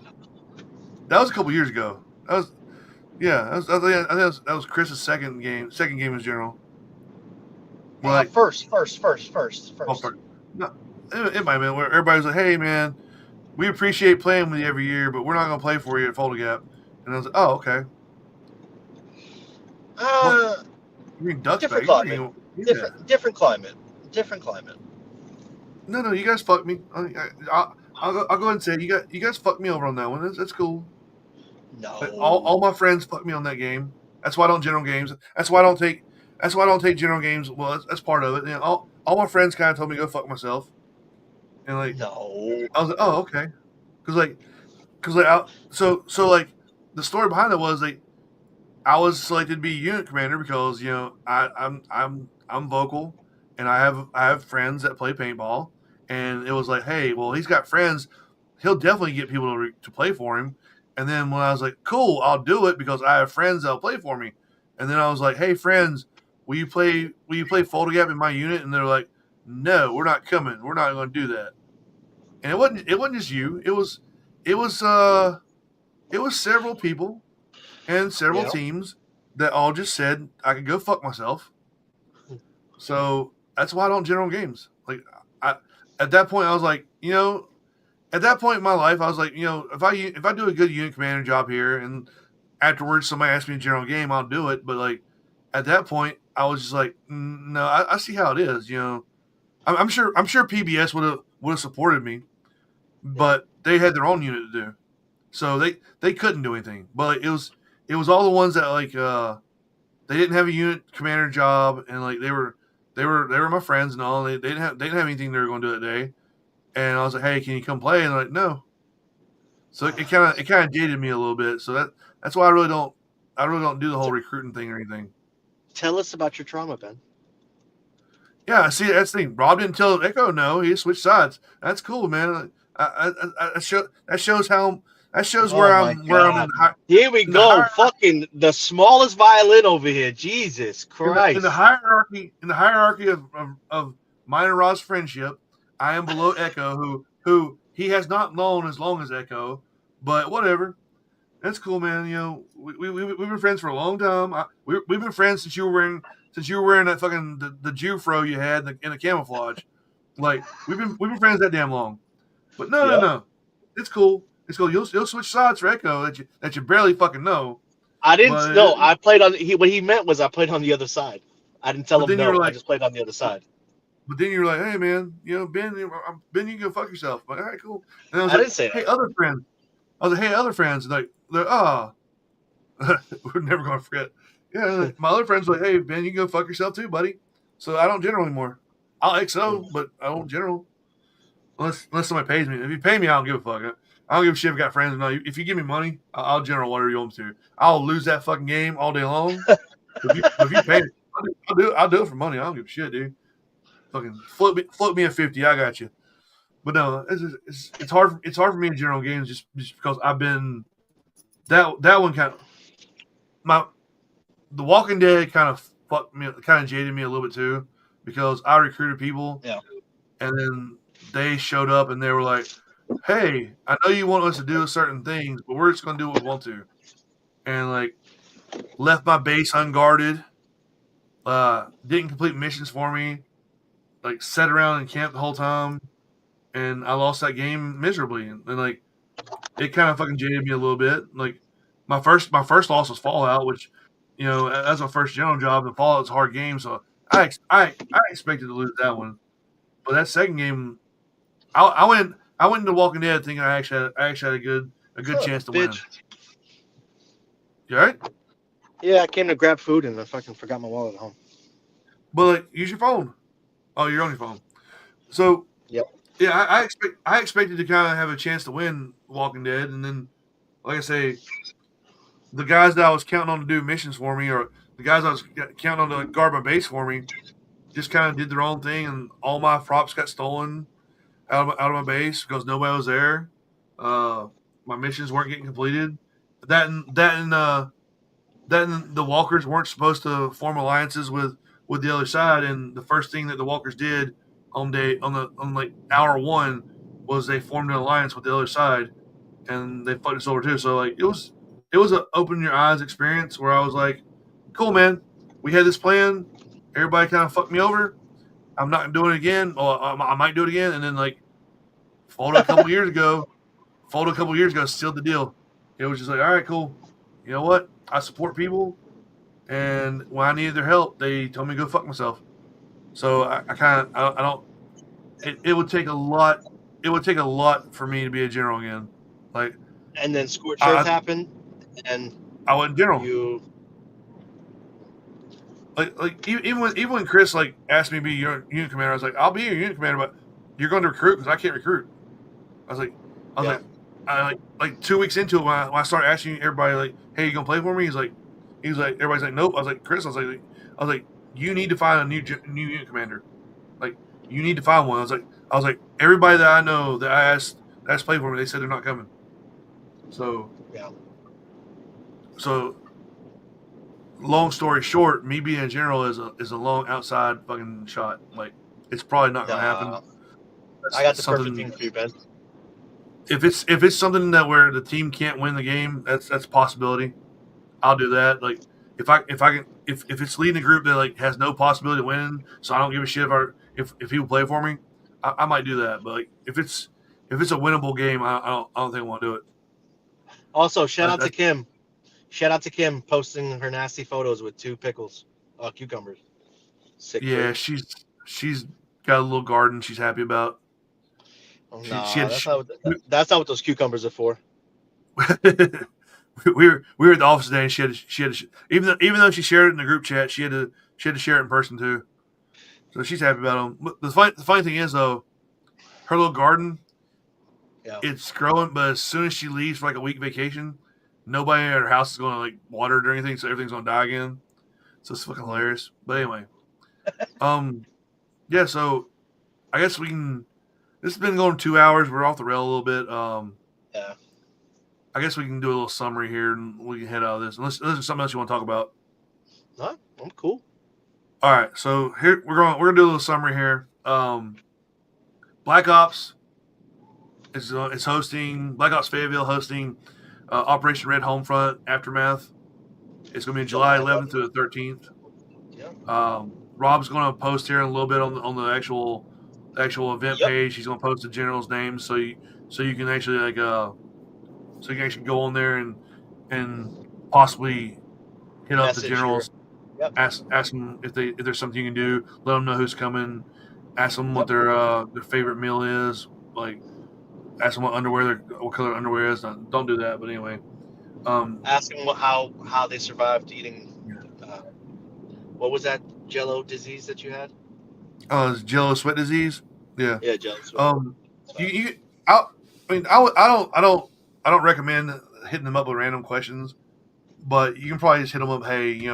that was a couple years ago. That was, yeah. I think that was Chris's second game as general. Like, first. Oh, no, it might have been where everybody's like, "Hey, man, we appreciate playing with you every year, but we're not going to play for you at Fulda Gap." And I was like, "Oh, okay." You mean Ducks? Different climate. Yeah. Different climate. No, you guys fucked me. I'll go ahead and say it. You guys fucked me over on that one. That's cool. No. But all my friends fucked me on that game. That's why I don't general games. That's why I don't take general games. Well, that's part of it. You know, all my friends kind of told me to go fuck myself. And like, no. I was like, oh, okay. So the story behind it was like, I was selected to be unit commander because I'm vocal and I have friends that play paintball, and it was like, hey, well, he's got friends, he'll definitely get people to play for him. And then when I was like, cool, I'll do it because I have friends that'll play for me. And then I was like, hey, friends, will you play Fulda Gap in my unit? And they're like, no, we're not coming. We're not going to do that. And it wasn't just you. It was several people and several teams that all just said I could go fuck myself. So that's why I don't general games. Like at that point I was like, at that point in my life I was like, if I do a good unit commander job here and afterwards somebody asks me to general game, I'll do it. But like at that point I was just like, no, I see how it is. I'm sure PBS would have supported me, but they had their own unit to do, so they couldn't do anything. But it was all the ones that like they didn't have a unit commander job, and like they were my friends and all. They didn't have anything they were going to do that day, and I was like, hey, can you come play? And they're like, no. So it kind of jaded me a little bit. So that's why I really don't do the whole recruiting thing or anything. Tell us about your trauma, Ben. Yeah, see, that's the thing. Rob didn't tell Echo no. He switched sides. That's cool, man. That shows where I'm in the Here we go. Fucking the smallest violin over here. Jesus Christ. In the hierarchy of mine and Rob's friendship, I am below Echo, who who he has not known as long as Echo, but whatever. That's cool, man. You know, we've been friends for a long time. We've been friends since you were wearing that fucking the Jew fro you had in the camouflage. Like we've been friends that damn long. But no. It's cool. It's cool. You'll switch sides for Echo that you barely fucking know. I didn't But know. I played on. What he meant was I played on the other side. I didn't tell but him then you're no. I like, just played on the other side. hey man, you know Ben, Ben, you can go fuck yourself. I'm like, all right, cool. And I was I like, didn't say hey, that. other friends. I was like, hey, other friends. Like, they're we're never gonna forget. Yeah, like, my other friends were like, hey Ben, you can go fuck yourself too, buddy. So I don't general anymore. I'll XO, but I won't general unless somebody pays me. If you pay me, I don't give a fuck. I don't give a shit if I got friends or not. If you give me money, I'll general whatever you want me to. I'll lose that fucking game all day long. If you pay me, I'll do it for money. I don't give a shit, dude. Fucking float me a 50. I got you. But no, it's hard. It's hard for me in general games just because I've been that one kind of my The Walking Dead kind of fucked me, kind of jaded me a little bit too because I recruited people, Yeah. and then they showed up and they were like, "Hey, I know you want us to do certain things, but we're just gonna do what we want to," and like left my base unguarded, didn't complete missions for me, like sat around and camped the whole time, and I lost that game miserably, and like it kind of fucking jaded me a little bit. Like my first loss was Fallout, which that's my first general job, and Fallout's a hard game, so I expected to lose that one. But that second game, I went into Walking Dead thinking I actually had a good Son of a chance to win. bitch. You all right? Yeah, I came to grab food and I fucking forgot my wallet at home. But like, use your phone. Oh, you're on your phone. So Yep. yeah, I expected to kind of have a chance to win Walking Dead, and then like I say, the guys that I was counting on to do missions for me, or the guys I was counting on to guard my base for me, just kind of did their own thing, and all my props got stolen out of my base because nobody was there. Uh, my missions weren't getting completed. That and the walkers weren't supposed to form alliances with the other side. And the first thing that the walkers did on like hour one was they formed an alliance with the other side, and they fucked us over too. So like it was a open your eyes experience where I was like, cool man, we had this plan. Everybody kind of fucked me over. I'm not doing it again. Or I might do it again. And then like folded a couple years ago, sealed the deal. It was just like, all right, cool. You know what? I support people, and when I needed their help, they told me to go fuck myself. So I kind of I don't. It would take a lot. It would take a lot for me to be a general again. Like And then Scorched Earth I happened, and I wasn't general. you. Like even when Chris like asked me to be your unit commander, I was like, I'll be your unit commander, but you're going to recruit because I can't recruit. I was like, Yeah. like 2 weeks into it when I started asking everybody like, hey, you gonna play for me? He's like, everybody's like, nope. I was like, Chris, I was like, you need to find a new unit commander. Like, you need to find one. I was like, everybody that I know that I asked to play for me, they said they're not coming. So Yeah. So long story short, me being a general is a long outside fucking shot. Like it's probably not gonna happen. I got the perfect thing for you, Ben. If it's something that where the team can't win the game, that's a possibility. I'll do that. Like if it's leading a group that like has no possibility of winning, so I don't give a shit if people play for me, I might do that. But like if it's a winnable game, I don't think I want to do it. Also, shout out to Kim. Shout out to Kim posting her nasty photos with 2 pickles, cucumbers. Sick. Yeah, Food. she's got a little garden she's happy about. Oh, She no, had that's not what those cucumbers are for. we were at the office today, and she had even though she shared it in the group chat, she had to share it in person too. So she's happy about them. But the funny thing is though, her little garden, Yeah. it's growing, but as soon as she leaves for like a week vacation, nobody at her house is going to like water it or anything, so everything's going to die again. So it's fucking hilarious. But anyway, yeah. So I guess we can. This has been going 2 hours. We're off the rail a little bit. Yeah. I guess we can do a little summary here, and we can head out of this. Unless there's something else you want to talk about. No, I'm cool. All right, so here we're gonna do a little summary here. Black Ops It's hosting Black Ops Fayetteville hosting Operation Red Homefront Aftermath. It's going to be July 11th to the 13th. Yeah. Rob's going to post here in a little bit on the actual event page. He's going to post the general's name so you can actually so you can actually go on there and possibly hit up the generals. Ask them if there's something you can do. Let them know who's coming. Ask them what their favorite meal is. Like, ask them what color underwear is. Don't do that, but anyway. Ask them how they survived eating. What was that Jello disease that you had? It's Jello sweat disease. Yeah. Yeah, Jello sweat. I don't recommend hitting them up with random questions, but you can probably just hit them up. Hey,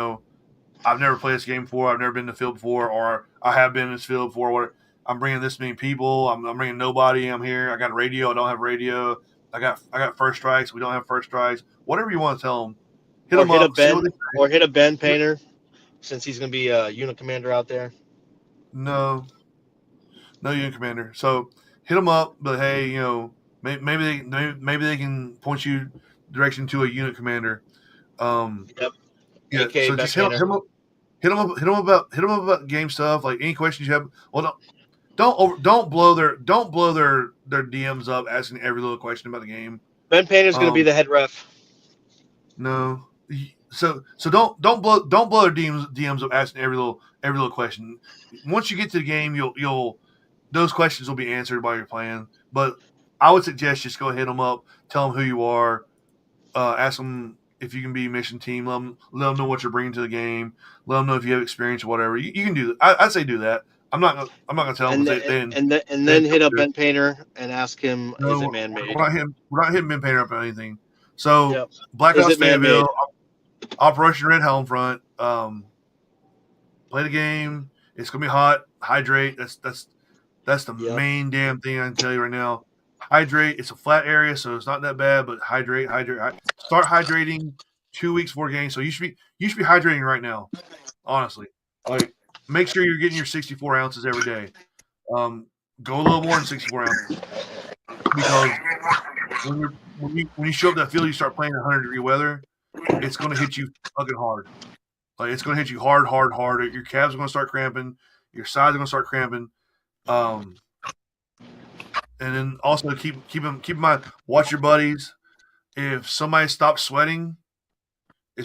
I've never played this game before. I've never been in the field before, or I have been in this field before. Or I'm bringing this many people. I'm bringing nobody. I'm here. I got radio. I don't have radio. I got first strikes. We don't have first strikes. Whatever you want to tell them. Hit a Ben Painter, since he's going to be a unit commander out there. No unit commander. So hit them up. But hey, maybe they can point you direction to a unit commander. Yeah. AKA So just hit them up. Hit them up about game stuff. Like any questions you have. Well, don't blow their DMs up asking every little question about the game. Ben Painter's going to be the head ref. No. So don't blow their DMs up asking every little question. Once you get to the game, you'll those questions will be answered while you're playing. But I would suggest just go hit them up, tell them who you are, ask them if you can be mission team, let them know what you're bringing to the game, let them know if you have experience or whatever. You can do that. I'd say do that. I'm not gonna tell them. And then hit up Ben Painter and ask him, is it man-made? We're not hitting Ben Painter up on anything. So Black Ops Paintball, Operation Red Homefront. Play the game. It's gonna be hot. Hydrate. That's the main damn thing I can tell you right now. Hydrate. It's a flat area, so it's not that bad. But hydrate. Start hydrating 2 weeks before game. So you should be hydrating right now. Honestly, like make sure you're getting your 64 ounces every day. Go a little more than 64 ounces because when you show up that field, you start playing in 100-degree weather. It's going to hit you fucking hard. Like it's going to hit you hard. Your calves are going to start cramping. Your sides are going to start cramping. And then also keep in mind, watch your buddies. If somebody stops sweating, they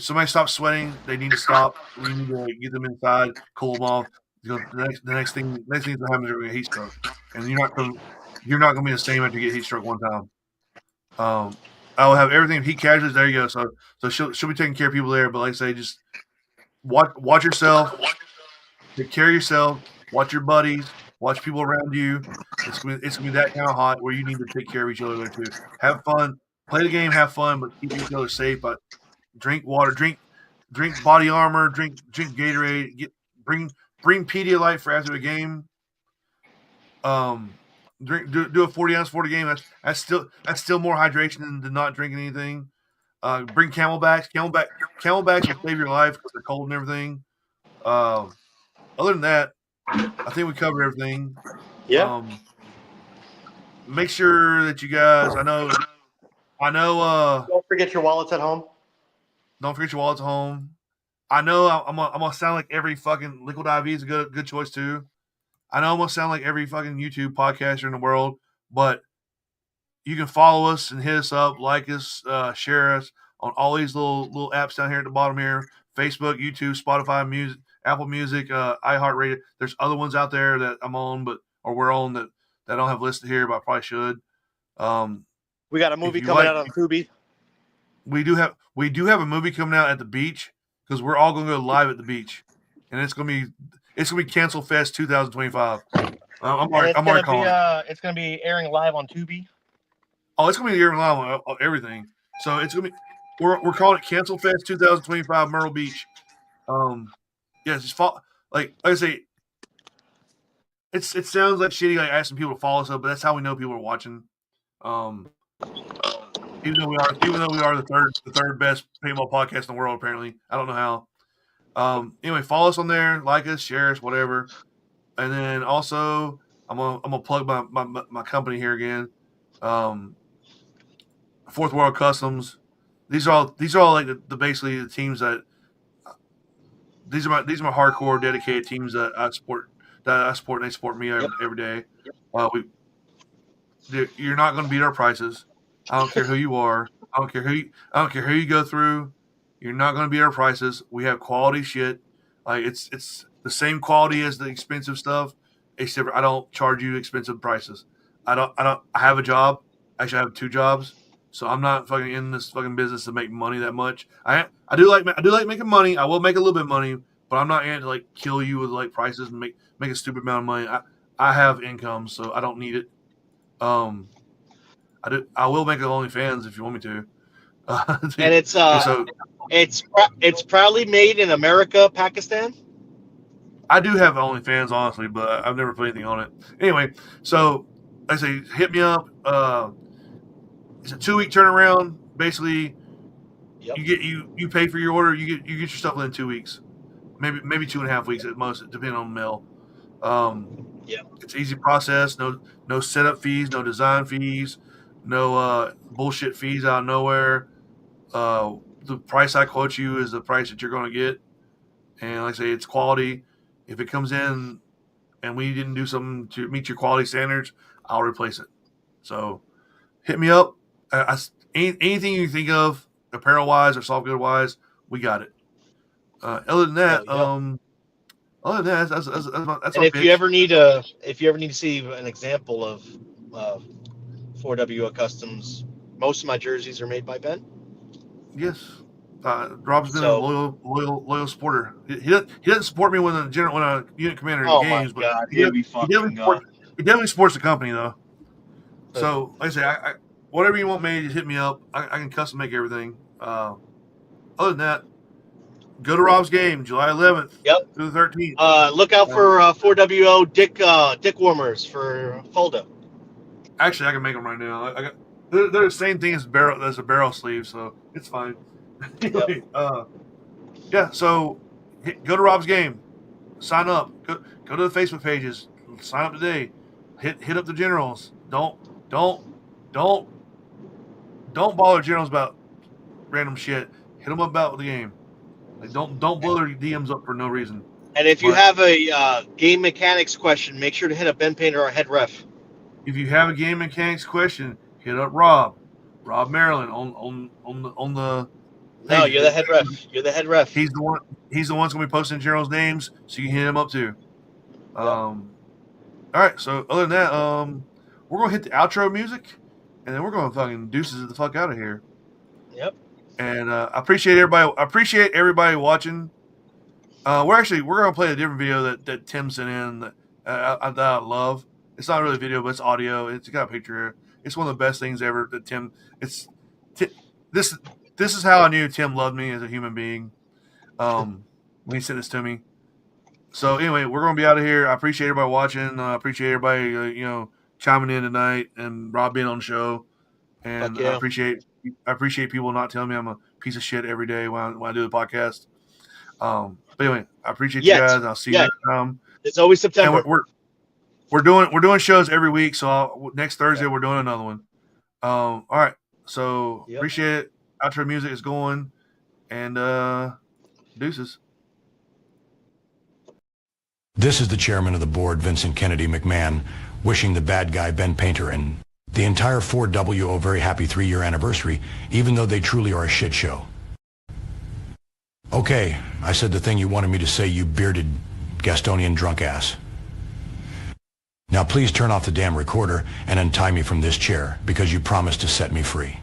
need to stop. We need to get them inside, cool them off. The next thing that happens is they're going to get heat stroke, and you're not going to be the same after you get heat stroke one time. I will have everything. Heat casualties. There you go. So she'll be taking care of people there. But like I say, just watch yourself. Take care of yourself. Watch your buddies. Watch people around you. It's gonna be that kind of hot where you need to take care of each other there too. Have fun. Play the game. Have fun, but keep each other safe. But drink water. Drink body armor. Drink Gatorade. Bring Pedialyte for after the game. Do a 40 ounce for the game. That's still more hydration than not drinking anything. Bring Camelbacks. Camelbacks will save your life because they're cold and everything. Other than that, I think we covered everything. Yeah. Make sure that you guys. I know. Don't forget your wallets at home. I know. I'm gonna sound like every fucking Liquid IV is a good choice too. I know I'm gonna sound like every fucking YouTube podcaster in the world, but you can follow us and hit us up, like us, share us on all these little apps down here at the bottom here: Facebook, YouTube, Spotify, Music, Apple Music, iHeartRadio. There's other ones out there that I'm on, we're on that I don't have listed here, but I probably should. We got a movie coming out on Tubi. We do have a movie coming out at the beach because we're all going to go live at the beach, and it's going to be Cancel Fest 2025. I'm already calling it. It's going to be airing live on Tubi. Oh, it's going to be airing live on everything. So it's going to be we're calling it Cancel Fest 2025 Myrtle Beach. Just like I say, it sounds like shitty, like asking people to follow us up, but that's how we know people are watching. Even though we are the third best paintball podcast in the world, apparently. I don't know how. Anyway, follow us on there, like us, share us, whatever. And then also, I'm gonna plug my company here again. Fourth World Customs. These are all like the basically the teams that these are my hardcore dedicated teams that I support and they support me every day. You're not going to beat our prices. I don't care who you are. I don't care who you go through. You're not going to beat our prices. We have quality shit. Like it's the same quality as the expensive stuff, except I don't charge you expensive prices. I have a job. Actually, I have 2 jobs, so I'm not fucking in this fucking business to make money that much. I do like making money. I will make a little bit of money, but I'm not in to like kill you with like prices and make a stupid amount of money. I have income, so I don't need it. I will make an OnlyFans if you want me to. And it's proudly made in America, Pakistan. I do have OnlyFans, honestly, but I've never put anything on it. Anyway, so I say hit me up. It's a 2-week turnaround. Basically, you pay for your order. You get your stuff within 2 weeks, maybe 2.5 weeks at most, depending on the mail. It's easy process. No setup fees, no design fees, no bullshit fees out of nowhere. The price I quote you is the price that you're going to get, and like I say, it's quality. If it comes in and we didn't do something to meet your quality standards, I'll replace it. So hit me up. Anything you think of, apparel wise or soft good wise, we got it. Other than that, that's and if you ever need to see an example of 4WO Customs, most of my jerseys are made by Ben. Yes. Rob's been a loyal supporter. He doesn't support me when a unit commander in games, but he definitely supports the company though. So like I say, whatever you want made, just hit me up. I can custom make everything. Other than that, go to Rob's game, July 11th through the 13th. Look out for 4WO dick warmers for Folda. Actually, I can make them right now. They're the same thing as a barrel sleeve, so it's fine. Anyway, so go to Rob's game, sign up, go to the Facebook pages, sign up today, hit up the generals. Don't bother generals about random shit. Hit them up about the game. Like don't blow their DMs up for no reason. And if you have a game mechanics question, make sure to hit up Ben Painter, our head ref. If you have a game mechanics question, hit up Rob Maryland on the. No, you're the head ref. You're the head ref. He's the one. He's the one that's gonna be posting generals' names, so you can hit him up too. All right. So other than that, we're gonna hit the outro music, and then we're gonna fucking deuces the fuck out of here. Yep. And I appreciate everybody. I appreciate everybody watching. We're gonna play a different video that Tim sent in that I love. It's not really a video, but it's audio. It's got a picture. It's one of the best things ever that Tim. This is how I knew Tim loved me as a human being. When he sent this to me. So anyway, we're gonna be out of here. I appreciate everybody watching. I appreciate everybody chiming in tonight and Rob being on the show. And I appreciate people not telling me I'm a piece of shit every day when I do the podcast. But anyway, I appreciate you guys. I'll see you next time. It's always September. And we're doing shows every week. So next Thursday we're doing another one. All right. So appreciate it. Outro music is going, and deuces. This is the chairman of the board, Vincent Kennedy McMahon, wishing the bad guy Ben Painter and the entire 4WO a very happy 3-year anniversary, even though they truly are a shit show. Okay, I said the thing you wanted me to say, you bearded Gastonian drunk ass. Now please turn off the damn recorder and untie me from this chair, because you promised to set me free.